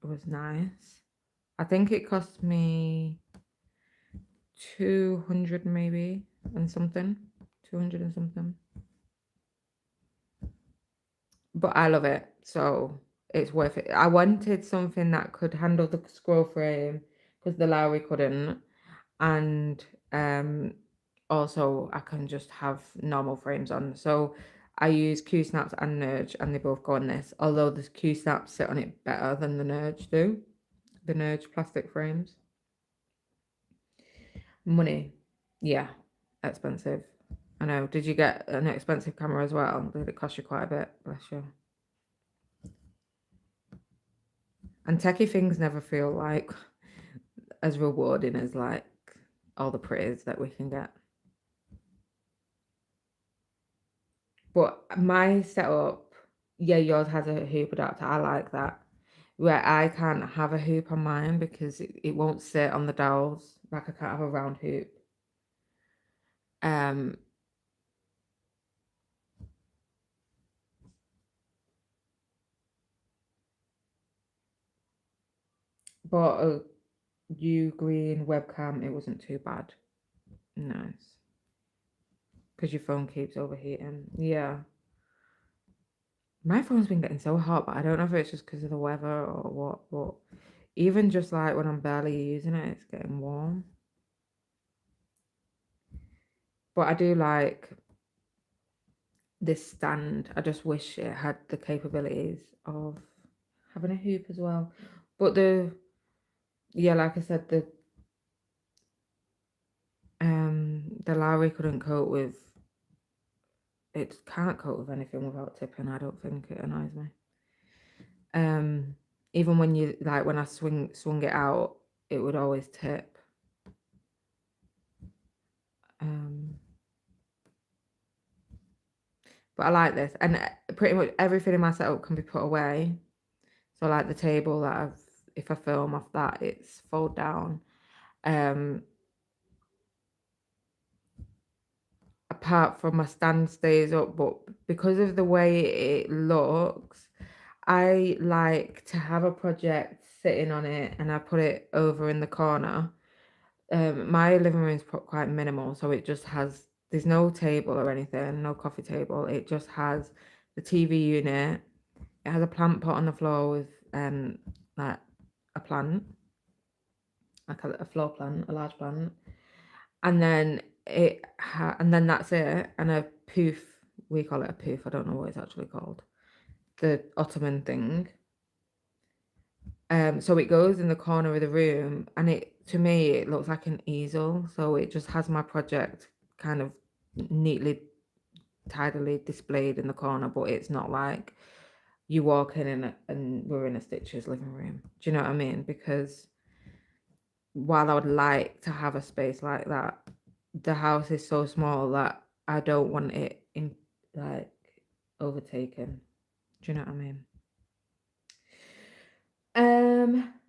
was nice. I think it cost me 200 maybe and something. 200 and something. But I love it, so it's worth it. I wanted something that could handle the scroll frame because the Lowry couldn't, and also I can just have normal frames on. So I use Q Snaps and Nerge, and they both go on this. Although the Q Snaps sit on it better than the Nerge do. The Nerge plastic frames. Money, yeah, expensive. I know. Did you get an expensive camera as well? Did it cost you quite a bit? Bless you. And techie things never feel like as rewarding as like all the praise that we can get. But my setup, yeah, yours has a hoop adapter. I like that. Where I can't have a hoop on mine because it won't sit on the dowels. Like I can't have a round hoop. Um, but a Ugreen webcam, it wasn't too bad. Nice. Because your phone keeps overheating. Yeah. My phone's been getting so hot, but I don't know if it's just because of the weather or what. But even just like when I'm barely using it, it's getting warm. But I do like this stand. I just wish it had the capabilities of having a hoop as well. But yeah, like I said, the Lowry couldn't cope with it. Can't cope with anything without tipping. I don't think it annoys me. Even when you like when I swung it out, it would always tip. But I like this, and pretty much everything in my setup can be put away. So like the table that if I film off that, it's fold down. Apart from my stand stays up, but because of the way it looks, I like to have a project sitting on it and I put it over in the corner. My living room is quite minimal, so it just has, there's no table or anything, no coffee table. It just has the TV unit. It has a plant pot on the floor with like a plant, like a floor plant, a large plant, and then and then that's it, and a poof. We call it a poof. I don't know what it's actually called. The ottoman thing. So it goes in the corner of the room, and to me it looks like an easel. So it just has my project kind of neatly, tidily displayed in the corner, but it's not like you walk in and we're in a Stitches living room. Do you know what I mean? Because while I would like to have a space like that, the house is so small that I don't want it in like overtaken. Do you know what I mean?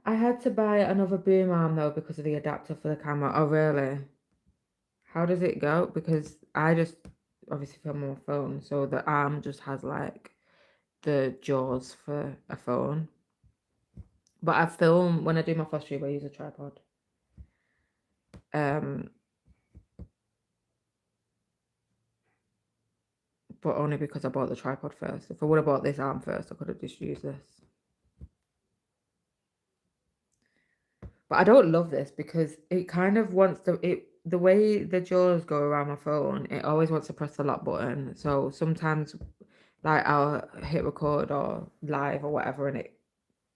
I had to buy another boom arm though because of the adapter for the camera. Oh really? How does it go? Because I just obviously film on my phone, so the arm just has like the jaws for a phone. But I film when I do my fostry, I use a tripod. But only because I bought the tripod first. If I would have bought this arm first, I could have just used this. But I don't love this because it kind of wants the way the jaws go around my phone, it always wants to press the lock button. So sometimes like I'll hit record or live or whatever and it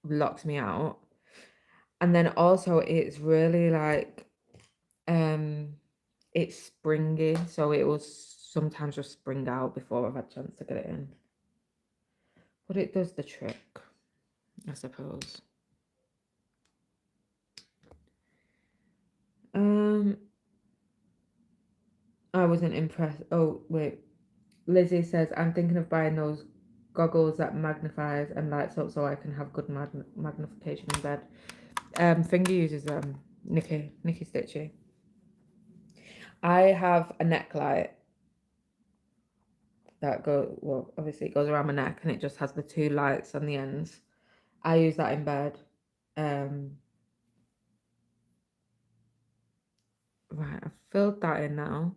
locks me out. And then also it's really like it's springy, so it will sometimes just spring out before I've had a chance to get it in. But it does the trick, I suppose. I wasn't impressed. Oh, wait. Lizzie says, I'm thinking of buying those goggles that magnifies and lights up so I can have good magnification in bed. Finger uses Nikki Stitchy. I have a neck light that obviously it goes around my neck and it just has the two lights on the ends. I use that in bed. Right, I've filled that in now.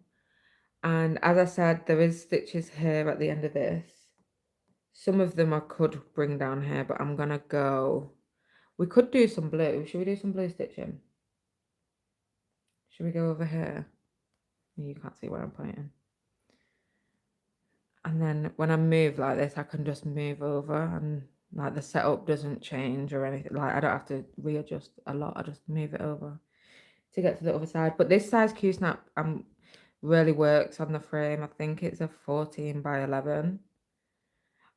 And as I said, there is stitches here at the end of this. Some of them I could bring down here, but I'm gonna go. We could do some blue. Should we do some blue stitching? Should we go over here? You can't see where I'm pointing. And then when I move like this, I can just move over and like the setup doesn't change or anything. Like I don't have to readjust a lot. I just move it over to get to the other side. But this size Q-snap really works on the frame. I think it's a 14 by 11.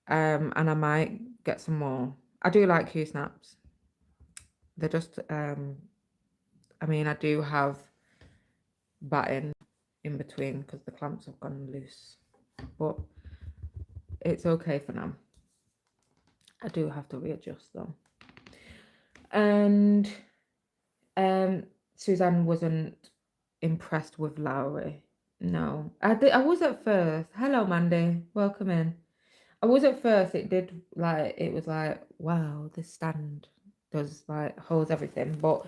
And I might get some more. I do like Q-snaps. They're just I mean, I do have batting in between because the clamps have gone loose, but it's okay for now. I do have to readjust though. And Suzanne wasn't impressed with Lowry. No, I was at first. Hello, Mandy. Welcome in. I was at first. It was like, wow, this stand does like holds everything, but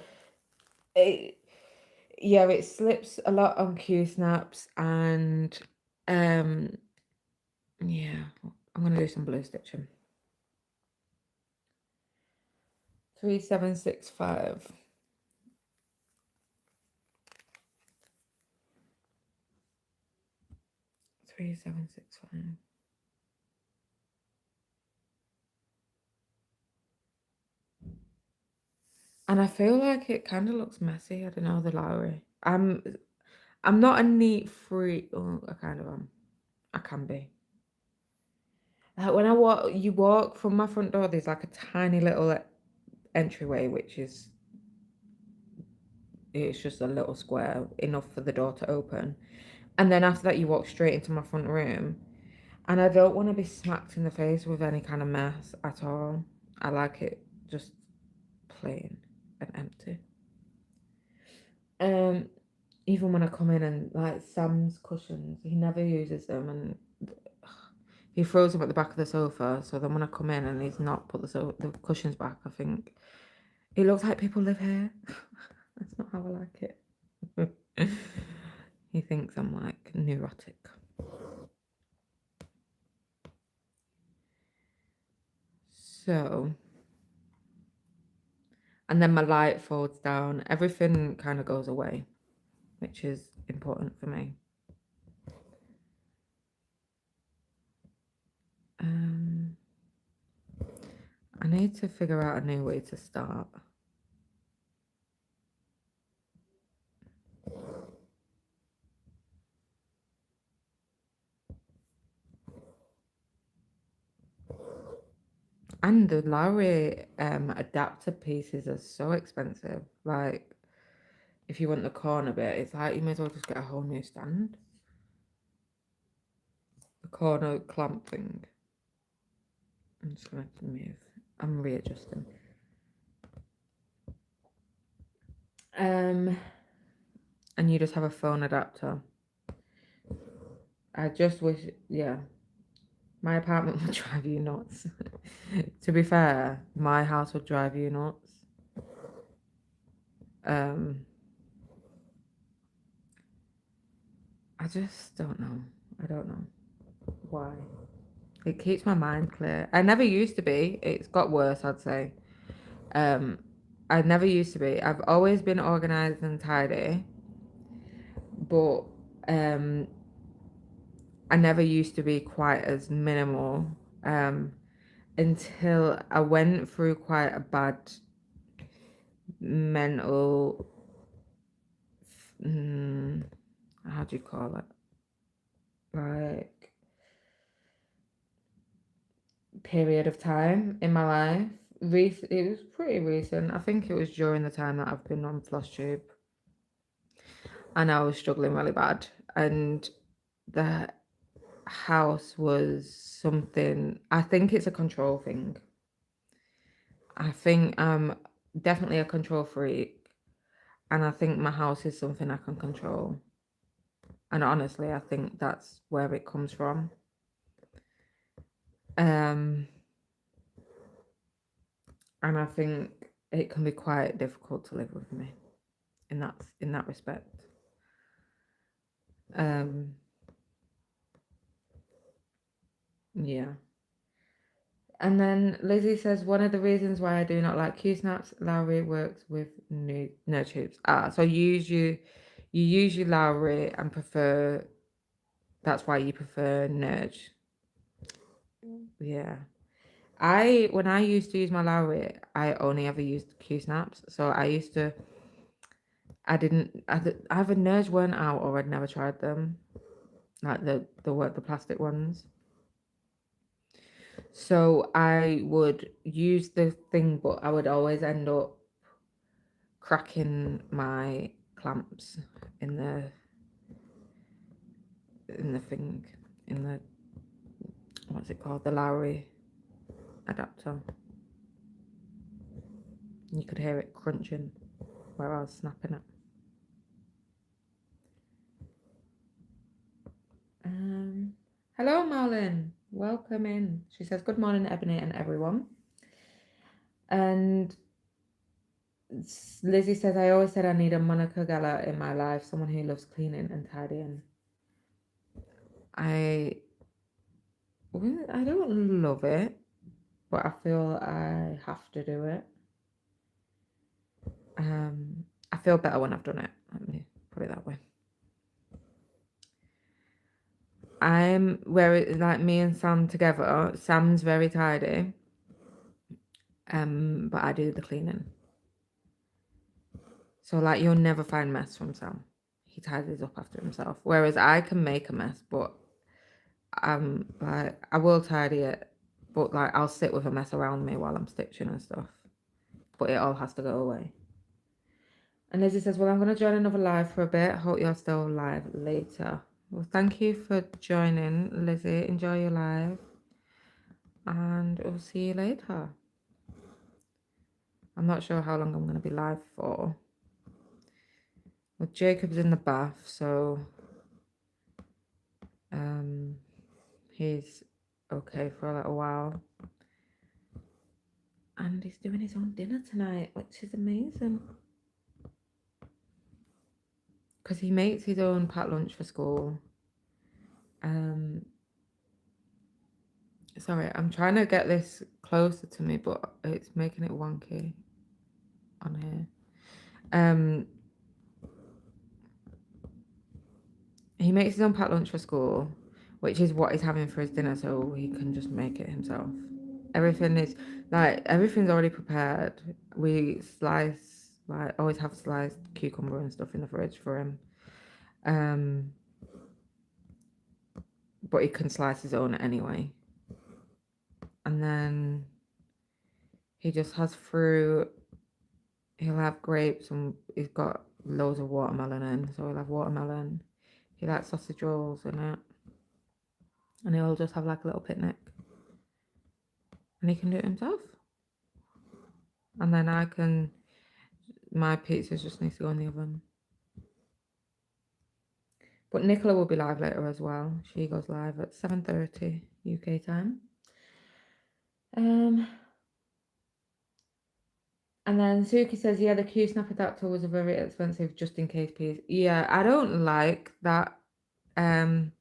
it slips a lot on Q snaps and yeah, I'm gonna do some blue stitching. 3765. 3765. And I feel like it kind of looks messy. I don't know, the Lowry. I'm not a neat freak. Oh, I kind of am. I can be. When you walk from my front door, there's like a tiny little entryway, which is it's just a little square enough for the door to open. And then after that, you walk straight into my front room. And I don't want to be smacked in the face with any kind of mess at all. I like it just plain and empty. Even when I come in and like Sam's cushions, he never uses them and he throws them at the back of the sofa. So then when I come in and he's not put the cushions back, I think it looks like people live here. That's not how I like it. He thinks I'm like neurotic. So, and then my light folds down. Everything kind of goes away, which is important for me. I need to figure out a new way to start. And the Lowry adapter pieces are so expensive. Like, if you want the corner bit, it's like you may as well just get a whole new stand. The corner clamp thing. I'm just going to move. I'm readjusting. And you just have a phone adapter. I just wish, yeah, my apartment would drive you nuts. To be fair, my house would drive you nuts. I just don't know. I don't know why. It keeps my mind clear. I never used to be. It's got worse, I'd say. I never used to be. I've always been organized and tidy, but I never used to be quite as minimal until I went through quite a bad mental how do you call it, like period of time in my life. It was pretty recent. I think it was during the time that I've been on floss tube and I was struggling really bad, and the house was something. I think it's a control thing. I think I'm definitely a control freak, and I think my house is something I can control. And honestly, I think that's where it comes from. And I think it can be quite difficult to live with me in that respect. Yeah. And then Lizzie says, one of the reasons why I do not like Q-snaps, Lowry works with no tubes. So you use your Lowry and prefer, that's why you prefer Nurge. Yeah. When I used to use my Lowry, I only ever used Q-snaps. So either Nurge weren't out or I'd never tried them. Like the plastic ones. So I would use the thing, but I would always end up cracking my clamps in the thing, in the, what's it called, the Lowry adapter. You could hear it crunching where I was snapping it. Hello Marlon, welcome in. She says good morning Ebony and everyone. And Lizzie says, I always said I need a Monica Geller in my life, someone who loves cleaning and tidying. I don't love it, but I feel I have to do it. I feel better when I've done it. Let me put it that way. Like me and Sam together. Sam's very tidy, but I do the cleaning. So like you'll never find mess from Sam. He tidies up after himself. Whereas I can make a mess, but like I will tidy it, but like I'll sit with a mess around me while I'm stitching and stuff. But it all has to go away. And Lizzie says, well, I'm going to join another live for a bit. Hope you're still live later. Well, thank you for joining, Lizzie. Enjoy your live. And we'll see you later. I'm not sure how long I'm going to be live for. Well, Jacob's in the bath, so he's okay for a little while. And he's doing his own dinner tonight, which is amazing. Because he makes his own packed lunch for school. Sorry, I'm trying to get this closer to me, but it's making it wonky on here. He makes his own packed lunch for school, which is what he's having for his dinner, so he can just make it himself. Everything's already prepared. We always have sliced cucumber and stuff in the fridge for him. But he can slice his own anyway. And then he just has fruit. He'll have grapes and he's got loads of watermelon in, so he'll have watermelon. He likes sausage rolls in it. And he'll just have like a little picnic. And he can do it himself. And then my pizza just needs to go in the oven. But Nicola will be live later as well. She goes live at 7:30 UK time. And then Suki says, yeah, the Q-snap adapter was a very expensive just in case piece. Yeah, I don't like that. The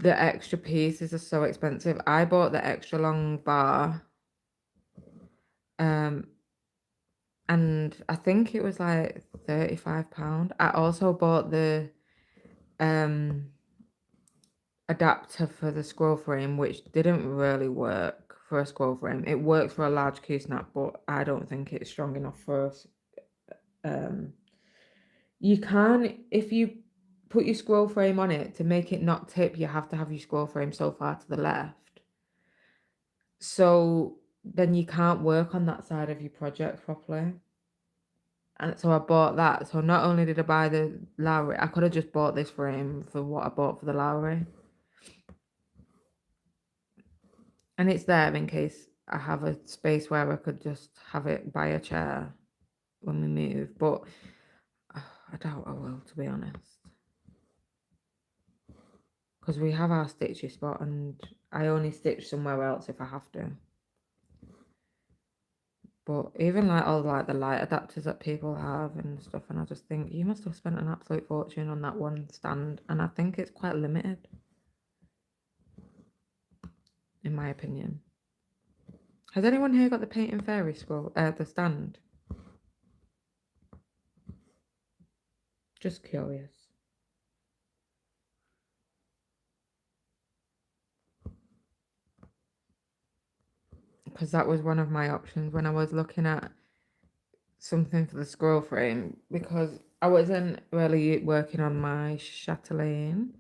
extra pieces are so expensive. I bought the extra long bar. And I think it was like £35. I also bought the adapter for the scroll frame, which didn't really work for a scroll frame. It works for a large Q-snap, but I don't think it's strong enough for us. You can, if you put your scroll frame on it, to make it not tip, you have to have your scroll frame so far to the left. So then you can't work on that side of your project properly. And so I bought that. So not only did I buy the Lowry, I could have just bought this frame for what I bought for the Lowry. And it's there in case I have a space where I could just have it by a chair when we move. But I doubt I will, to be honest. Because we have our stitchy spot and I only stitch somewhere else if I have to. But even like all like the light adapters that people have and stuff, and I just think you must have spent an absolute fortune on that one stand, and I think it's quite limited, in my opinion. Has anyone here got the Painting Fairy scroll? The stand. Just curious. Because that was one of my options when I was looking at something for the scroll frame, because I wasn't really working on my chatelaine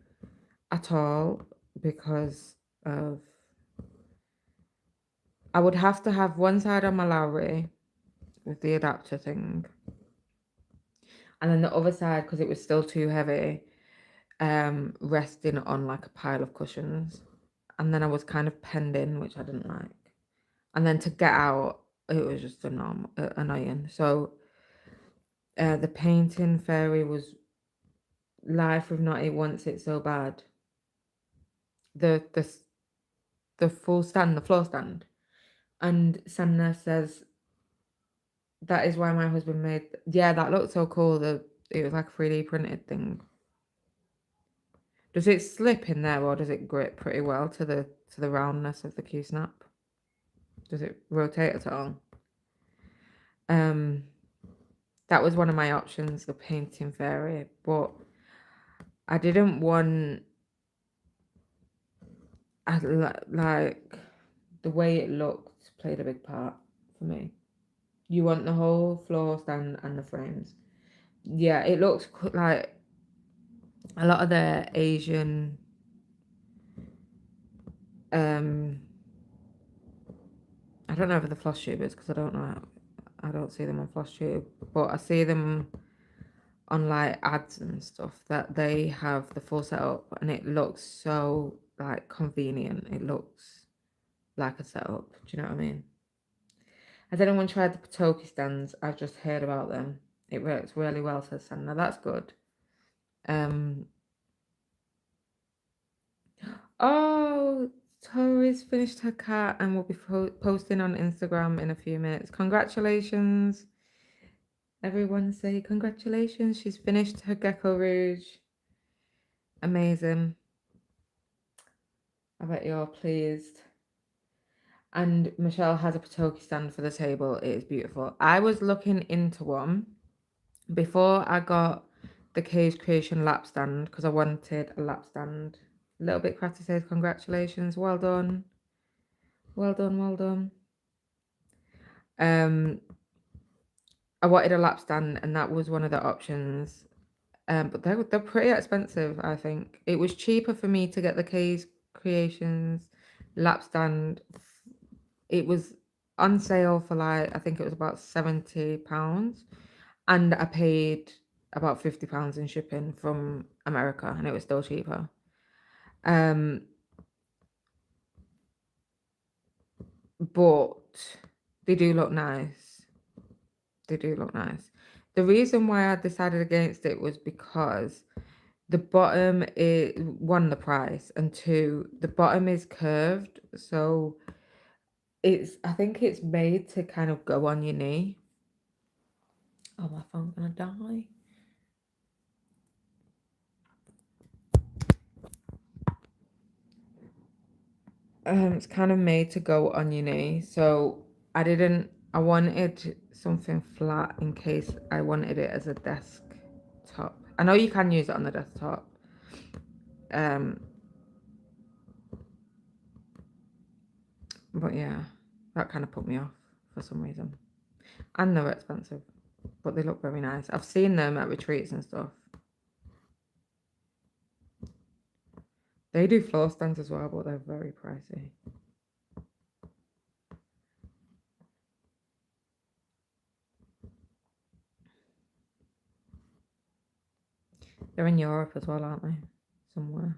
at all because of I would have to have one side on my Lowry with the adapter thing, and then the other side, because it was still too heavy, resting on like a pile of cushions, and then I was kind of penned in, which I didn't like, and then to get out it was just annoying. So the Painting Fairy was life with not it wants it so bad. The the full stand, the floor stand, and Sanna says that is why my husband made. Yeah, that looked so cool. It was like a 3D printed thing. Does it slip in there, or does it grip pretty well to the roundness of the Q snap? Does it rotate at all? That was one of my options, the Painting Fairy, but I didn't want. Like the way it looked played a big part for me. You want the whole floor stand and the frames. Yeah, it looks like a lot of the Asian I don't know if the floss tubers because I don't know. I don't see them on FlossTube, but I see them on like ads and stuff that they have the full setup, and it looks so like convenient. It looks like a setup. Do you know what I mean? Has anyone tried the Potoki stands? I've just heard about them. It works really well, says Sandra. That's good. Oh, Tori's finished her cat and will be posting on Instagram in a few minutes. Congratulations. Everyone say congratulations. She's finished her Gecko Rouge. Amazing. I bet you're pleased. And Michelle has a Potoki stand for the table. It is beautiful. I was looking into one before I got the Cage Creation lap stand because I wanted a lap stand. A little bit crafty says congratulations. Well done. Well done, well done. I wanted a lap stand and that was one of the options. But they're pretty expensive, I think. It was cheaper for me to get the Cage Creations lap stand. It was on sale for like I think it was about £70, and I paid about £50 in shipping from America, and it was still cheaper. But they do look nice. They do look nice. The reason why I decided against it was because the bottom is one, the price, and two, the bottom is curved, so I think it's made to kind of go on your knee. Oh, my phone's gonna die. It's kind of made to go on your knee, so I wanted something flat in case I wanted it as a desktop. I know you can use it on the desktop. But yeah, that kind of put me off for some reason. And they're expensive, but they look very nice. I've seen them at retreats and stuff. They do floor stands as well, but they're very pricey. They're in Europe as well, aren't they? Somewhere.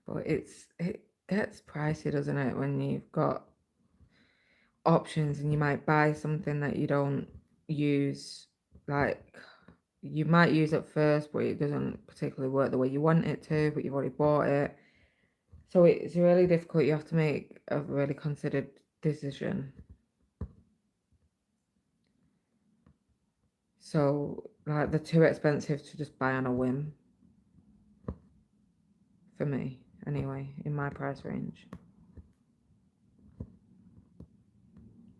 But gets pricey, doesn't it, when you've got options and you might buy something that you don't use, like you might use it first, but it doesn't particularly work the way you want it to, but you've already bought it. So it's really difficult. You have to make a really considered decision. So, like, they're too expensive to just buy on a whim. For me, anyway, in my price range.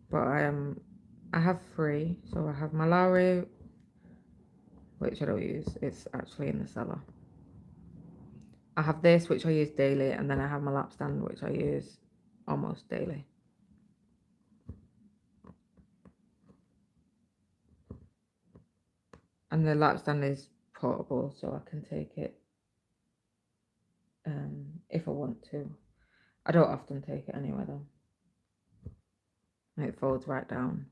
But I have three. So I have my Lowry, which I don't use. It's actually in the cellar. I have this, which I use daily, and then I have my lap stand, which I use almost daily. And the lap stand is portable, so I can take it if I want to. I don't often take it anywhere though. It folds right down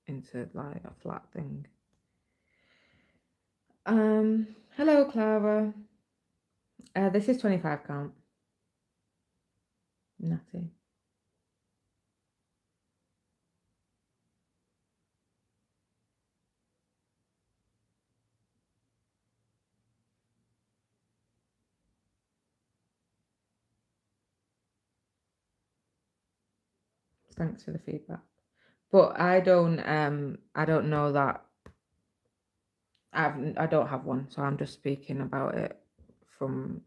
into like a flat thing. Hello Clara. This is 25 count. Natty. Thanks for the feedback. But I don't know that I don't have one, so I'm just speaking about it from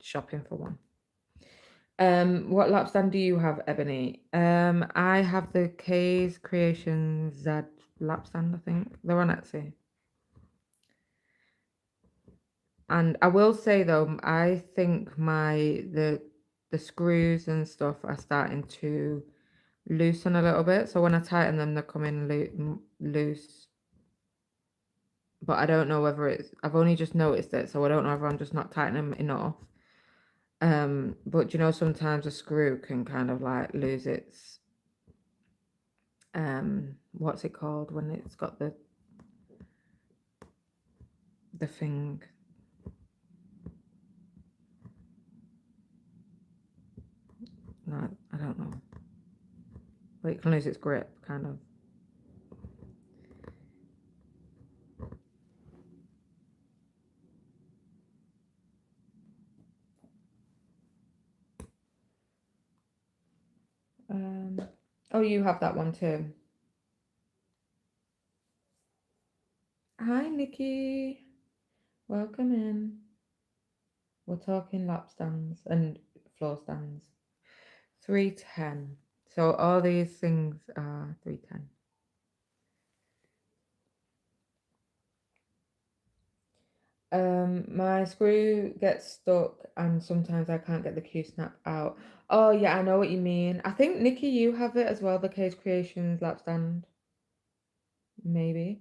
shopping for one. What lap stand do you have, Ebony? I have the K's Creations Z lap stand, I think. They're on Etsy. And I will say though, I think the screws and stuff are starting to loosen a little bit. So when I tighten them, they're coming loose. But I don't know whether I've only just noticed it, so I don't know if I'm just not tightening them enough. But you know, sometimes a screw can kind of like lose its what's it called when it's got the thing. No, I don't know. But it can lose its grip, kind of. Oh, you have that one too. Hi, Nikki. Welcome in. We're talking lap stands and floor stands. 310. So all these things are 310. My screw gets stuck and sometimes I can't get the Q-snap out. Oh yeah, I know what you mean. I think Nikki, you have it as well, the Case Creations lap stand. Maybe.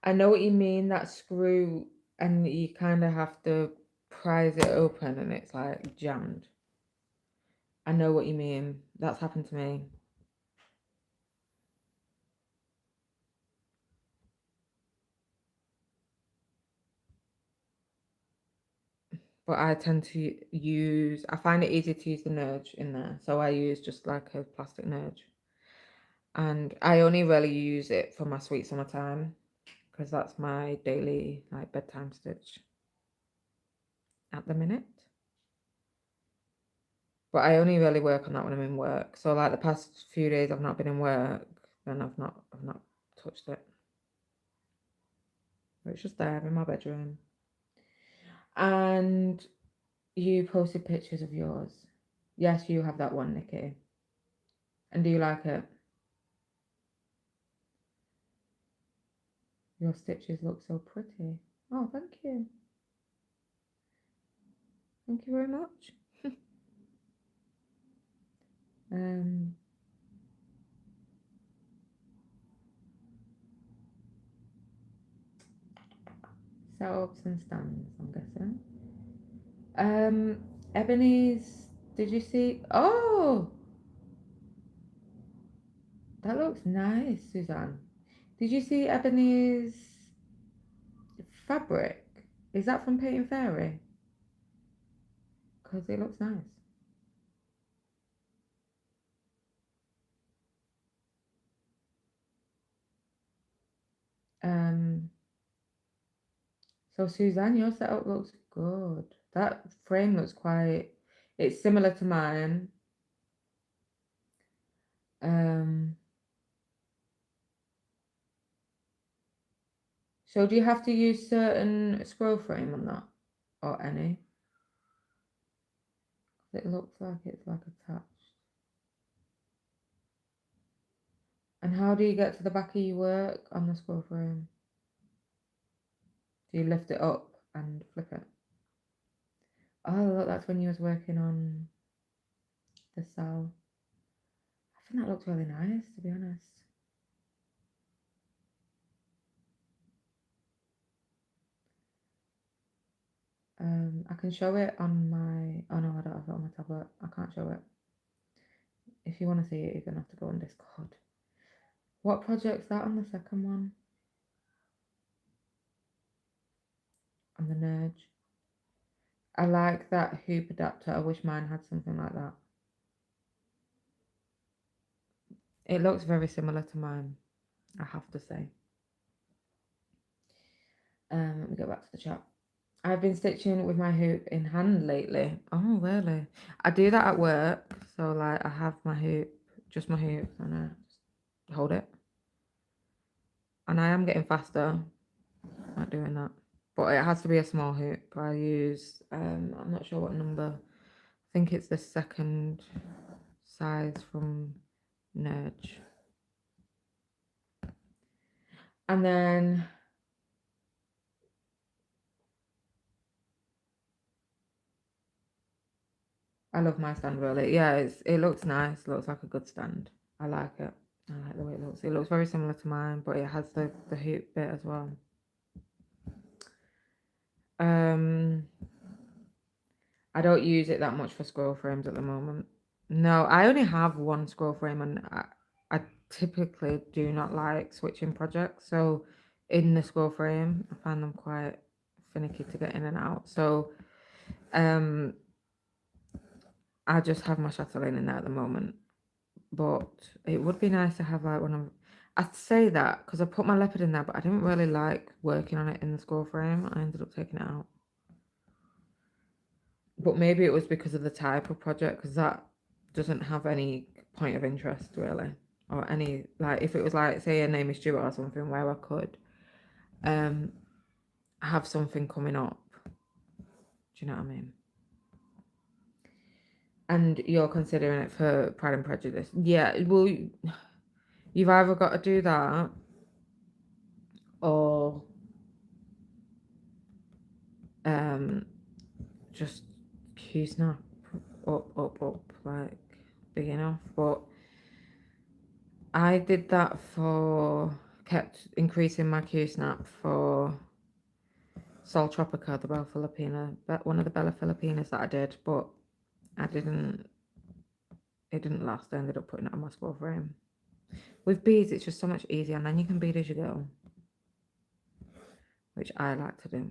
I know what you mean, that screw, and you kind of have to prise it open and it's like jammed. I know what you mean. That's happened to me. But I tend to I find it easier to use the Nudge in there. So I use just like a plastic Nudge. And I only really use it for my sweet summertime because that's my daily like bedtime stitch at the minute. But I only really work on that when I'm in work. So like the past few days I've not been in work, then I've not touched it. But it's just there in my bedroom. And you posted pictures of yours. Yes, you have that one, Nikki. And do you like it? Your stitches look so pretty. Oh, thank you. Thank you very much. Setups and stands, I'm guessing. Ebony's, did you see? Oh, that looks nice, Suzanne. Did you see Ebony's fabric? Is that from Peyton Fairy? because it looks nice. So Suzanne, your setup looks good. That frame looks quite, it's similar to mine. So do you have to use certain scroll frame on that or any? It looks like it's like attached. And how do you get to the back of your work on the scroll frame? Do you lift it up and flip it? Oh, look, that's when you was working on the cell. I think that looks really nice, to be honest. I can show it on my, oh no, I don't have it on my tablet. I can't show it. If you want to see it, you're going to have to go on Discord. What project's that on the second one? On the Nerge. I like that hoop adapter. I wish mine had something like that. It looks very similar to mine, I have to say. Let me go back to the chat. I've been stitching with my hoop in hand lately. Oh, really? I do that at work. So, like, I have my hoop, just my hoop, and I just hold it. And I am getting faster at doing that. But it has to be a small hoop. I use, I'm not sure what number. I think it's the second size from Nerge. And then I love my stand really. Yeah, it looks nice. Looks like a good stand. I like it. I like the way it looks. It looks very similar to mine, but it has the hoop bit as well. I don't use it that much for scroll frames at the moment. No, I only have one scroll frame, and I typically do not like switching projects. So in the scroll frame, I find them quite finicky to get in and out. So I just have my chatelaine in there at the moment. But it would be nice to have like one of. I'd say that because I put my leopard in there, but I didn't really like working on it in the scroll frame. I ended up taking it out. But maybe it was because of the type of project, because that doesn't have any point of interest really, or any, like, if it was like, say, a name is Stuart or something, where I could have something coming up. Do you know what I mean? And you're considering it for Pride and Prejudice. Yeah, well, you've either got to do that or just Q-snap up, like big enough. But I did that kept increasing my Q-snap for Sol Tropica, the Bella Filipina, but one of the Bella Filipinas that I did, but it didn't last. I ended up putting it on my scroll frame. With beads, it's just so much easier, and then you can bead as you go, which I like to do.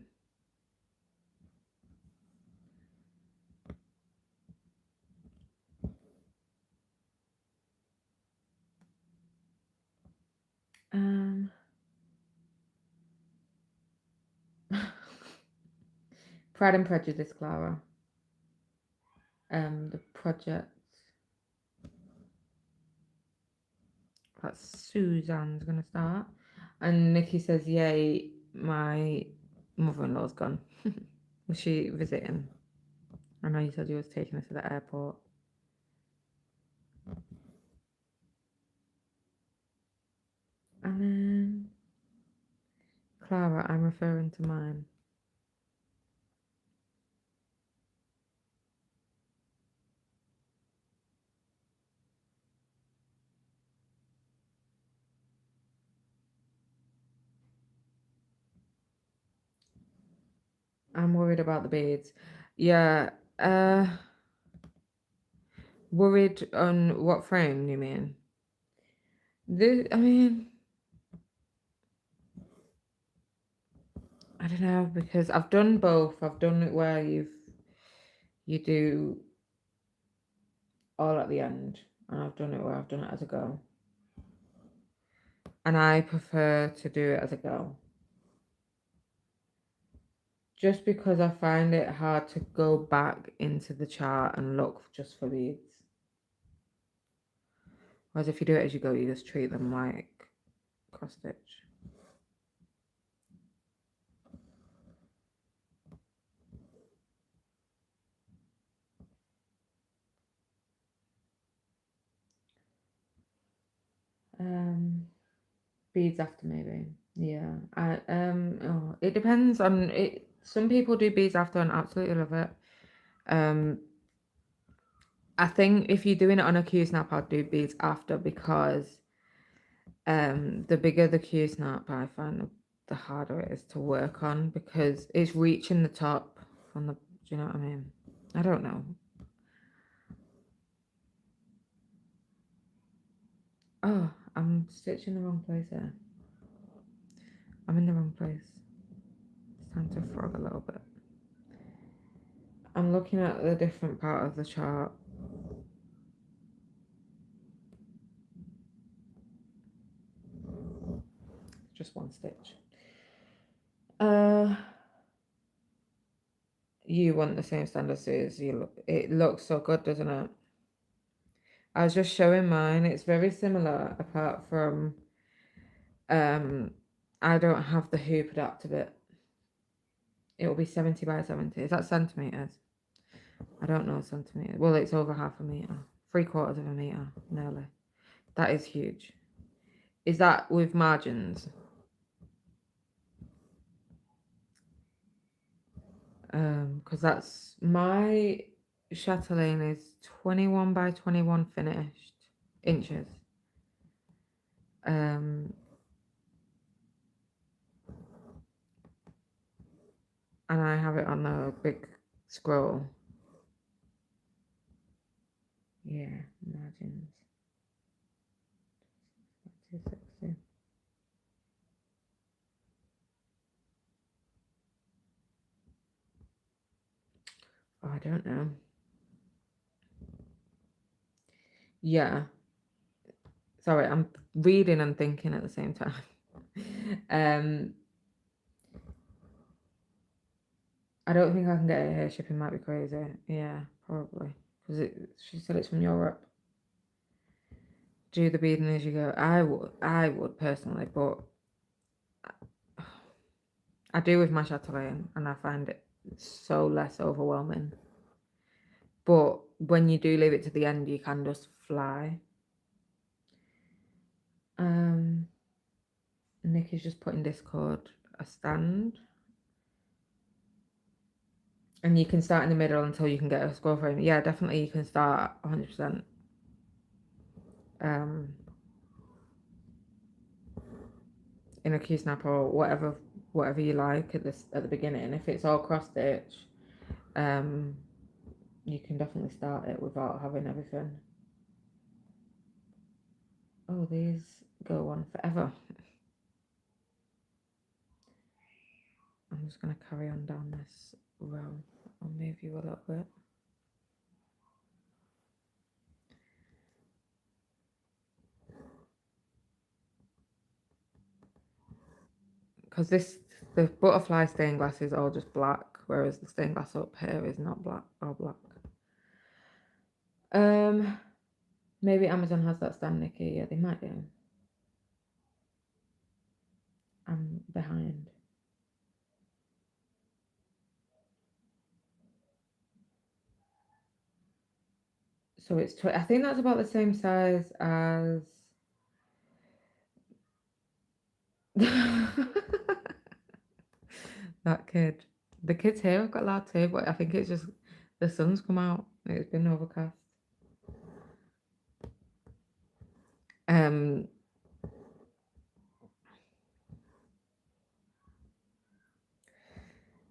Pride and Prejudice, Clara. The project that Suzanne's gonna start, and Nikki says, "Yay, my mother-in-law's gone." Was she visiting? I know you said you was taking her to the airport. And then Clara, I'm referring to mine. I'm worried about the beads. Yeah. Worried on what frame you mean? I mean, I don't know, because I've done both. I've done it where you've you do all at the end, and I've done it where I've done it as a go. And I prefer to do it as a go. Just because I find it hard to go back into the chart and look just for beads. Whereas if you do it as you go, you just treat them like cross stitch. Beads after maybe. Yeah. It depends on it. Some people do beads after and absolutely love it. I think if you're doing it on a Q snap, I'd do beads after because the bigger the Q snap, I find the harder it is to work on because it's reaching the top on the. Do you know what I mean? I don't know. Oh, I'm stitching the wrong place here. I'm in the wrong place. It's time to frog a little bit. I'm looking at the different part of the chart. Just one stitch. You want the same standards as you look. It looks so good, doesn't it? I was just showing mine. It's very similar, apart from I don't have the hoop adapter bit. It will be 70 by 70. Is that centimeters? I don't know centimeters. Well, it's over half a meter, 3/4 of a meter, nearly. That is huge. Is that with margins? Because that's my chatelaine is 21 by 21 finished inches. And I have it on the big scroll. Yeah, margins. 260. Oh, I don't know. Yeah. Sorry, I'm reading and thinking at the same time. I don't think I can get it here. Shipping might be crazy. Yeah, probably. Because she said it's from Europe. Do the beading as you go. I would personally, but I do with my chatelaine, and I find it so less overwhelming. But when you do leave it to the end, you can just fly. Nikki's just put in Discord a stand. And you can start in the middle until you can get a scroll frame. Yeah, definitely you can start 100%. In a Q snap or whatever you like at the beginning. If it's all cross stitch, you can definitely start it without having everything. Oh, these go on forever. I'm just going to carry on down this row. I'll move you a little bit. Because the butterfly stained glass is all just black, whereas the stained glass up here is not black, all black. Maybe Amazon has that stand, Nikki. Yeah, they might do. I'm behind. So it's I think that's about the same size as that kid. The kids here have got loud too, but I think it's just the sun's come out. It's been overcast.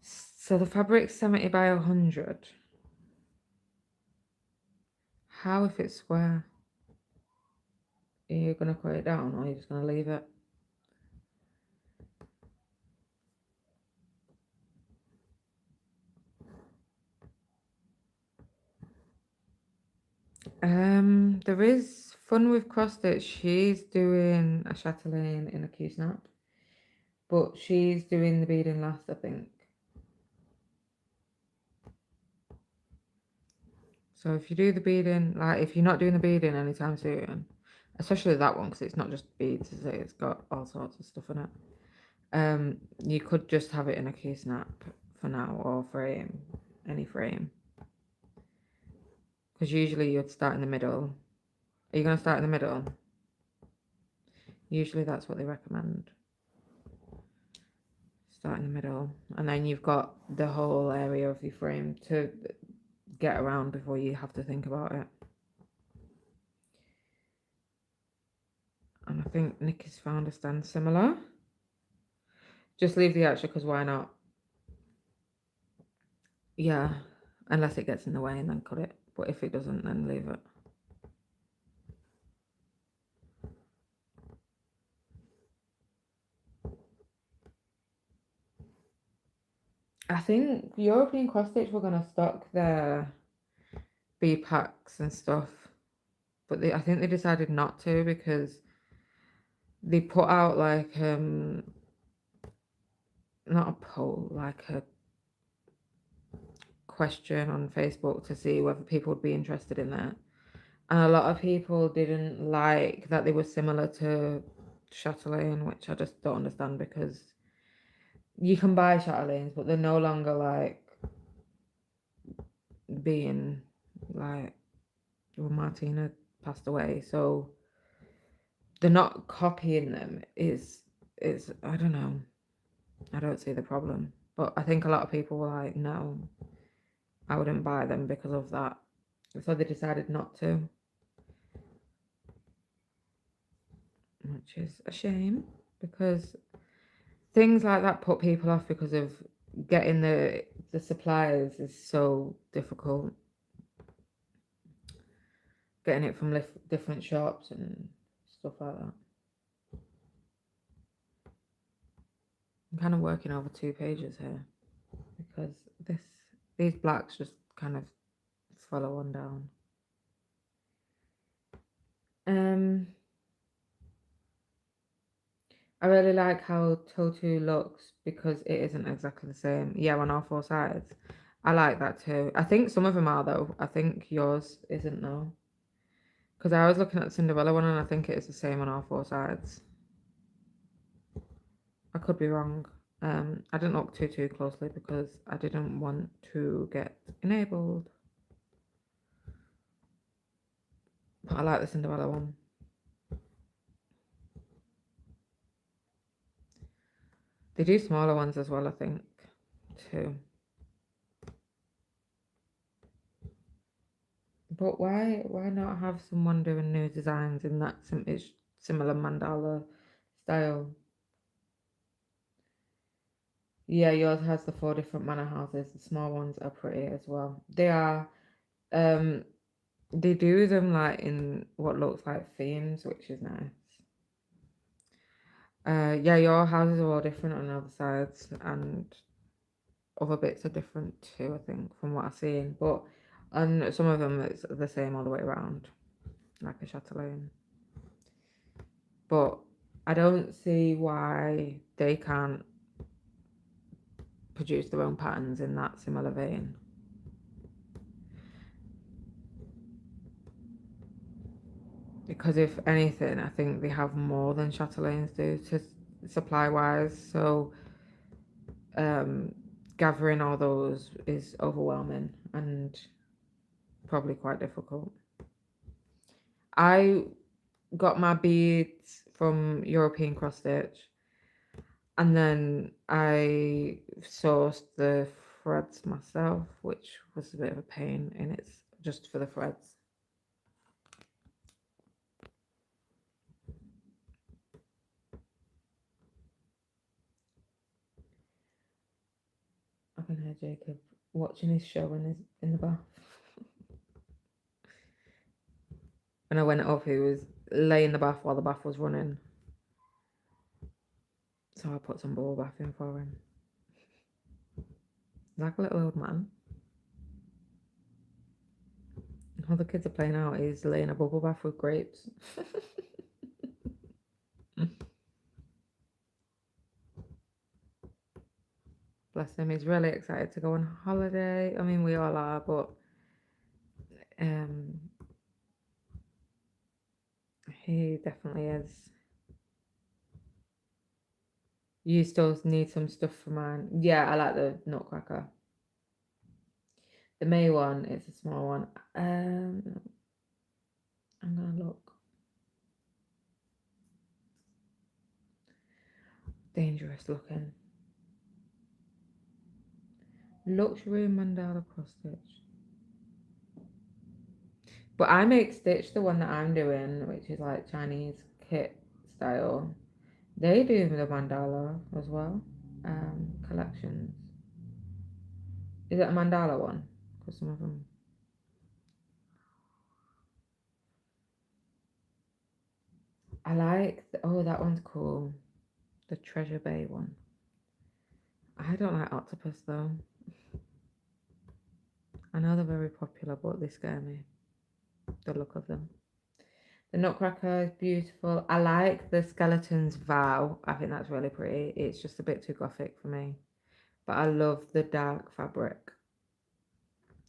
So the fabric's 70 by 100. How if it's square? Are you gonna cut it down or are you just gonna leave it? There is Fun with cross stitch. She's doing a chatelaine in a Q-snap, but she's doing the beading last, I think. So if you do the beading, like if you're not doing the beading anytime soon, especially that one because it's not just beads, is it? It's got all sorts of stuff in it. You could just have it in a Q-snap for now or frame, any frame. Because usually you'd start in the middle. Are you going to start in the middle? Usually that's what they recommend. Start in the middle. And then you've got the whole area of your frame to get around before you have to think about it. And I think Nick has found a stand similar. Just leave the extra because why not? Yeah, unless it gets in the way and then cut it. But if it doesn't, then leave it. I think European Cross Stitch were going to stock their bead packs and stuff. But I think they decided not to because they put out like not a poll, like a question on Facebook to see whether people would be interested in that. And a lot of people didn't like that they were similar to chatelaine, which I just don't understand because you can buy chatelaines, but they're no longer like being like, well, Martina passed away, so they're not copying them. Is I don't know. I don't see the problem, but I think a lot of people were like, no, I wouldn't buy them because of that. So they decided not to, which is a shame because things like that put people off because of getting the suppliers is so difficult. Getting it from different shops and stuff like that. I'm kind of working over 2 pages here because these blacks just kind of follow on down. I really like how Totu looks because it isn't exactly the same. Yeah, on all 4 sides. I like that too. I think some of them are though. I think yours isn't though. Because I was looking at the Cinderella one and I think it is the same on all 4 sides. I could be wrong. I didn't look too closely because I didn't want to get enabled. But I like the Cinderella one. They do smaller ones as well, I think, too. But why not have someone doing new designs in that similar mandala style? Yeah, yours has the 4 different manor houses. The small ones are pretty as well. They are. They do them like in what looks like themes, which is nice. Yeah, your houses are all different on the other sides, and other bits are different too, I think, from what I've seen. But on some of them, it's the same all the way around, like a chatelaine. But I don't see why they can't produce their own patterns in that similar vein. Because if anything, I think they have more than chatelaines do to supply wise. So gathering all those is overwhelming and probably quite difficult. I got my beads from European Cross Stitch and then I sourced the threads myself, which was a bit of a pain in it's just for the threads. I can hear Jacob watching his show in the bath. When I went up, he was laying in the bath while the bath was running. So I put some bubble bath in for him. Like a little old man. All the kids are playing out. He's laying a bubble bath with grapes. Bless him. He's really excited to go on holiday. I mean, we all are, but um, he definitely is. You still need some stuff for mine. Yeah, I like the Nutcracker. The May one is a small one. I'm gonna look. Dangerous looking. Luxury mandala cross stitch. But I make stitch the one that I'm doing, which is like Chinese kit style. They do the mandala as well. Collections. Is it a mandala one? Because some of them. I like. Oh, that one's cool. The Treasure Bay one. I don't like octopus though. I know they're very popular, but they scare me. The look of them. The Nutcracker is beautiful. I like the skeleton's vow. I think that's really pretty. It's just a bit too gothic for me. But I love the dark fabric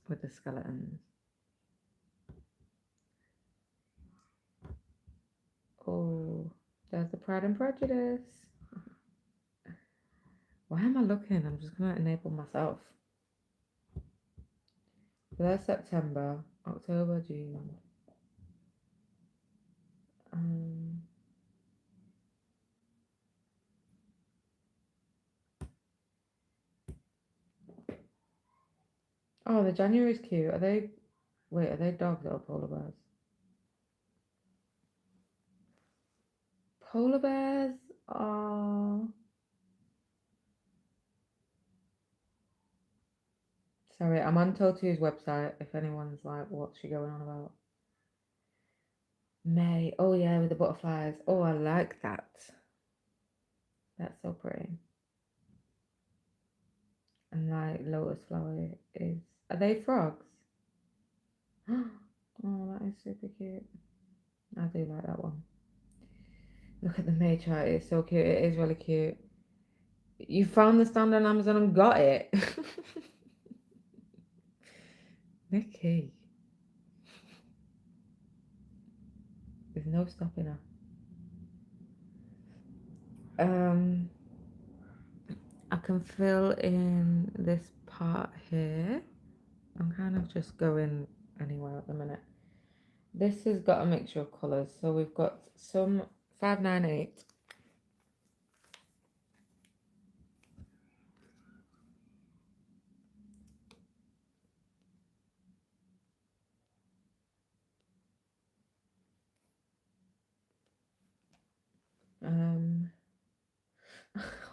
with the skeletons. Oh, there's the Pride and Prejudice. Why am I looking? I'm just going to enable myself. So there's September, October, June. Oh, the January's cute. Are they... Wait, are they dogs or polar bears? Polar bears are... Sorry, I'm on Totu's website if anyone's like, what's she going on about? May. Oh, yeah, with the butterflies. Oh, I like that. That's so pretty. And like lotus flower is... Are they frogs? Oh, that is super cute. I do like that one. Look at the May chart. It's so cute. It is really cute. You found the stand on Amazon and got it. Nikki. There's no stopping her. I can fill in this part here. I'm kind of just going anywhere at the minute. This has got a mixture of colours. So we've got some 598.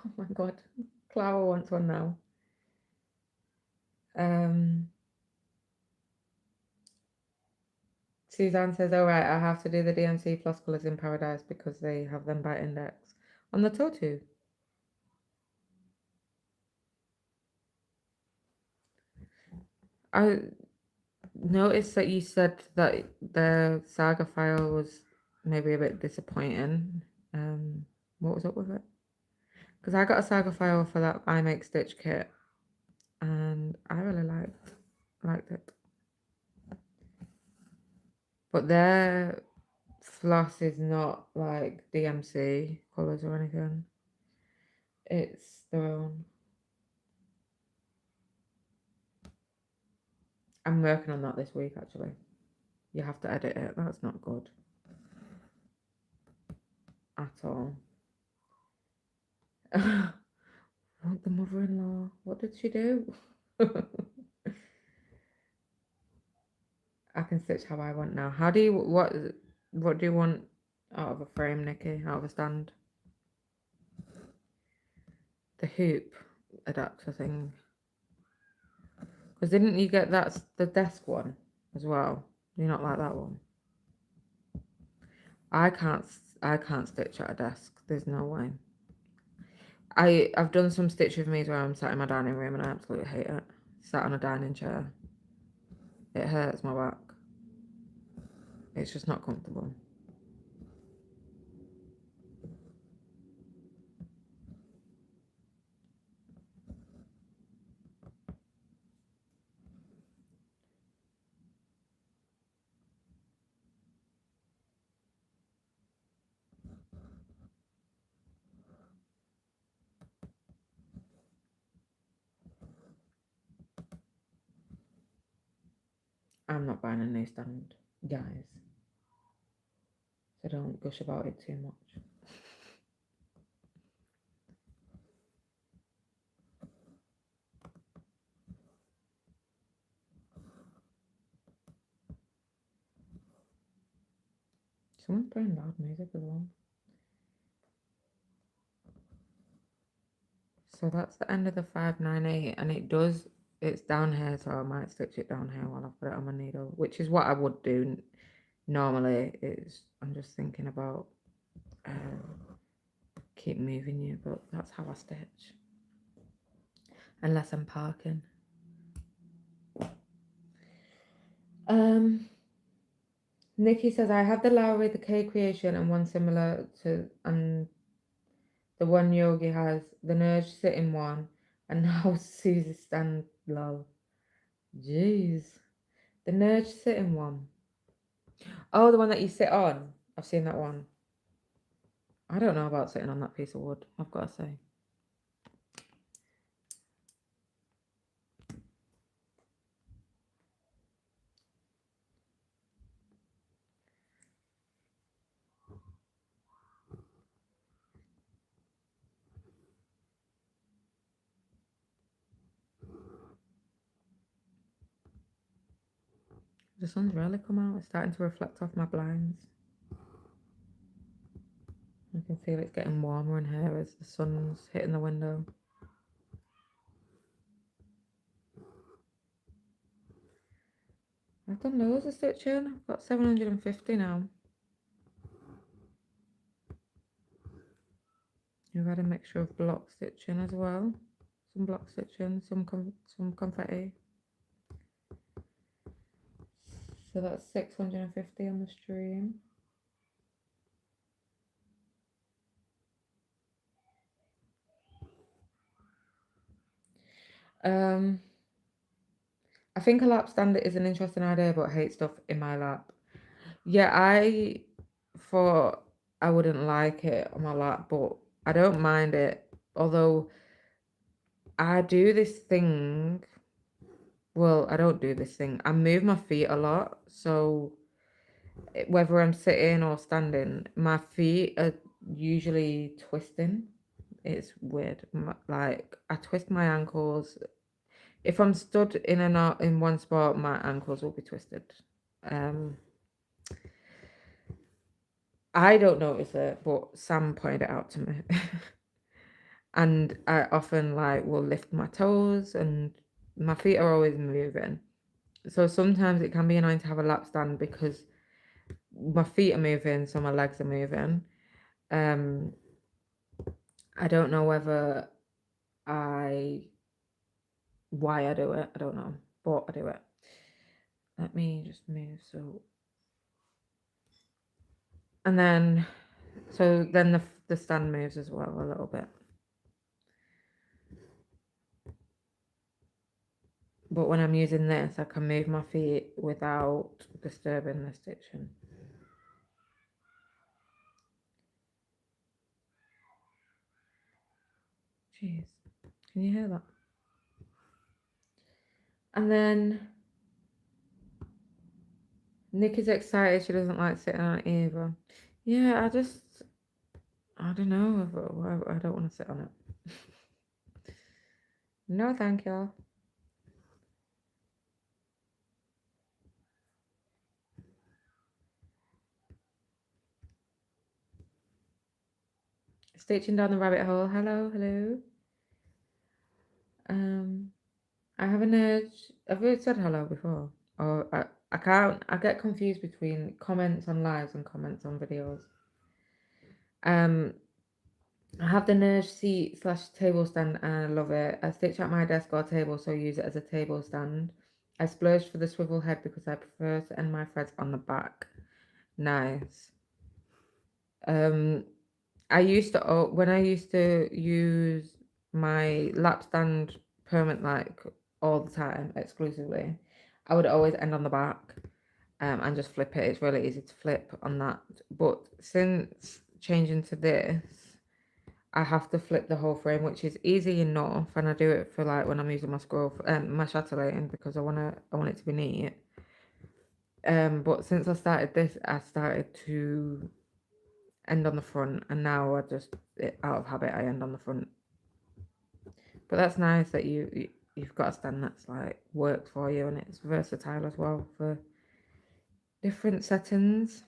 Oh my god, Clara wants one now. Suzanne says, all right, I have to do the DMC plus colours in Paradise because they have them by index on the Totu. I noticed that you said that the saga file was maybe a bit disappointing. What was up with it? Because I got a saga file for that I Make Stitch kit and I really liked it. But their floss is not like DMC colours or anything. It's their own. I'm working on that this week actually. You have to edit it. That's not good at all. What the mother-in-law? What did she do? I can stitch how I want now. How do you what do you want out of a frame, Nikki? Out of a stand? The hoop adapter thing. Because didn't you get that the desk one as well? Do you not like that one? I can't stitch at a desk. There's no way. I've done some stitch with me where I'm sat in my dining room and I absolutely hate it. Sat on a dining chair. It hurts my back. It's just not comfortable. I'm not buying a new stand, guys. So don't gush about it too much. Someone's playing loud music as well. So that's the end of the 598, and it's down here, so I might stitch it down here while I put it on my needle, which is what I would do normally. I'm just thinking about keep moving you, but that's how I stitch. Unless I'm parking. Nikki says, I have the Lowry, the K Creation, and one similar to, and the one Yogi has, the Nudge sitting one, and now Susie stand low. Jeez. The Nudge sitting one. Oh, the one that you sit on. I've seen that one. I don't know about sitting on that piece of wood, I've got to say. The sun's really come out. It's starting to reflect off my blinds. I can feel it's getting warmer in here as the sun's hitting the window. I've done loads of stitching. I've got 750 now. We've had a mixture of block stitching as well. Some block stitching, some confetti. So that's 650 on the stream. I think a lap stand is an interesting idea, but I hate stuff in my lap. Yeah, I thought I wouldn't like it on my lap, but I don't mind it. Although I do this thing. Well, I don't do this thing. I move my feet a lot. So whether I'm sitting or standing, my feet are usually twisting. It's weird. Like I twist my ankles. If I'm stood in one spot, my ankles will be twisted. I don't notice it, but Sam pointed it out to me. And I often will lift my toes, and my feet are always moving. So sometimes it can be annoying to have a lap stand because my feet are moving, so my legs are moving. I don't know why I do it. I don't know, but I do it. Let me just move. And then the stand moves as well a little bit. But when I'm using this, I can move my feet without disturbing the stitching. Jeez, can you hear that? And then Nick is excited. She doesn't like sitting on it either. Yeah, I don't know. I don't want to sit on it. No, thank you. Stitching down the rabbit hole. Hello, hello. I have an urge. Have you said hello before? Or I can't. I get confused between comments on lives and comments on videos. I have the Nurse seat / table stand and I love it. I stitch at my desk or table, so I use it as a table stand. I splurged for the swivel head because I prefer to end my threads on the back. nice. I used to when I used to use my lap stand permanent like all the time exclusively, I would always end on the back and just flip it. It's really easy to flip on that. But since changing to this, I have to flip the whole frame, which is easy enough, and I do it for like when I'm using my scroll my chatelaine because I want it to be neat. But since I started this, I started to end on the front, and now I just out of habit I end on the front. But that's nice that you've got a stand that's like works for you, and it's versatile as well for different settings.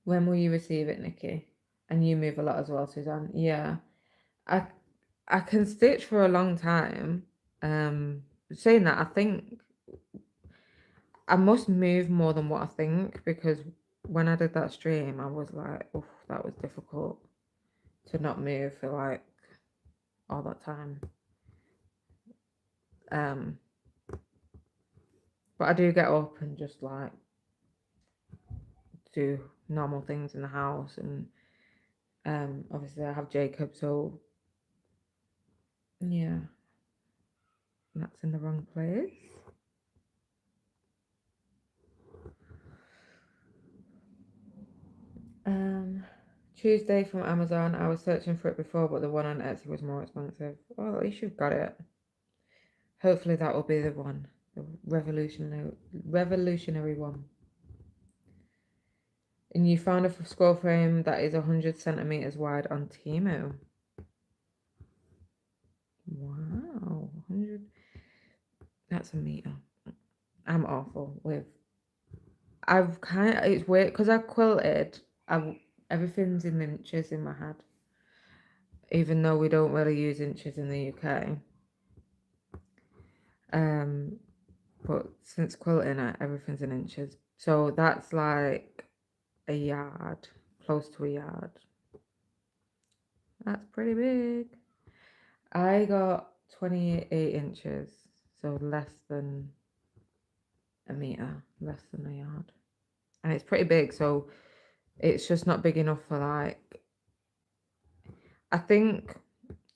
When will you receive it, Nikki? And you move a lot as well, Suzanne. Yeah, I I can stitch for a long time. Saying that, I think I must move more than what I think, because when I did that stream, I was like, oh, that was difficult to not move for like all that time. But I do get up and just like do normal things in the house, and obviously I have Jacob, so yeah, that's in the wrong place. Tuesday from Amazon. I was searching for it before, but the one on Etsy was more expensive. Well, at least you've got it. Hopefully that will be the one, the revolutionary one. And you found a scroll frame that is 100 centimeters wide on Temu. Wow, 100. That's a meter. I'm awful with. I've kind of, it's weird because I quilted. Everything's in inches in my head, even though we don't really use inches in the UK. But since quilting, everything's in inches, so that's like a yard, close to a yard. That's pretty big. I got 28 inches, so less than a meter, less than a yard, and it's pretty big. So it's just not big enough for like. I think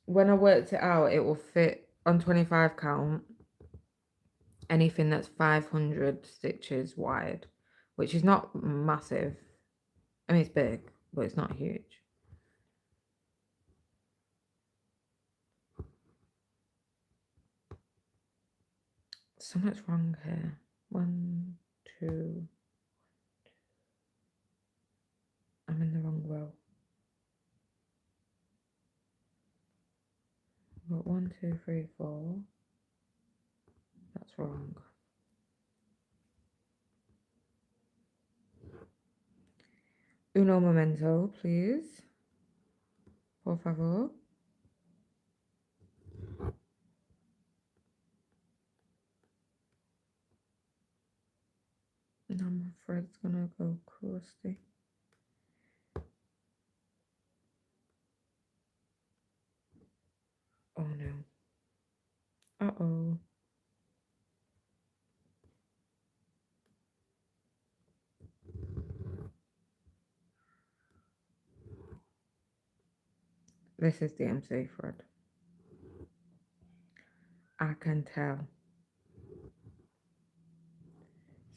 when I worked it out, it will fit on 25 count anything that's 500 stitches wide, which is not massive. I mean, it's big, but it's not huge. So much wrong here. 1, 2. I'm in the wrong row. But 1, 2, 3, 4. That's wrong. Uno momento, please. Por favor. Now my thread's gonna go crusty. Oh no. Uh-oh. This is DMC thread. I can tell.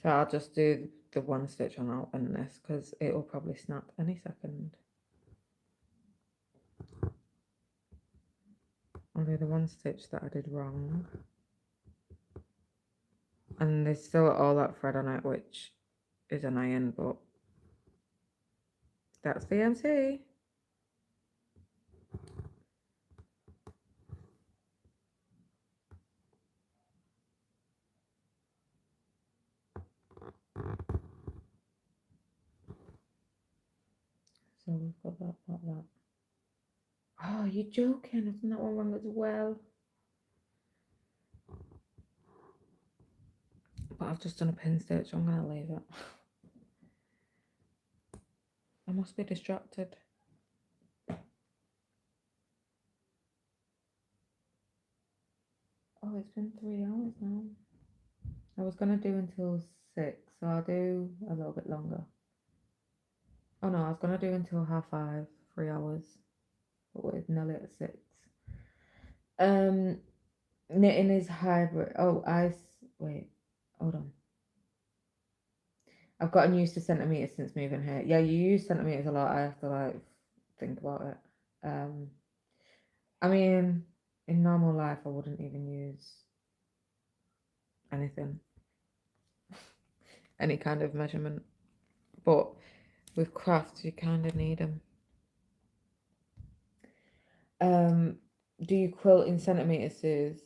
So I'll just do the one stitch and I'll end this because it will probably snap any second. I'll do the one stitch that I did wrong. And there's still all that thread on it, which is annoying, but that's DMC. So we've got that. Oh, you're joking. I've done that one wrong as well. But I've just done a pin stitch. I'm going to leave it. I must be distracted. Oh, it's been 3 hours now. I was gonna do until 6, so I'll do a little bit longer. Oh no, I was gonna do until 5:30, 3 hours, but we're nearly at 6. Um, knitting is hybrid. Wait, hold on. I've gotten used to centimeters since moving here. Yeah, you use centimeters a lot. I have to like think about it. I mean, in normal life, I wouldn't even use anything, any kind of measurement. But with crafts, you kind of need them. Do you quilt in centimeters, Suze?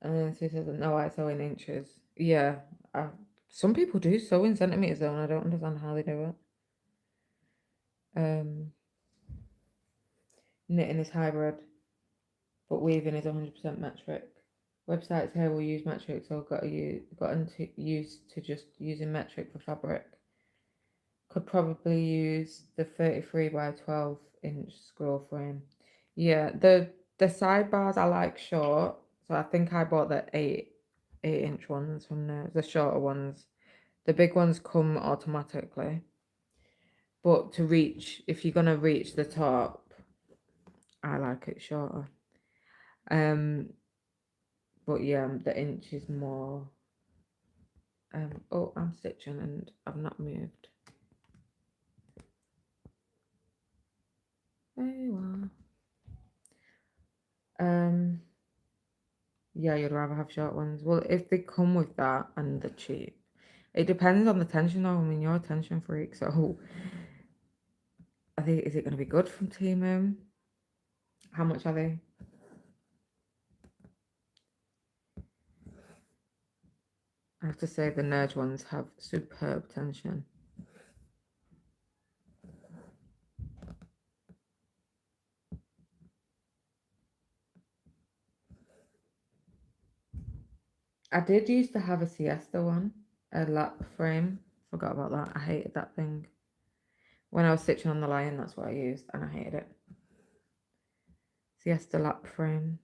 And then Sue says, no, I sew in inches. Yeah, some people do sew in centimeters though, and I don't understand how they do it. Knitting is hybrid, but weaving is 100% metric. Websites here will use metric, so I've gotten used to just using metric for fabric. Could probably use the 33 by 12 inch scroll frame. Yeah, the sidebars I like short, so I think I bought the 8-inch ones from the shorter ones. The big ones come automatically, but if you're gonna reach the top, I like it shorter. But yeah, the inch is more. Oh, I'm stitching and I've not moved. There you are. Yeah, you'd rather have short ones. Well, if they come with that and they're cheap, it depends on the tension though. I mean, you're a tension freak, so is it going to be good from Temu? How much are they? I have to say the Nerge ones have superb tension. I did used to have a Siesta one, a lap frame. Forgot about that. I hated that thing. When I was stitching on the Lion, that's what I used, and I hated it. Siesta lap frame,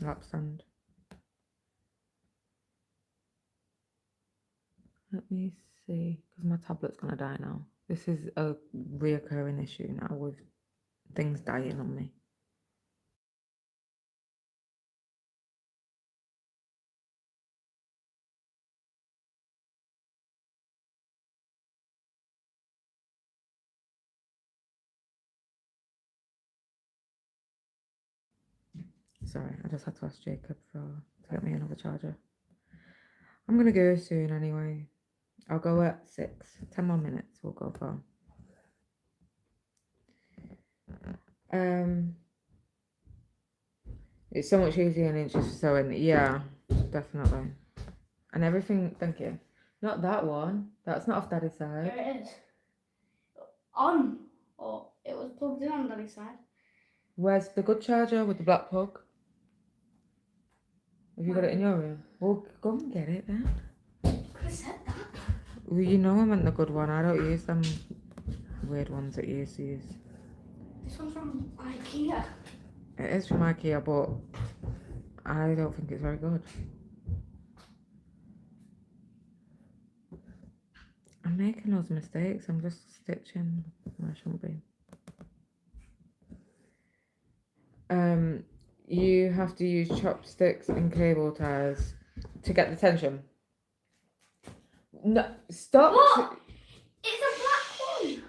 lap stand. Let me see, because my tablet's gonna die now. This is a reoccurring issue now with things dying on me. Sorry, I just had to ask Jacob to get me another charger. I'm gonna go soon anyway. I'll go at 6. 10 more minutes we'll go for. It's so much easier in inches for sewing. Yeah, definitely. And everything, thank you. Not that one. That's not off Daddy's side. There it is. On. Or it was plugged in on Daddy's side. Where's the good charger with the black plug? Have you got it in your room? Well, go and get it then. Could have said that. Well, you know I meant the good one. I don't use them weird ones that you used to use. This one's from IKEA. It is from IKEA, but I don't think it's very good. I'm making those mistakes. I'm just stitching. I shouldn't be. You have to use chopsticks and cable ties to get the tension. No, stop. What? It's a black one.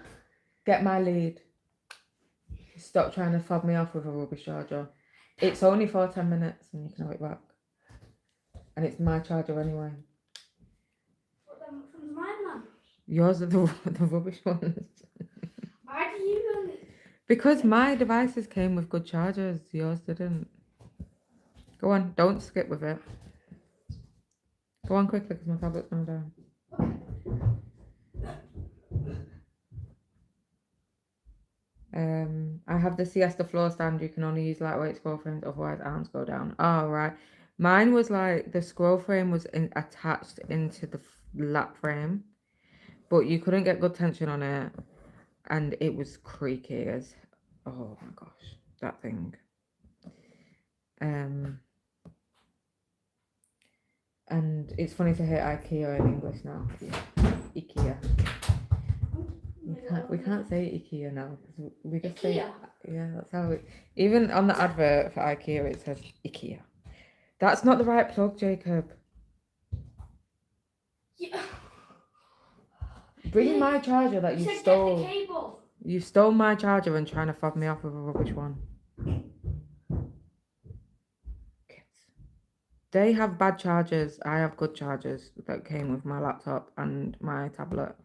Get my lead. Stop trying to fob me off with a rubbish charger. It's only for 10 minutes and you can have it back. And it's my charger anyway. What then? Which one's mine then? Yours are the rubbish ones. Why do you only? Because my devices came with good chargers. Yours didn't. Go on, don't skip with it. Go on quickly because my tablet's going down. I have the Siesta floor stand. You can only use lightweight scroll frames, otherwise arms go down. Oh, right. Mine was like the scroll frame was attached into the lap frame, but you couldn't get good tension on it, and it was creaky as. Oh my gosh, that thing. And And it's funny to hear IKEA in English now. IKEA. We can't say IKEA now because we just say IKEA. yeah. That's how it. Even on the advert for IKEA, it says IKEA. That's not the right plug, Jacob. Yeah. Bring my charger that You you said stole. get the cable. You stole my charger and trying to fob me off with a rubbish one. Kids. They have bad chargers. I have good chargers that came with my laptop and my tablet.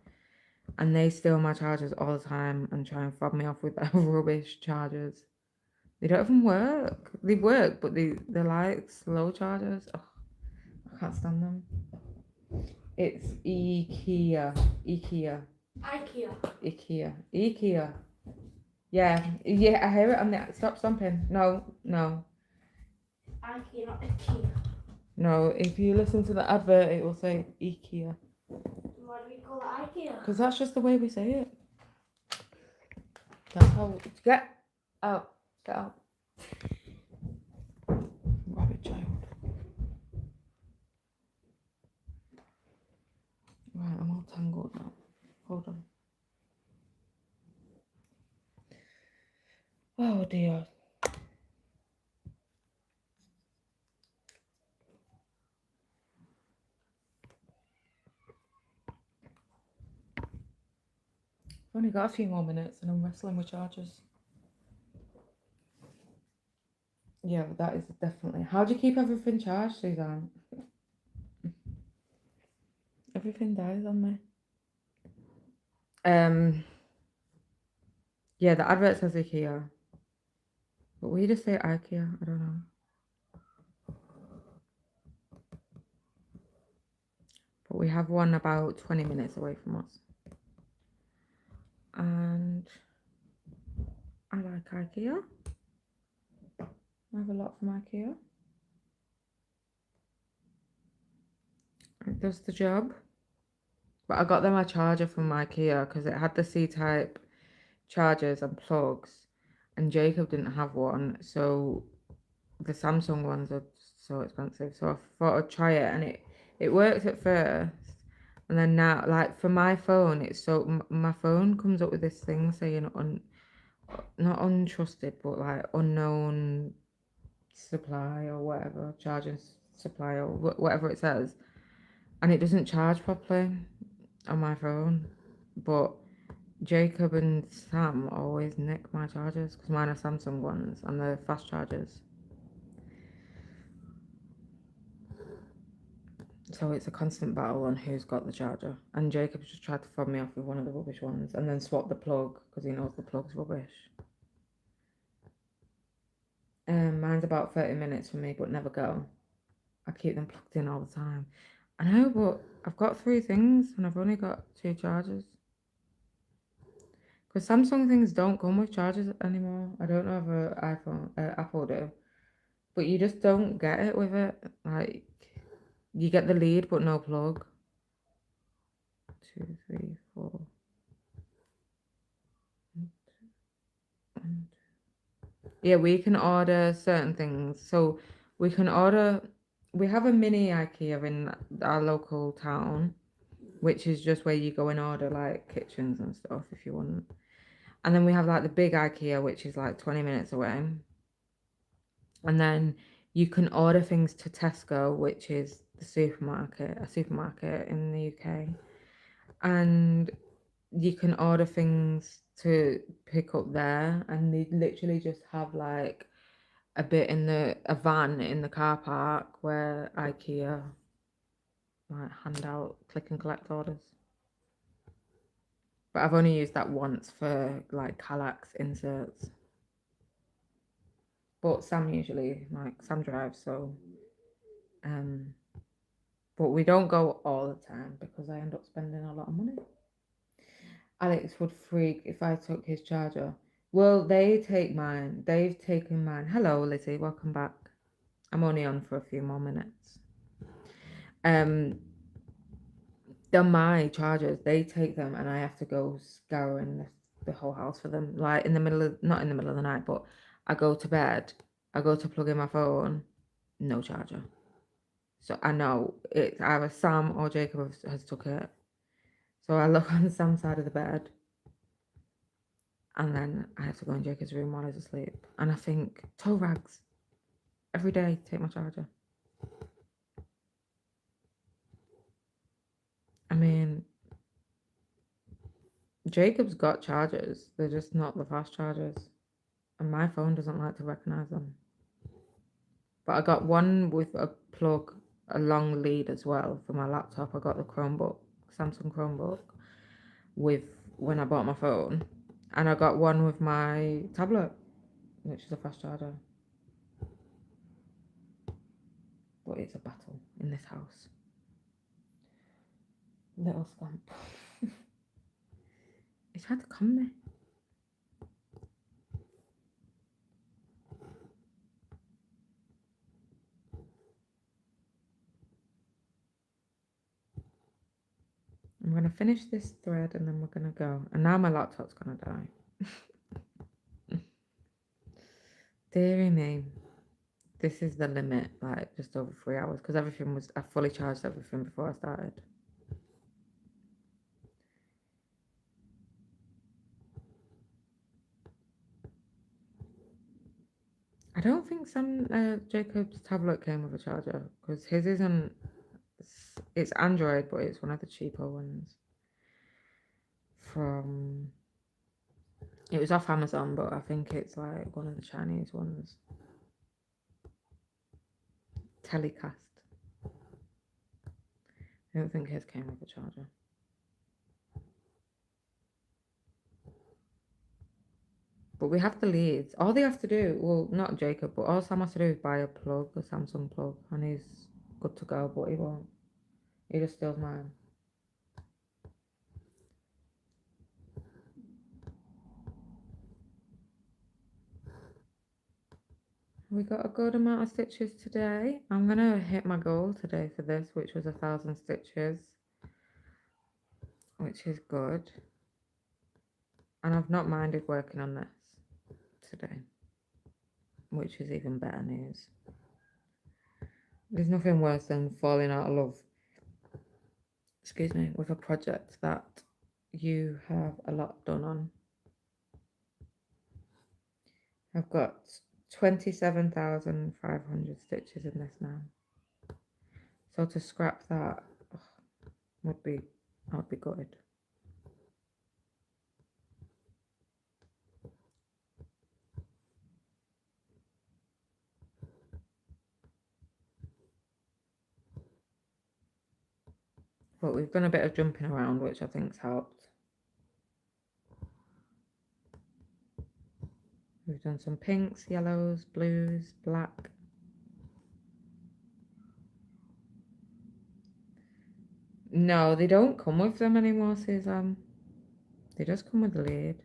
And they steal my chargers all the time and try and fob me off with their rubbish chargers. They don't even work. They work, but they're like slow chargers. Ugh, I can't stand them. It's IKEA. IKEA. IKEA. IKEA. IKEA. Yeah, I hear it on the. Stop stomping. No. IKEA, not IKEA. No, if you listen to the advert, it will say IKEA. Why do we call it IKEA? Because that's just the way we say it. That's how. Get out. Get out. Rabbit child. Right, I'm all tangled now. Hold on. Oh dear. I've only got a few more minutes and I'm wrestling with chargers. Yeah, that is definitely. How do you keep everything charged, Suzanne? Everything dies on me. Yeah, the advert says IKEA. But we just say IKEA, I don't know. But we have one about 20 minutes away from us. And I like IKEA. I have a lot from IKEA. It does the job. But I got them a charger from IKEA because it had the C-type chargers and plugs. And Jacob didn't have one. So the Samsung ones are so expensive. So I thought I'd try it. And it worked at first. And then now, like for my phone, it's so... My phone comes up with this thing saying... not untrusted, but like unknown supply or whatever, charging supply or whatever it says, and it doesn't charge properly on my phone. But Jacob and Sam always nick my chargers because mine are Samsung ones and they're fast chargers. So it's a constant battle on who's got the charger. And Jacob just tried to fob me off with one of the rubbish ones and then swap the plug because he knows the plug's rubbish. Mine's about 30 minutes for me, but never go. I keep them plugged in all the time. I know, but I've got 3 things and I've only got 2 chargers. Because Samsung things don't come with chargers anymore. I don't know if Apple do. But you just don't get it with it. Like, you get the lead but no plug. 2, 3, 4. Yeah, we can order certain things. So we can order... We have a mini IKEA in our local town, which is just where you go and order like kitchens and stuff if you want. And then we have like the big IKEA, which is like 20 minutes away. And then you can order things to Tesco, which is a supermarket in the UK. And you can order things to pick up there, and they literally just have like a bit a van in the car park where IKEA like hand out click and collect orders. But I've only used that once for like Kallax inserts. But Sam drives, so but we don't go all the time because I end up spending a lot of money. Alex would freak if I took his charger. Well, they take mine. They've taken mine. Hello, Lizzie. Welcome back. I'm only on for a few more minutes. They're my chargers. They take them and I have to go scouring the whole house for them. Like not in the middle of the night, but I go to bed. I go to plug in my phone. No charger. So I know it's either Sam or Jacob has took it. So I look on Sam's side of the bed, and then I have to go in Jacob's room while he's asleep. And I think, toe rags, every day, take my charger. I mean, Jacob's got chargers, they're just not the fast chargers. And my phone doesn't like to recognize them. But I got one with a plug, a long lead as well for my laptop. I got the Chromebook, Samsung Chromebook, with when I bought my phone. And I got one with my tablet, which is a fast charger. But it's a battle in this house. Little scamp. He tried to come me. I'm going to finish this thread and then we're going to go. And now my laptop's going to die. Deary me. This is the limit, like just over 3 hours, because I fully charged everything before I started. I don't think Jacob's tablet came with a charger, because his isn't, it's Android, but it's one of the cheaper ones. It was off Amazon, but I think it's like one of the Chinese ones. Telecast. I don't think his came with a charger. But we have the leads. All they have to do, well, not Jacob, but all Sam has to do is buy a plug, a Samsung plug, and he's good to go, but he won't. He just steals mine. We got a good amount of stitches today. I'm going to hit my goal today for this, which was 1,000 stitches, which is good. And I've not minded working on this today, which is even better news. There's nothing worse than falling out of love, excuse me, with a project that you have a lot done on. I've got 27,500 stitches in this now. So to scrap that would be, I'd be gutted. But we've done a bit of jumping around, which I think's helped. We've done some pinks, yellows, blues, black. No, they don't come with them anymore, Suzanne. They just come with the lead.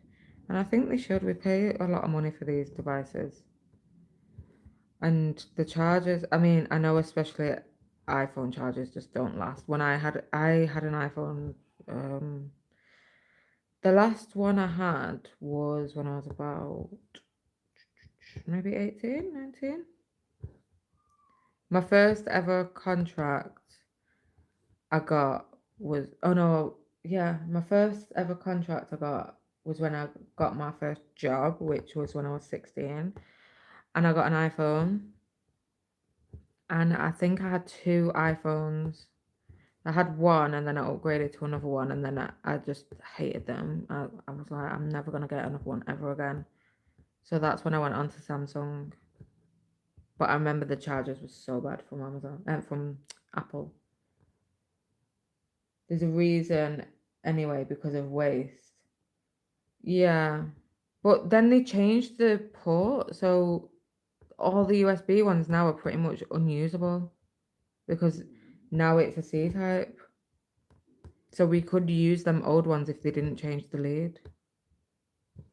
And I think they should. We pay a lot of money for these devices. And the chargers, I mean, I know especially iPhone chargers just don't last. When I had an iPhone, the last one I had was when I was about maybe 18, 19. My first ever contract I got was, my first ever contract I got was when I got my first job, which was when I was 16, and I got an iPhone. And I think I had 2 iPhones. I had one and then I upgraded to another one, and then I just hated them. I was like, I'm never going to get another one ever again. So that's when I went on to Samsung. But I remember the chargers were so bad from Amazon and from Apple. There's a reason anyway, because of waste. Yeah. But then they changed the port, so all the USB ones now are pretty much unusable because now it's a C type. So we could use them old ones if they didn't change the lead. Do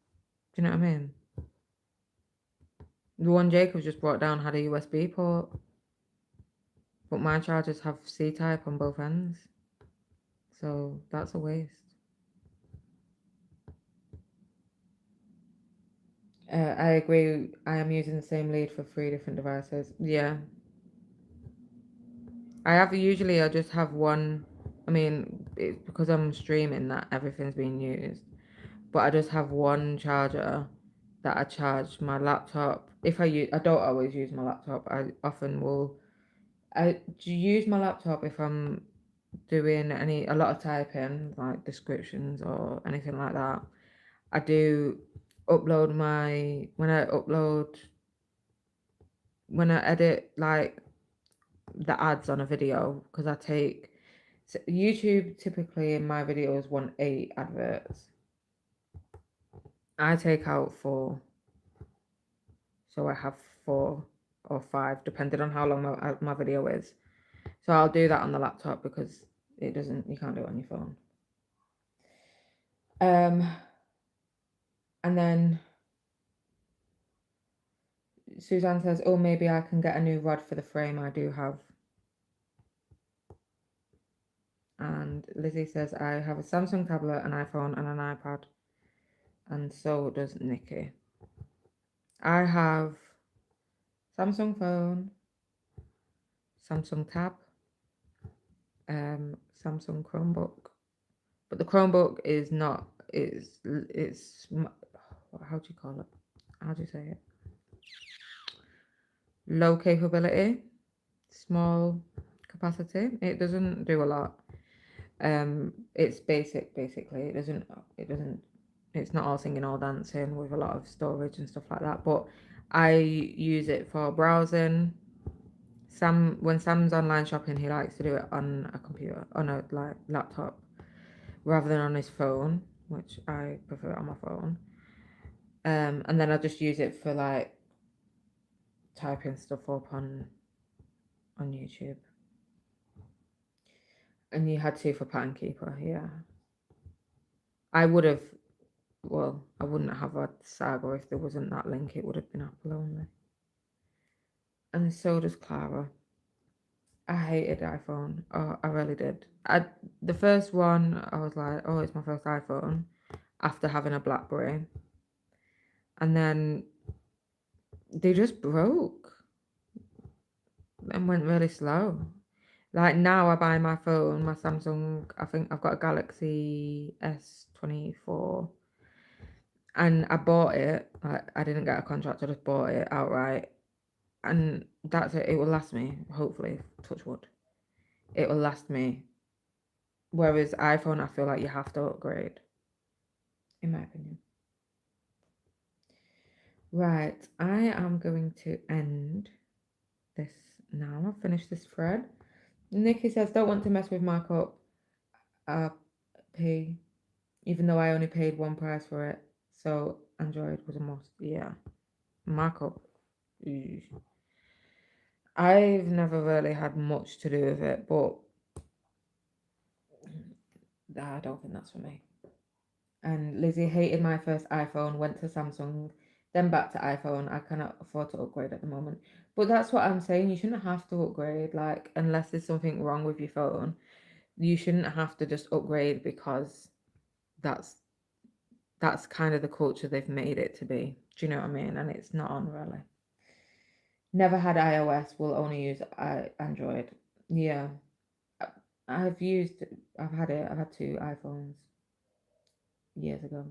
you know what I mean? The one Jacob just brought down had a USB port, but my chargers have C type on both ends. So that's a waste. I agree. I am using the same lead for 3 different devices. Yeah. I just have one. I mean, it's because I'm streaming that everything's being used, but I just have one charger that I charge my laptop. If I don't always use my laptop. I often will. I do use my laptop if I'm doing a lot of typing, like descriptions or anything like that. I do upload my when I edit like the ads on a video because I take YouTube typically in my videos want 8 adverts. I take out 4, so I have 4 or 5 depending on how long my video is. So I'll do that on the laptop because you can't do it on your phone. And then Suzanne says, oh, maybe I can get a new rod for the frame I do have. And Lizzie says, I have a Samsung tablet, an iPhone, and an iPad. And so does Nikki. I have Samsung phone, Samsung tab, Samsung Chromebook. But the Chromebook is not, it's, how do you call it? How do you say it? Low capability, small capacity. It doesn't do a lot. It's basic basically. It's not all singing, all dancing with a lot of storage and stuff like that. But I use it for browsing. When Sam's online shopping, he likes to do it on a computer, on a like laptop, rather than on his phone, which I prefer on my phone. And then I just use it for like typing stuff up on YouTube. And you had to for Pattern Keeper, yeah. I would have, well, I wouldn't have had Saga if there wasn't that link. It would have been Apple only. And so does Clara. I hated iPhone. Oh, I really did. The first one, I was like, oh, it's my first iPhone after having a BlackBerry. And then they just broke and went really slow. Like now I buy my phone, my Samsung, I think I've got a Galaxy S24. And I bought it. I didn't get a contract, I just bought it outright. And that's it. It will last me, hopefully, touch wood. It will last me. Whereas iPhone, I feel like you have to upgrade, in my opinion. Right, I am going to end this now. I've finished this thread. Nikki says, don't want to mess with markup. P, even though I only paid one price for it. So Android was a must. Yeah. Markup. Eesh. I've never really had much to do with it, but I don't think that's for me. And Lizzie hated my first iPhone, went to Samsung, then back to iPhone. I cannot afford to upgrade at the moment. But that's what I'm saying. You shouldn't have to upgrade, like, unless there's something wrong with your phone. You shouldn't have to just upgrade because that's kind of the culture they've made it to be. Do you know what I mean? And it's not on really. Never had iOS, will only use Android. Yeah. I've had it. I've had 2 iPhones years ago.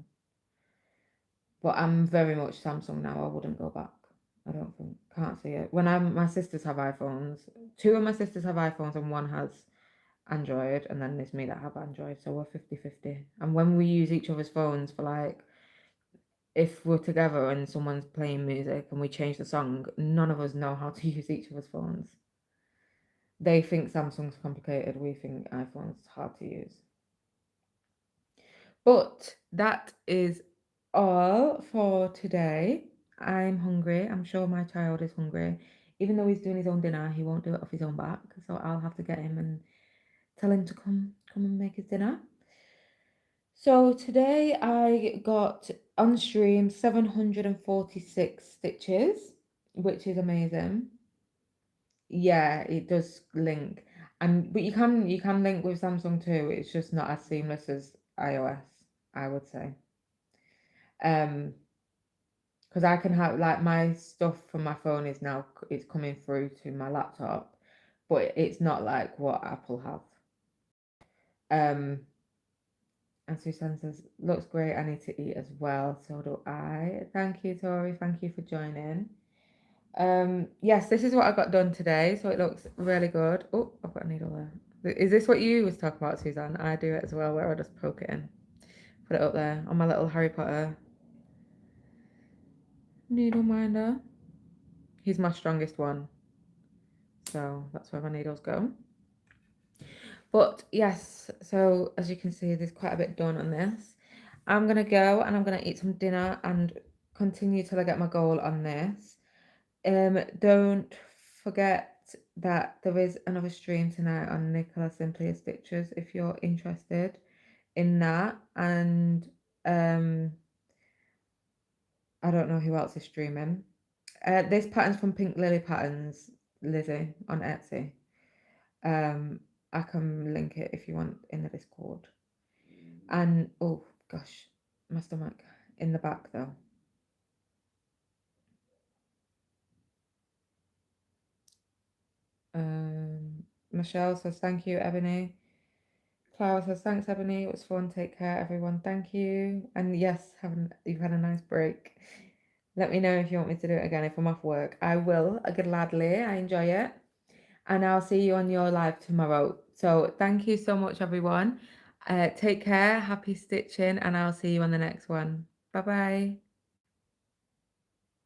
But I'm very much Samsung now. I wouldn't go back. I don't think. Can't see it. My sisters have iPhones. 2 of my sisters have iPhones and one has Android. And then there's me that have Android. So we're 50-50. And when we use each other's phones for like, if we're together and someone's playing music and we change the song, none of us know how to use each other's phones. They think Samsung's complicated. We think iPhone's hard to use. But that is all for today. I'm hungry. I'm sure my child is hungry. Even though he's doing his own dinner, he won't do it off his own back. So I'll have to get him and tell him to come and make his dinner. So today I got on stream 746 stitches, which is amazing. Yeah, it does link. But you can link with Samsung too. It's just not as seamless as iOS, I would say. Because I can have like my stuff from my phone is coming through to my laptop, but it's not like what Apple have. And Suzanne says, looks great. I need to eat as well. So do I. Thank you, Tori. Thank you for joining. Yes, this is what I got done today. So it looks really good. Oh, I've got a needle there. Is this what you was talking about, Suzanne? I do it as well, where I just poke it in. Put it up there on my little Harry Potter needle minder. He's my strongest one. So that's where my needles go. But yes, so as you can see, there's quite a bit done on this. I'm going to go and I'm going to eat some dinner and continue till I get my goal on this. Don't forget that there is another stream tonight on Nicola Simply Stitches if you're interested in that. And I don't know who else is streaming. This pattern's from Pink Lily Patterns, Lizzie, on Etsy. I can link it if you want in the Discord. And oh gosh, my stomach in the back though. Michelle says thank you, Ebony. Clara says thanks, Ebony. It was fun. Take care, everyone. Thank you. And yes, you've had a nice break. Let me know if you want me to do it again if I'm off work. I will, gladly. I enjoy it. And I'll see you on your live tomorrow. So thank you so much, everyone. Take care, happy stitching, and I'll see you on the next one. Bye-bye.